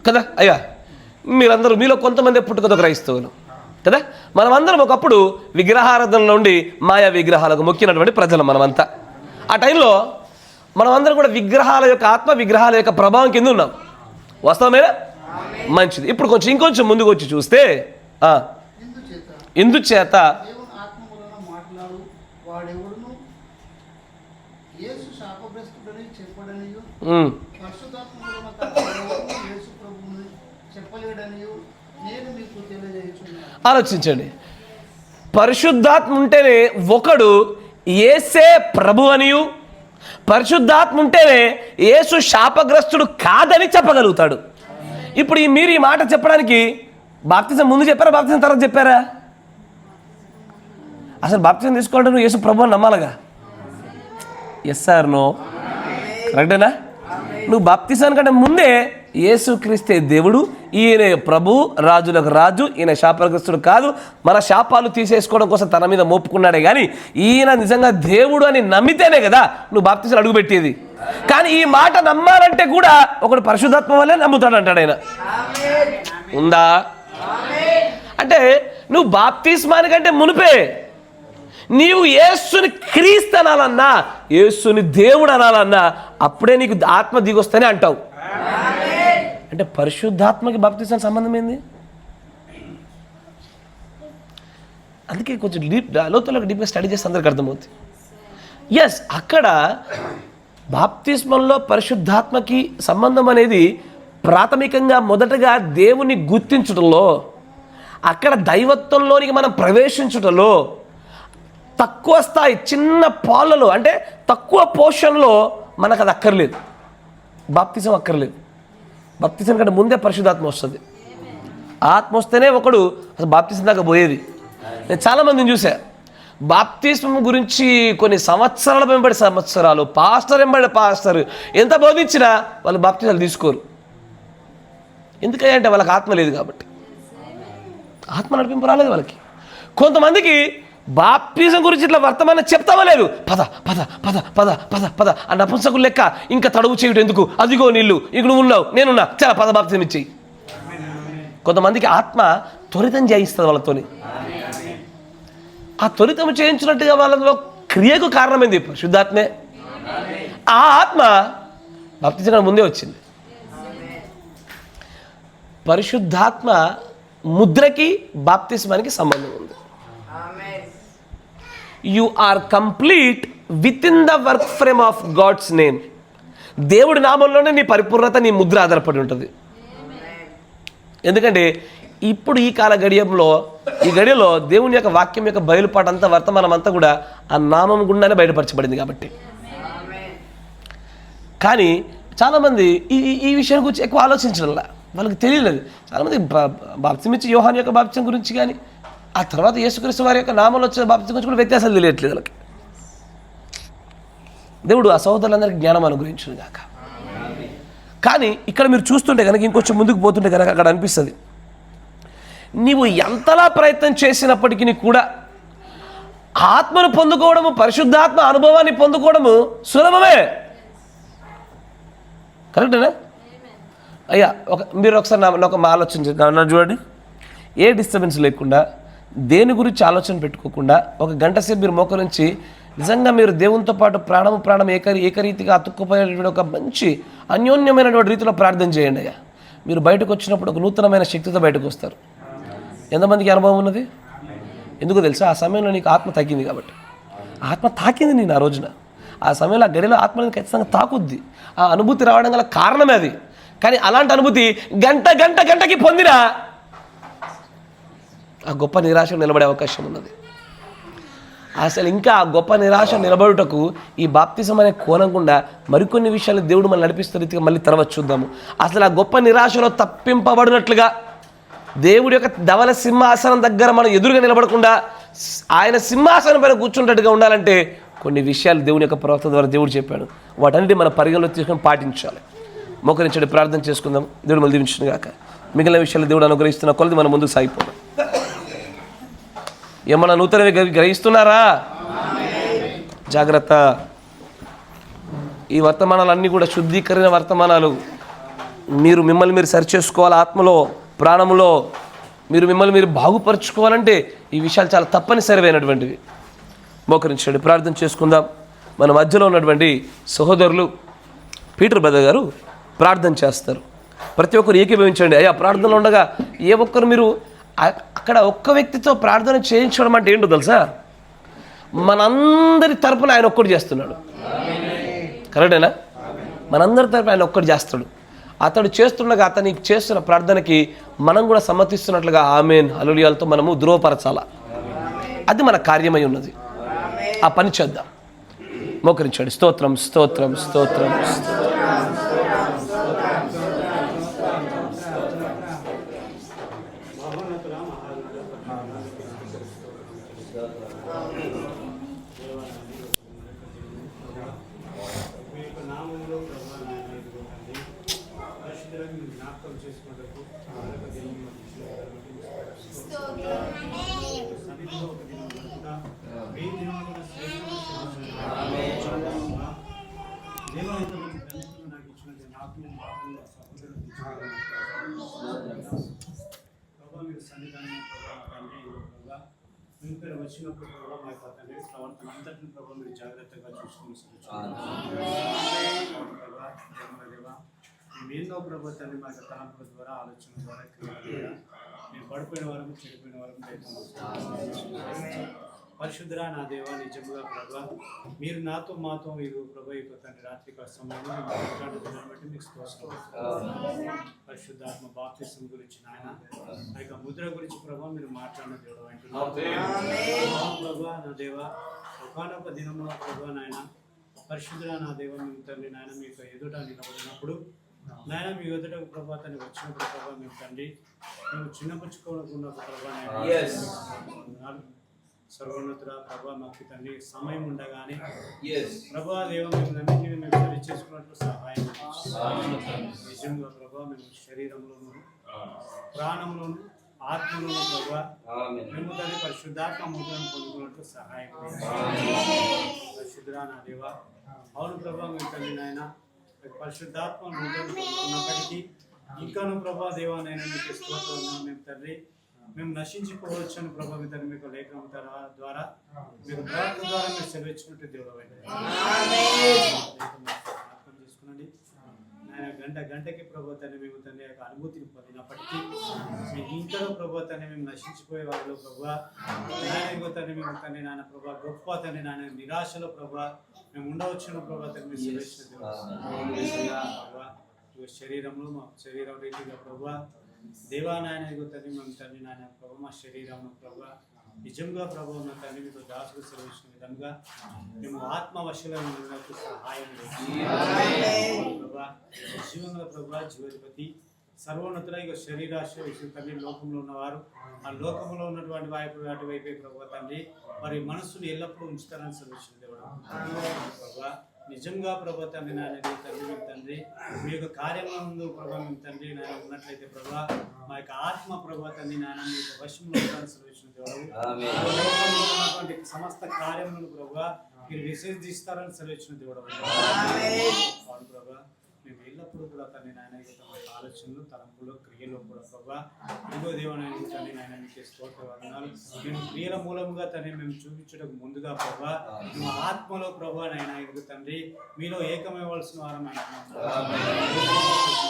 కదా అయ్యా, మీరందరూ మీలో కొంతమంది పుట్టుకతో క్రైస్తవులు కదా. మనమందరం ఒకప్పుడు విగ్రహారాధనలో ఉండి మాయా విగ్రహాలకు మొక్కినటువంటి ప్రజలు మనమంతా. ఆ టైంలో మనమందరం కూడా విగ్రహాల యొక్క ఆత్మ, విగ్రహాల యొక్క ప్రభావం కింద ఉన్నాం. వాస్తవమేనా? మంచిది. ఇప్పుడు ఇంకొంచెం ముందుకు వచ్చి చూస్తే ఇందుచేత ఆలోచించండి. పరిశుద్ధాత్మ ఉంటేనే ఒకడు యేసే ప్రభు అనియు, పరిశుద్ధాత్మ ఉంటేనే యేసు శాపగ్రస్తుడు కాదని చెప్పగలుగుతాడు. ఇప్పుడు మీరు ఈ మాట చెప్పడానికి బాప్తిజం ముందు చెప్పారా, బాప్తిజం తర్వాత చెప్పారా? అసలు బాప్తిజం తీసుకోవాలంటే నువ్వు యేసు ప్రభు అని నమ్మాలగా. ఎస్ సార్ నో కరెక్టేనా? నువ్వు బాప్తిజానికంటే ముందే యేసు క్రీస్తే దేవుడు, ఈయన ప్రభు, రాజులకు రాజు, ఈయన శాపగ్రస్తుడు కాదు, మన శాపాలు తీసేసుకోవడం కోసం తన మీద మోపుకున్నాడే కానీ ఈయన నిజంగా దేవుడు అని నమ్మితేనే కదా నువ్వు బాప్తిజం అడుగుపెట్టేది. కానీ ఈ మాట నమ్మాలంటే కూడా ఒకడు పరిశుద్ధాత్మ వల్లే నమ్ముతాడు అంటాడు ఆయన. ఉందా అంటే నువ్వు బాప్తిస్మానికంటే మునిపే నీవు యేసుని క్రీస్తు అనాలన్నా, యేసుని దేవుడు అనాలన్నా అప్పుడే నీకు ఆత్మ దిగొస్తేనే అంటావు. అంటే పరిశుద్ధాత్మకి బాప్తిజానికి సంబంధం ఏంది? అందుకే కొంచెం లోతులకు డీప్గా స్టడీ చేస్తే అందరికి అర్థమవుతుంది. ఎస్, అక్కడ బాప్తిస్మంలో పరిశుద్ధాత్మకి సంబంధం అనేది ప్రాథమికంగా మొదటగా దేవుని గుర్తించడంలో, అక్కడ దైవత్వంలోనికి మనం ప్రవేశించడంలో, తక్కువ స్థాయి చిన్న పాలలో అంటే తక్కువ పోషణలో మనకు అది అక్కర్లేదు. బాప్తిజం అక్కర్లేదు. బాప్తిజం కంటే ముందే పరిశుద్ధాత్మ వస్తుంది. ఆత్మ వస్తేనే ఒకడు అసలు బాప్తిజం దాకా పోయేది. నేను చాలామందిని చూసా, బాప్తిజం గురించి కొన్ని సంవత్సరాలు పాస్టర్ ఎంత బోధించినా వాళ్ళు బాప్తిజాలు తీసుకోరు. ఎందుకంటే వాళ్ళకి ఆత్మ లేదు కాబట్టి, ఆత్మ నడిపింపు రాలేదు వాళ్ళకి. కొంతమందికి బాప్తిజం గురించి ఇట్లా వర్తమానం చెప్తావా లేదు, పద పద పద పద పద పద ఆ నపుంసకులు లెక్క ఇంకా తడువు చేయడం ఎందుకు, అదిగో నీళ్ళు ఇక నువ్వు ఉన్నావు నేనున్నా చాలా పద బాప్తిజం ఇచ్చేయి. కొంతమందికి ఆత్మ త్వరితం చేయిస్తుంది వాళ్ళతోని. ఆ త్వరితం చేయించినట్టుగా వాళ్ళలో క్రియకు కారణమైంది పరిశుద్ధాత్మే. ఆ ఆత్మ బాప్తిజం ముందే వచ్చింది. పరిశుద్ధాత్మ ముద్రకి బాప్తిస్మానికి సంబంధం ఉంది. You are complete within the work frame of God's name. దేవుడి నామంలోనే నీ పరిపూర్ణత, నీ ముద్ర ఆధారపడి ఉంటుంది. ఎందుకంటే ఇప్పుడు ఈ కాల గడియలో దేవుని యొక్క వాక్యం యొక్క బయలుపాటు అంతా వర్తమానం అంతా కూడా ఆ నామం గుండానే బయటపరచబడింది కాబట్టి. కానీ చాలామంది ఈ విషయం గురించి ఎక్కువ ఆలోచించడంలా, వాళ్ళకి తెలియలేదు. చాలామంది బాప్తిజం ఇచ్చి యోహాను యొక్క బాప్తిజం గురించి కానీ ఆ తర్వాత యేసుక్రీస్తు వారి యొక్క నామంలో వచ్చిన బాప్తిజం గురించి కూడా వ్యత్యాసాలు తెలియట్లేదు వాళ్ళకి. దేవుడు ఆ సహోదరులందరికీ జ్ఞానం అనుగ్రహించును గాక. కానీ ఇక్కడ మీరు చూస్తుంటే కనుక, ఇంకొంచెం ముందుకు పోతుంటే కనుక అక్కడ అనిపిస్తుంది, నీవు ఎంతలా ప్రయత్నం చేసినప్పటికీ కూడా ఆత్మను పొందుకోవడము, పరిశుద్ధాత్మ అనుభవాన్ని పొందుకోవడము సులభమే. కరెక్టేనా? అయ్యా మీరు ఒకసారి ఒక ఆలోచన చూడండి. ఏ డిస్టర్బెన్స్ లేకుండా, దేని గురించి ఆలోచన పెట్టుకోకుండా ఒక గంట సేపు మీరు మోకరించి నిజంగా మీరు దేవునితో పాటు ప్రాణం ఏకరీతిగా అతుక్కుపోయేటువంటి ఒక మంచి అన్యోన్యమైనటువంటి రీతిలో ప్రార్థన చేయండి. అయ్యా మీరు బయటకు వచ్చినప్పుడు ఒక నూతనమైన శక్తితో బయటకు వస్తారు. ఎంతమందికి అనుభవం ఉన్నది? ఎందుకు తెలుసా? ఆ సమయంలో నీకు ఆత్మ తగ్గింది కాబట్టి. ఆత్మ తాకింది నేను ఆ రోజున. ఆ సమయంలో ఆ గడిలో ఆత్మని ఖచ్చితంగా తాకుద్ది. ఆ అనుభూతి రావడం గల కారణమే అది. కానీ అలాంటి అనుభూతి గంటకి పొందినా ఆ గొప్ప నిరాశ నిలబడే అవకాశం ఉన్నది. అసలు ఇంకా ఆ గొప్ప నిరాశ నిలబడుటకు ఈ బాప్తిజం అనే కోణం గుండా మరికొన్ని విషయాలు దేవుడు మనం నడిపిస్తున్న రీతిగా మళ్ళీ తర్వాత చూద్దాము. అసలు ఆ గొప్ప నిరాశలో తప్పింపబడినట్లుగా దేవుడి యొక్క ధవల సింహాసనం దగ్గర మనం ఎదురుగా నిలబడకుండా ఆయన సింహాసనం పైన కూర్చున్నట్టుగా ఉండాలంటే కొన్ని విషయాలు దేవుని యొక్క ప్రవక్త ద్వారా దేవుడు చెప్పాడు. వాటన్నిటి మన పరిగణలో తీసుకొని పాటించాలి. మోకరించండి, ప్రార్థన చేసుకుందాం. దేవుడు మళ్ళీ దీవించును గాక. మిగిలిన విషయాలు దేవుడు అనుగ్రహిస్తున్న కొలది మనం ముందుకు సాగిపోదాం. ఏమన్నా నూతనవి గ్రహిస్తున్నారా? జాగ్రత్త. ఈ వర్తమానాలన్నీ కూడా శుద్ధీకరణ వర్తమానాలు. మిమ్మల్ని మీరు సరిచేసుకోవాలి. ఆత్మలో, ప్రాణంలో మిమ్మల్ని మీరు బాగుపరుచుకోవాలంటే ఈ విషయాలు చాలా తప్పనిసరిమైనటువంటివి. మోకరించండి, ప్రార్థన చేసుకుందాం. మన మధ్యలో ఉన్నటువంటి సహోదరులు పీటర్ బ్రదర్ గారు ప్రార్థన చేస్తారు. ప్రతి ఒక్కరు ఏకీభవించండి. అయ్యా ప్రార్థనలో ఉండగా ఏ ఒక్కరు మీరు అక్కడ ఒక్క వ్యక్తితో ప్రార్థన చేయించడం అంటే ఏంటో తెలుసా? మనందరి తరపున ఆయన ఒక్కటి చేస్తున్నాడు. కరెక్టేనా? మనందరి తరపున ఆయన ఒక్కటి చేస్తాడు. అతడు చేస్తుండగా అతనికి చేస్తున్న ప్రార్థనకి మనం కూడా సమ్మతిస్తున్నట్లుగా ఆమేన్ హల్లెలూయాలతో మనము ధృవపరచాల. అది మన కార్యమై ఉన్నది. ఆ పని చేద్దాం. మోకరించండి. స్తోత్రం స్తోత్రం స్తోత్రం. వచ్చినప్పుడు ప్రభావ మా యొక్క తండ్రి ప్రవర్తన అంతటిని ప్రభావ మీరు జాగ్రత్తగా చూసుకుని మేము ఎన్నో ప్రభావ తండ్రి మా యొక్క తలంపుల ద్వారా, ఆలోచన ద్వారా, క్రియల ద్వారా మేము పడిపోయిన వరకు, చెడిపోయిన వరకు పరిశుద్ధరా నా దేవా, నిజముగా ప్రభా మీరు నాతో మాతో మీరు ప్రభా యొక్క తండ్రి రాత్రికాల సమయంలో మాట్లాడుతున్న బట్టి మీకు స్తోత్రం. పరిశుద్ధాత్మ బాప్తిసం గురించి నాయన ఆ యొక్క ముద్ర గురించి ప్రభా మీరు మాట్లాడిన దేవుడు అంటున్నారు ప్రభా నా దేవా. ఒకనొక దినంలో ప్రభా నాయన పరిశుద్ధరా నా దేవా మేము తండ్రి నాయన మీ యొక్క ఎదుట నిలబడినప్పుడు నాయన మీ ఎదుటకు ప్రభా తండ్రి వచ్చినప్పుడు ప్రభా మేము తండ్రి మేము చిన్నపుచ్చుకోకుండా ప్రభా నాయన సర్వోన్నతుడ ప్రభా మాకు తండ్రి సమయం ఉండగానే ప్రభా దేవ మేము మేము సరి చేసుకున్నట్లు సహాయం. నిజంగా ప్రభా మేము శరీరంలోను, ప్రాణంలోను, ఆత్మలోను ప్రభా మేము తండ్రి పరిశుద్ధాత్మ ముద్రను పొందుకున్నట్లు సహాయం. పరిశుద్ధుడా నా దేవ, అవును ప్రభా మేము తండ్రి నాయన పరిశుద్ధాత్మ ముద్రను పొందుకున్నప్పటికీ ఇంకాను ప్రభా దేవా నైనా మీకు స్తోత్రం మేము తండ్రి మేము నశించిపోవచ్చని ప్రభావ తండ్రి మీకు లేఖనం ద్వారా మీకు ప్రార్థన ద్వారా మీరు సెలవిచ్చినట్టు దేవుడు అర్థం చేసుకునండి. గంటకి ప్రభావ తండ్రి మేము తండ్రి యొక్క అనుభూతిని పొందినప్పటికీ మీకు ఇంట్లో ప్రభావ తండ్రి మేము నశించిపోయే వాళ్ళు ప్రభావ తండ్రి మేము తండ్రి నాన్న ప్రభావ గొప్ప తండ్రి నాన్న నిరాశలో ప్రభావ మేము ఉండవచ్చును ప్రభావ తండ్రి మీరు సెలవిచ్చిన దేవుడు శరీరంలో మా శరీరం రీతిగా ప్రభావ దేవానాయన తండ్రి మేము తండ్రి నాయన ప్రభు మా శరీరంలో ప్రభు నిజంగా ప్రభు మా తండ్రి మీకు దాసులు సెలవించిన విధంగా మేము ఆత్మవశులను సహాయం ప్రభా. జీవంగా ప్రభు జీవధిపతి సర్వోన్నతుల ఇక శరీరాశ తండ్రి లోకంలో ఉన్నవారు ఆ లోకంలో ఉన్నటువంటి అటువైపే ప్రభు తండ్రి వారి మనస్సును ఎల్లప్పుడూ ఉంచుతారని సెలవించిన దేవుడు ప్రభా. నిజంగా ప్రభా తండ్రి నాయన తండ్రి మేము తండ్రి మీ యొక్క కార్యంలో ముందు ప్రభా మేము తండ్రి నాయన ఉన్నట్లయితే ప్రభా మా యొక్క ఆత్మ ప్రభా తండ్రి నాయన మీ యొక్క వశంలో సెలవించిన దేవుడు సమస్త కార్యములను ప్రభా మీరు విశేషిస్తారని సెలవించిన దేవుడు ప్రభా. మేము ఎల్లప్పుడూ కూడా తండ్రి నాయన మాకు ఆలోచనలు తలంపులు క్రియలు కూడా ప్రభా ఇదిగో దేవనాయన తండ్రి నాయన మీకు స్తోత్ర వందనాలు. మేము క్రియల మూలముగా తండ్రి మేము చూపించడానికి ముందుగా ప్రభా మేము ఆత్మలో ప్రభా నాయన ఇదిగో తండ్రి మీలో ఏకమవలసిన వారం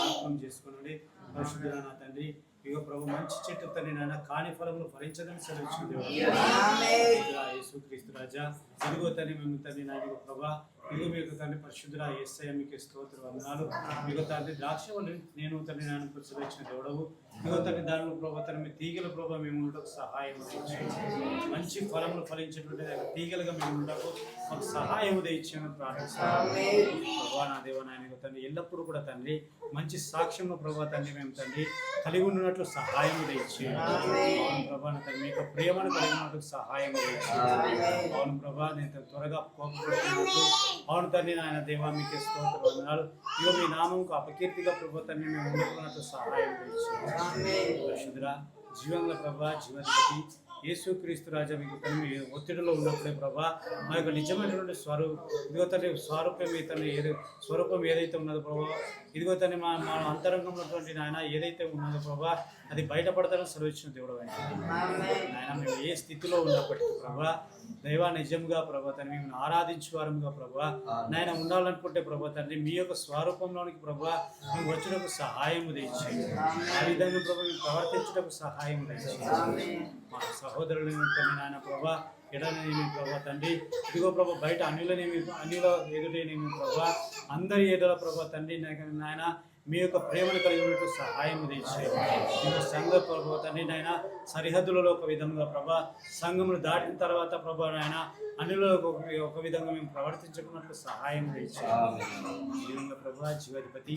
జ్ఞాపకం చేసుకునండి. పరిశుద్ధుడా నా తండ్రి ఇగో ప్రభు మంచి చెట్టు తండ్రి నాయన కాని ఫలములు ఫలించదని సెలవిచ్చింది యేసుక్రీస్తు రాజా. ఇదిగో తండ్రి మేము తండ్రి నాయన ప్రభా ఇదిగో మీకు తండ్రి పరిశుద్ధుడా యేసయ్య మీకు స్తోత్ర వందనాలు. ఇదిగో తండ్రి ద్రాక్ష నేను తండ్రి నాయన సెలవిచ్చిన దేవుడవు. ఇదిగో తండ్రి దానిలో ప్రభా తండ్రి మీ తీగల ప్రభా మేము ఉండకు సహాయం దయచేయండి. మంచి ఫలములు ఫలించేటువంటి తీగలుగా మేము ఉండకు మాకు సహాయం దయచేయమని ప్రార్థిస్తాము ప్రభా నా దేవ నాయన తండ్రి. ఎల్లప్పుడూ కూడా తండ్రి మంచి సాక్ష్యంలో ప్రభా తండ్రి మేము తండ్రి కలిగి ఉన్నట్లు సహాయం దయచేయండి. అవును ప్రభా నా తండ్రి మీకు ప్రేమను కలిగి ఉన్నట్లు సహాయం దయచేయండి. అవును ప్రభా నేను త్వరగా కోపపడుతున్నట్టు అవును తండ్రి నాయన దేవా మీకు స్తోత్ర వందనాలు. ఇగో మీ నామంకు అపకీర్తిగా ప్రభు తండ్రి మేము ఉండకున్నట్టు సహాయం పరిశుద్ధుడా జీవంగల ప్రభా జీవనపతి యేసుక్రీస్తు రాజా మీకు తండ్రి ఒత్తిడిలో ఉన్నప్పుడే ప్రభా మా యొక్క నిజమైనటువంటి ఇదిగో తండ్రి స్వరూపం ఏదైతే ఉన్నదో ప్రభా ఇదిగో తండ్రి మా అంతరంగంలో ఉన్నటువంటి నాయన ఏదైతే ఉన్నదో ప్రభా అది బయటపడతారని సెలవిచ్చిన దేవుడు నాయన. మేము ఏ స్థితిలో ఉన్నప్పటికీ ప్రభా దైవా నిజంగా ప్రభా తండ్రి మేము ఆరాధించే వారముగా ప్రభా నాయన ఉండాలనుకుంటే ప్రభా తండ్రి మీ యొక్క స్వరూపంలోనికి ప్రభా మేము వచ్చినప్పుడు సహాయం తెచ్చేయండి. ఆ విధంగా ప్రభా మేము ప్రవర్తించడానికి సహాయం తెచ్చేయండి. మా సహోదరుల తండ్రి నాయన ప్రభా ఎడనేమి ప్రభా తండ్రి ఇదిగో ప్రభా బయట అన్యుల ఎదుటేనేమి ప్రభా అందరి ఎదుల ప్రభా తండ్రి నాయన మీ యొక్క ప్రేమను కలిగి ఉన్నట్టు సహాయం తెచ్చేయండి. సంఘ ప్రభా తండ్రి నాయన సరిహద్దులలో ఒక విధంగా ప్రభా సంఘమును దాటిన తర్వాత ప్రభా నాయన అన్నిలో ఒక విధంగా మేము ప్రవర్తించుకున్నట్లు సహాయం తెచ్చేయండి. జీవంగా ప్రభా జీవాధిపతి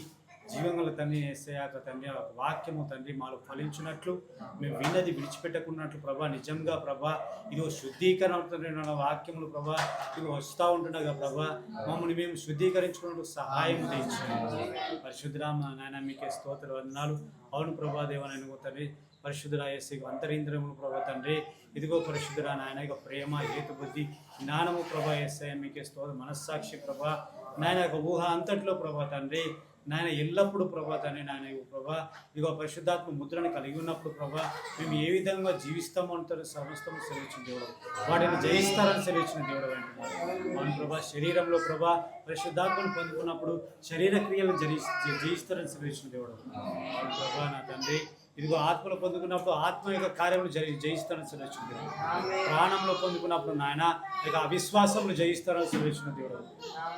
జీవంగల తండ్రి యేసయ్య తండ్రి వాక్యము తండ్రి మాలో ఫలించినట్లు మేము విన్నది విడిచిపెట్టకున్నట్లు ప్రభా నిజంగా ప్రభా ఇదిగో శుద్ధీకరణ వాక్యములు ప్రభా ఇదిగో వస్తూ ఉంటుండగా ప్రభా మమ్మల్ని మేము శుద్ధీకరించుకున్నట్లు సహాయం తెచ్చేయండి. పరిశుద్ధరామ నాయన మీకే స్తోత్ర వందనాలు. అవును ప్రభా దేవనాయన తండ్రి పరిశుద్ధురా యేసయ్య అంతరింద్రములు ప్రభా తండ్రి ఇదిగో పరిశుద్ధురా నాయన ఇక ప్రేమ హేతు బుద్ధి జ్ఞానము ప్రభా యేసయ్య మీకే స్తోత్ర మనస్సాక్షి ప్రభా నాయన యొక్క ఊహ అంతట్లో ప్రభా తండ్రి నాయన ఎల్లప్పుడూ ప్రభా తండ్రి నాయన ప్రభా ఇదిగో పరిశుద్ధాత్మ ముద్రను కలిగి ఉన్నప్పుడు ప్రభా మేము ఏ విధంగా జీవిస్తామో అంటారు సమస్తము సెలవిచ్చిన దేవుడు వాటిని జయిస్తారని సెలవిచ్చిన దేవుడు అంటున్నారు. మన ప్రభా శరీరంలో ప్రభా పరిశుద్ధాత్మను పొందుకున్నప్పుడు శరీర క్రియలను జయిస్తారని సెలవిచ్చిన దేవుడు ప్రభా నా తండ్రి. ఇదిగో ఆత్మలో పొందుకున్నప్పుడు ఆత్మ యొక్క కార్యములు జయిస్తారని సెలవిచ్చిన దేవుడు. ప్రాణంలో పొందుకున్నప్పుడు నాయన ఇక అవిశ్వాసములు జయిస్తారని సెలవిచ్చిన దేవుడు.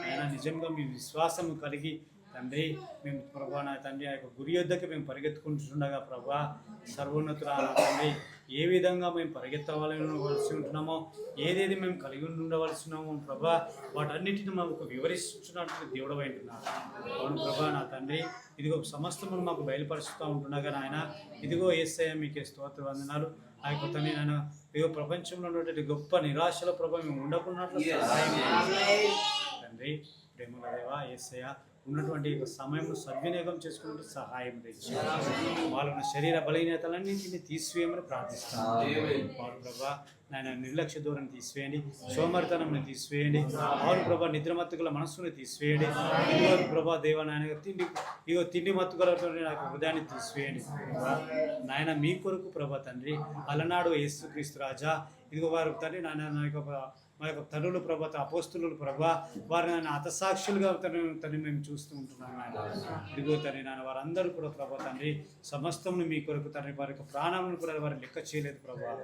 నాయన నిజంగా మీ విశ్వాసము కలిగి తండ్రి మేము ప్రభా నా తండ్రి ఆ యొక్క గురి యొద్దకి మేము పరిగెత్తుకుంటుండగా ప్రభా సర్వోన్నతుల తండ్రి ఏ విధంగా మేము పరిగెత్తవలసి ఉంటున్నామో ఏదేది మేము కలిగి ఉండవలసినామో ప్రభా వాటన్నిటిని మాకు వివరిస్తున్నట్టు దేవుడు అంటున్నారు. అవును ప్రభా నా తండ్రి ఇదిగో సమస్తమును మాకు బయలుపరుస్తూ ఉంటుండగా నాయన ఇదిగో యేసయ్య మీకే స్తోత్ర వందనాలు. ఆ యొక్క తండ్రి నాయన ఇదిగో ప్రపంచంలో ఉన్నటువంటి గొప్ప నిరాశల ప్రభా మేము ఉండకున్నట్లు సహాయం తండ్రి. ప్రేమల దేవా యేసయ్య ఉన్నటువంటి సమయంలో సద్వినియోగం చేసుకున్నట్టు సహాయం తెచ్చేయండి. వాళ్ళ శరీర బలహీనతలన్నింటినీ తీసివేయమని ప్రార్థిస్తాను. వారు ప్రభా నాయన నిర్లక్ష్య ధోరణి తీసివేయండి, సోమరితనంని తీసివేయండి, అవును ప్రభా నిద్రమత్తుగల మనస్సుని తీసివేయండి. ఇదిగో ప్రభా దేవ నాయన తిండి మత్తుగల నాకు హృదయాన్ని తీసివేయండి నాయన మీ కొరకు ప్రభా తండ్రి. అలనాడు యేసుక్రీస్తు రాజా ఇదిగో వారు తండ్రి నాయన మా యొక్క తల్లులు ప్రభా అపోస్తులు ప్రభా వారిని నాయన హతసాక్షులుగా తను మేము చూస్తూ ఉంటున్నాం నాయన. ఇదిగో తండ్రి నాయన వారందరూ కూడా ప్రభా తండ్రి సమస్తమును మీ కొరకు తండ్రి వారి యొక్క ప్రాణాలను కూడా వారు లెక్క చేయలేదు ప్రభా.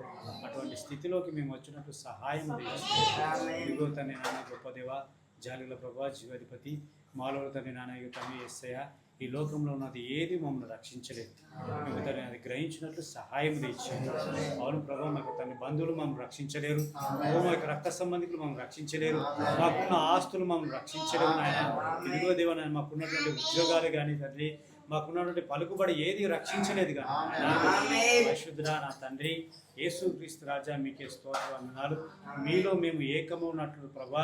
అటువంటి స్థితిలోకి మేము వచ్చినట్టు సహాయం ఇదిగో తండ్రి నాయన గొప్ప దేవ జాలిల ప్రభా జీవాధిపతి మాలో తండ్రి నాయన తండ్రి యేసయ్య ఈ లోకంలో ఉన్నది ఏది మమ్మల్ని రక్షించలేదు. మేము తను అది గ్రహించినట్లు సహాయం తెచ్చేయండి. అవును ప్రభావ మాకు తన బంధువులు మమ్మల్ని రక్షించలేరు, మా యొక్క రక్త సంబంధికులు మమ్మల్ని రక్షించలేరు, మాకున్న ఆస్తులు మమ్మల్ని రక్షించలేరు నాయన. ఇదిగో దేవ నాయన మాకున్నటువంటి ఉద్యోగాలు కానీ తండ్రి మాకున్నటువంటి పలుకుబడి ఏది రక్షించలేదు కానీ పరిశుద్ధుడా నా తండ్రి యేసుక్రీస్తు రాజా మీకే స్తోత్ర వందనాలు. మీలో మేము ఏకమవునట్లు ప్రభా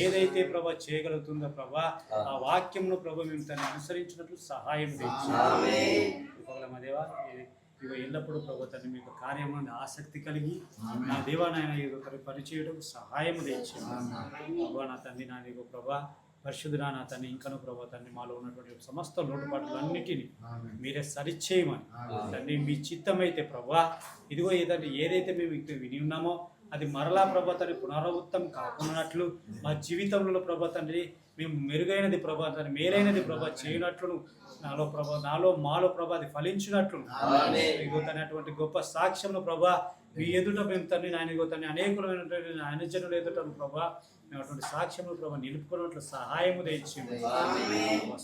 ఏదైతే ప్రభా చేయగలుగుతుందో ప్రభా ఆ వాక్యంలో ప్రభా మేము తను అనుసరించినట్లు సహాయం తెచ్చాము దేవా. ఇక ఎల్లప్పుడూ ప్రభు తండ్రి మీకు కార్యములను ఆసక్తి కలిగి నా దేవా నాయన ఒకరి పనిచేయడం సహాయం తెచ్చాము ప్రభా. నా తండ్రి నా ప్రభా పరిశుద్ధుడా నా తండ్రి ఇంకను ప్రభా తండ్రి మాలో ఉన్నటువంటి సమస్త లోటుపాట్లన్నిటినీ మీరే సరిచేయమని తండ్రి మీ చిత్తమైతే ప్రభా ఇదిగో ఏదంటే ఏదైతే మేము విని ఉన్నామో అది మరలా ప్రభా తండ్రి పునరావృతం కాకున్నట్లు మా జీవితంలో ప్రభా తండ్రి మేము మెరుగైనది ప్రభా తండ్రి మేలైనది ప్రభా చేయనట్లును నాలో మాలో ప్రభా అది ఫలించినట్లు ఇదిగో తనటువంటి గొప్ప సాక్ష్యంలో ప్రభా మీ ఎదుట మేము తండ్రి నాయన ఇదిగో తండ్రి అనేకులైనటువంటి అనుజనులు ఎదుట ప్రభా మేము అటువంటి సాక్ష్యంలో ప్రభా నిలుపుకున్నట్లు సహాయము దయచేయండి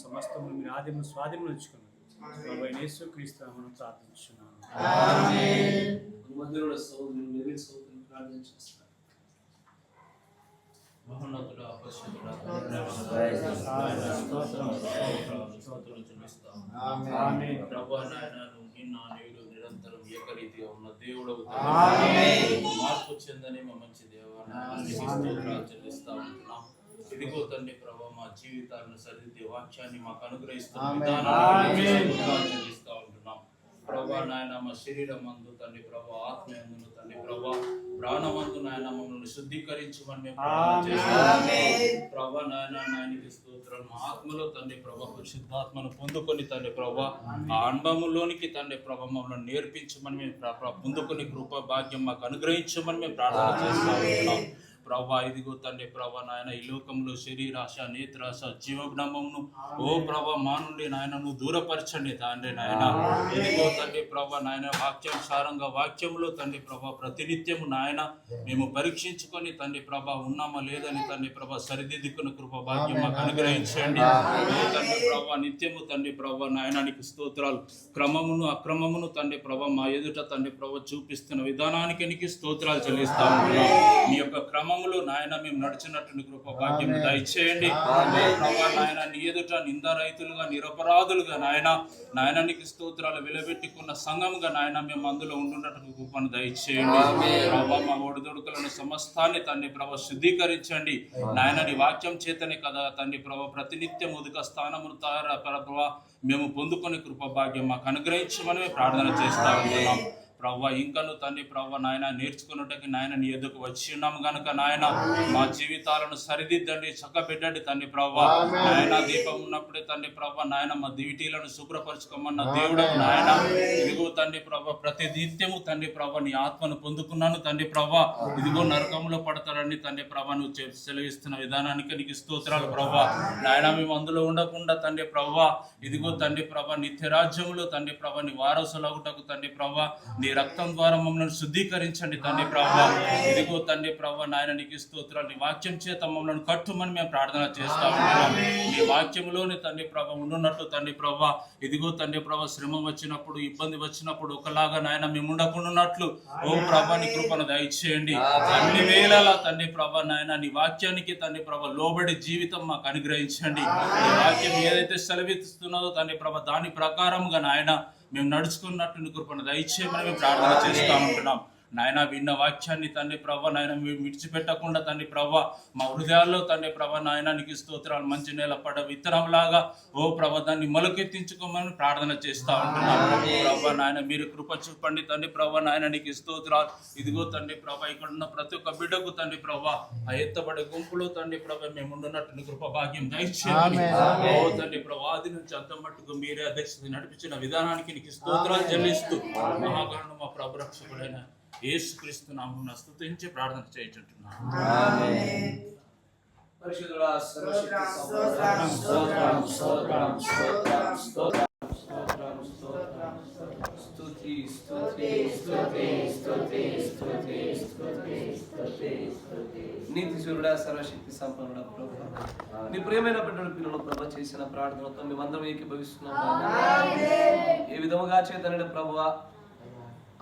సమస్తము మీరు ఆదిము స్వాధీనం ఉంచుకున్నాం ప్రభు యేసు క్రీస్తు నామమున ప్రార్థించున్నాము. మహోన్నతుడా, పరిశుద్ధుడా, ప్రభువా నాయన నువ్వు నిన్న నేడు నిరంతరం ఏకరీతిగా ఉన్న దేవుడవు, మార్పు చెందని మా మంచి దేవాన్ని చెల్లిస్తా ఉంటున్నాం. ఇదిగో తండ్రి ప్రభా మా జీవితాలను సరిదిద్దే వాక్యాన్ని మాకు అనుగ్రహిస్తున్న విధానాన్ని చెల్లిస్తా ఉంటున్నాం. ప్రభా నాయన మా శరీరం మందు తండ్రి ప్రభా ఆత్మయందును తండ్రి ప్రభా ప్రాణమందు నాయన మమ్మల్ని శుద్ధీకరించమని మేము ప్రార్థన చేస్తున్నాం. ప్రభా నాయన నాయనకి స్తోత్రం. మా ఆత్మలో తండ్రి ప్రభా పరిశుద్ధాత్మను పొందుకొని తండ్రి ప్రభా ఆ అనుభవంలోనికి తండ్రి ప్రభా మమ్మల్ని నేర్పించమని మేము పొందుకొని కృప భాగ్యం మాకు అనుగ్రహించమని మేము ప్రార్థన చేస్తా ఉంటున్నాం. ప్రభా ఇదిగో తండ్రి ప్రభా నాయన ఈ లోకంలో శరీరాశ నేత్రాశ జీవగ్నమమును ఓ ప్రభా మా నుండి నాయన నువ్వు దూరపరచండి తండ్రి నాయన. ఇదిగో తండ్రి ప్రభా నాయన వాక్యానుసారంగా వాక్యంలో తండ్రి ప్రభా ప్రతినిత్యము నాయన మేము పరీక్షించుకొని తండ్రి ప్రభా ఉన్నామా లేదని తండ్రి ప్రభా సరిదిద్దుకున్న కృప భాగ్యం మాకు అనుగ్రహించండి. తండ్రి ప్రభా నిత్యము తండ్రి ప్రభా నాయనానికి స్తోత్రాలు. క్రమమును అక్రమమును తండ్రి ప్రభా మా ఎదుట తండ్రి ప్రభా చూపిస్తున్న విధానానికి నీకు స్తోత్రాలు చెల్లిస్తా ఉంటున్నాం. మీ యొక్క క్రమములో నాయన మేము నడిచినటువంటి కృప భాగ్యం దయచేయండి. ప్రభా నాయన నీ ఎదుట నిందారహితులుగా నిరపరాధులుగా నాయన నీకు స్తోత్రాలు వెలబెట్టుకున్న సంఘముగా నాయన మేము అందులో ఉండున్నట్టు కృపను దయచేయండి. ప్రభా మా ఒడిదొడుకులను సమస్తాన్ని తండ్రి ప్రభా శుద్ధీకరించండి నాయన. నీ వాక్యం చేతనే కదా తండ్రి ప్రభా ప్రతినిత్యం ఉదక స్థానమును ప్రభా మేము పొందుకొని కృప భాగ్యం మాకు అనుగ్రహించమని మేము ప్రార్థన చేస్తా ఉంటున్నాం. ప్రభా ఇంకను తండ్రి ప్రభా నాయన నేర్చుకున్నట్టుకి నాయన నీ ఎదుకు వచ్చి ఉన్నాము గనుక నాయన మా జీవితాలను సరిదిద్దండి, చక్కబెట్టండి తండ్రి ప్రభా నాయన. దీపం ఉన్నప్పుడే తండ్రి ప్రభా నాయన మా దివిటీలను శుభ్రపరచుకోమన్న దేవుడు నాయన. ఇదిగో తండ్రి ప్రభా ప్రతి నిత్యము తండ్రి ప్రభా నీ ఆత్మను పొందుకున్నాను తండ్రి ప్రభా. ఇదిగో నరకంలో పడతారని తండ్రి ప్రభా నువ్వు సెలవిస్తున్న విధానానికి నీకు స్తోత్రాలు ప్రభా నాయన. మేము అందులో ఉండకుండా తండ్రి ప్రభా ఇదిగో తండ్రి ప్రభా నిత్య రాజ్యములో తండ్రి ప్రభా నీ వారసులగుటకు తండ్రి ప్రభా నీ రక్తం ద్వారా మమ్మల్ని శుద్ధీకరించండి తండ్రి ప్రభా. ఇదిగో తండ్రి ప్రభా నాయన నీకు స్తోత్రాలు. నీ వాక్యం చేత మమ్మల్ని కట్టుమని మేము ప్రార్థన చేస్తా ఉన్నాం. నీ వాక్యంలోని తండ్రి ప్రభా ఉండున్నట్టు తండ్రి ప్రభా ఇదిగో తండ్రి ప్రభా శ్రమ వచ్చినప్పుడు ఇబ్బంది వచ్చినప్పుడు ఒకలాగా నాయన మేము ఉండకుండాన్నట్లు ఓ ప్రభా నీ కృపను దయచేయండి. అన్ని వేళలా తండ్రి ప్రభా నాయన నీ వాక్యానికి తండ్రి ప్రభా లోబడి జీవితం మాకు అనుగ్రహించండి. నీ వాక్యం ఏదైతే సెలవిస్తున్నదో తండ్రి ప్రభా దాని ప్రకారంగా నాయన మేము నడుచుకున్నట్టు కృపను దయచేయమని మేము ప్రార్థన చేస్తూ ఉంటున్నాం. నాయన విన్న వాక్యాన్ని తండ్రి ప్రభా నాయన విడిచిపెట్టకుండా తండ్రి ప్రభా మా హృదయాల్లో తండ్రి ప్రభా నాయన నీకు స్తోత్రాలు మంచి నేల పడ్డ విత్తనంలాగా ఓ ప్రభా దాన్ని మొలకెత్తించుకోమని ప్రార్థన చేస్తూ ఉంటున్నాం. ప్రభా నాయన మీరు కృప చూపండి తండ్రి ప్రభా నాయన నీకు స్తోత్రాలు. ఇదిగో తండ్రి ప్రభా ఇక్కడ ఉన్న ప్రతి ఒక్క బిడ్డకు తండ్రి ప్రభా ఆ ఎత్తబడే గుంపులో తండ్రి ప్రభా మేము ఉండున్నట్టు కృప భాగ్యం దయచేయండి. ఓ తండ్రి ప్రభా ఆది నుంచి అంత మట్టుకు మీరే అధ్యక్షత నడిపించిన విధానానికి నీకు స్తోత్రాలు చెల్లిస్తూ మహాగణుడు మా ప్రభు రక్షకుడైన యేసుక్రీస్తు నామమున స్తుతించి ప్రార్థన చేయుచుంటున్నాను. ఆమేన్. పరిశుద్ధుడా సర్వశక్తి స్తోత్రం స్తోత్రం స్తోత్రం స్తోత్రం స్తోత్రం స్తోత్రం స్తుతి స్తుతి స్తుతి స్తుతి స్తుతి స్తుతి స్తుతి స్తుతి. నీతిశూరుడా సర్వశక్తి సంపన్నుడా ప్రభువా నీ ప్రియమైన బిడ్డల పిల్లలు ప్రభు చేసిన ప్రార్థనతో మేమందరం ఏకీభవిస్తున్నాం. ఏ విధముగా చేతనని ప్రభువా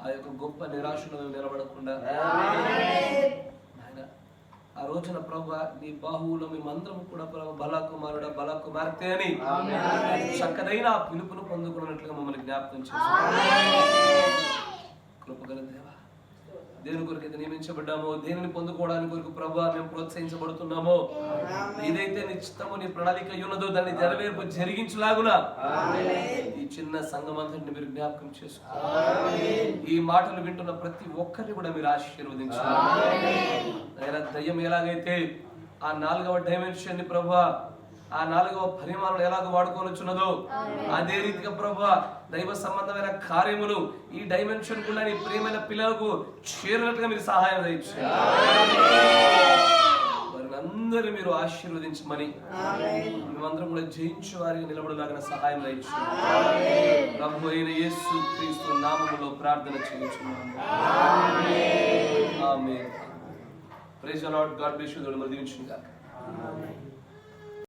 ఆ యొక్క గొప్ప నిరాశలో నిలబడకుండా ఆ రోజున ప్రభు నీ బాహువులో మేమందరం కూడా ప్రభు బలకుమారుడ బలకుమార్తె అని చక్కదైన ఆ పిలుపును పొందుకున్నట్లుగా మమ్మల్ని జ్ఞాపకం చేస్తాం. కృపగల దేవా దేని కొరకు అయితే నియమించబడ్డామో దేనిని పొందుకోవడానికి కొరకు ప్రభు మేము ప్రోత్సహించబడుతున్నామో ఏదైతే నీ చిత్తము నీ ప్రణాళిక ఉన్నదో దాన్ని నెరవేర్పు జరిగించలాగునా ఈ చిన్న సంఘం అంతటిని మీరు జ్ఞాపకం చేసుకోండి. ఈ మాటలు వింటున్న ప్రతి ఒక్కరిని కూడా మీరు ఆశీర్వదించాలి. దయ్యం ఎలాగైతే ఆ 4వ డైమెన్షన్ ని ప్రభు ఆ 4వ పరిమాణం ఎలాగో వాడుకోవచ్చున్నదో అదే రీతిగా ప్రభువా దైవ సంబంధమైన కార్యములు ఈ డైమెన్షన్ కూడా నీ ప్రియమైన పిల్లలకు చేరినట్టుగా మీరు సహాయం దయచేయండి. వారిని అందరినీ మీరు ఆశీర్వదించమని మేమందరం కూడా జయించు వారికి నిలబడలాగిన సహాయం దయచేయండి. ప్రభు అయిన యేసు క్రీస్తు నామములో ప్రార్థన చేయించున్నాము. ఆమేన్. Praise the Lord. God bless you. దేవుడు దీవించును గాక.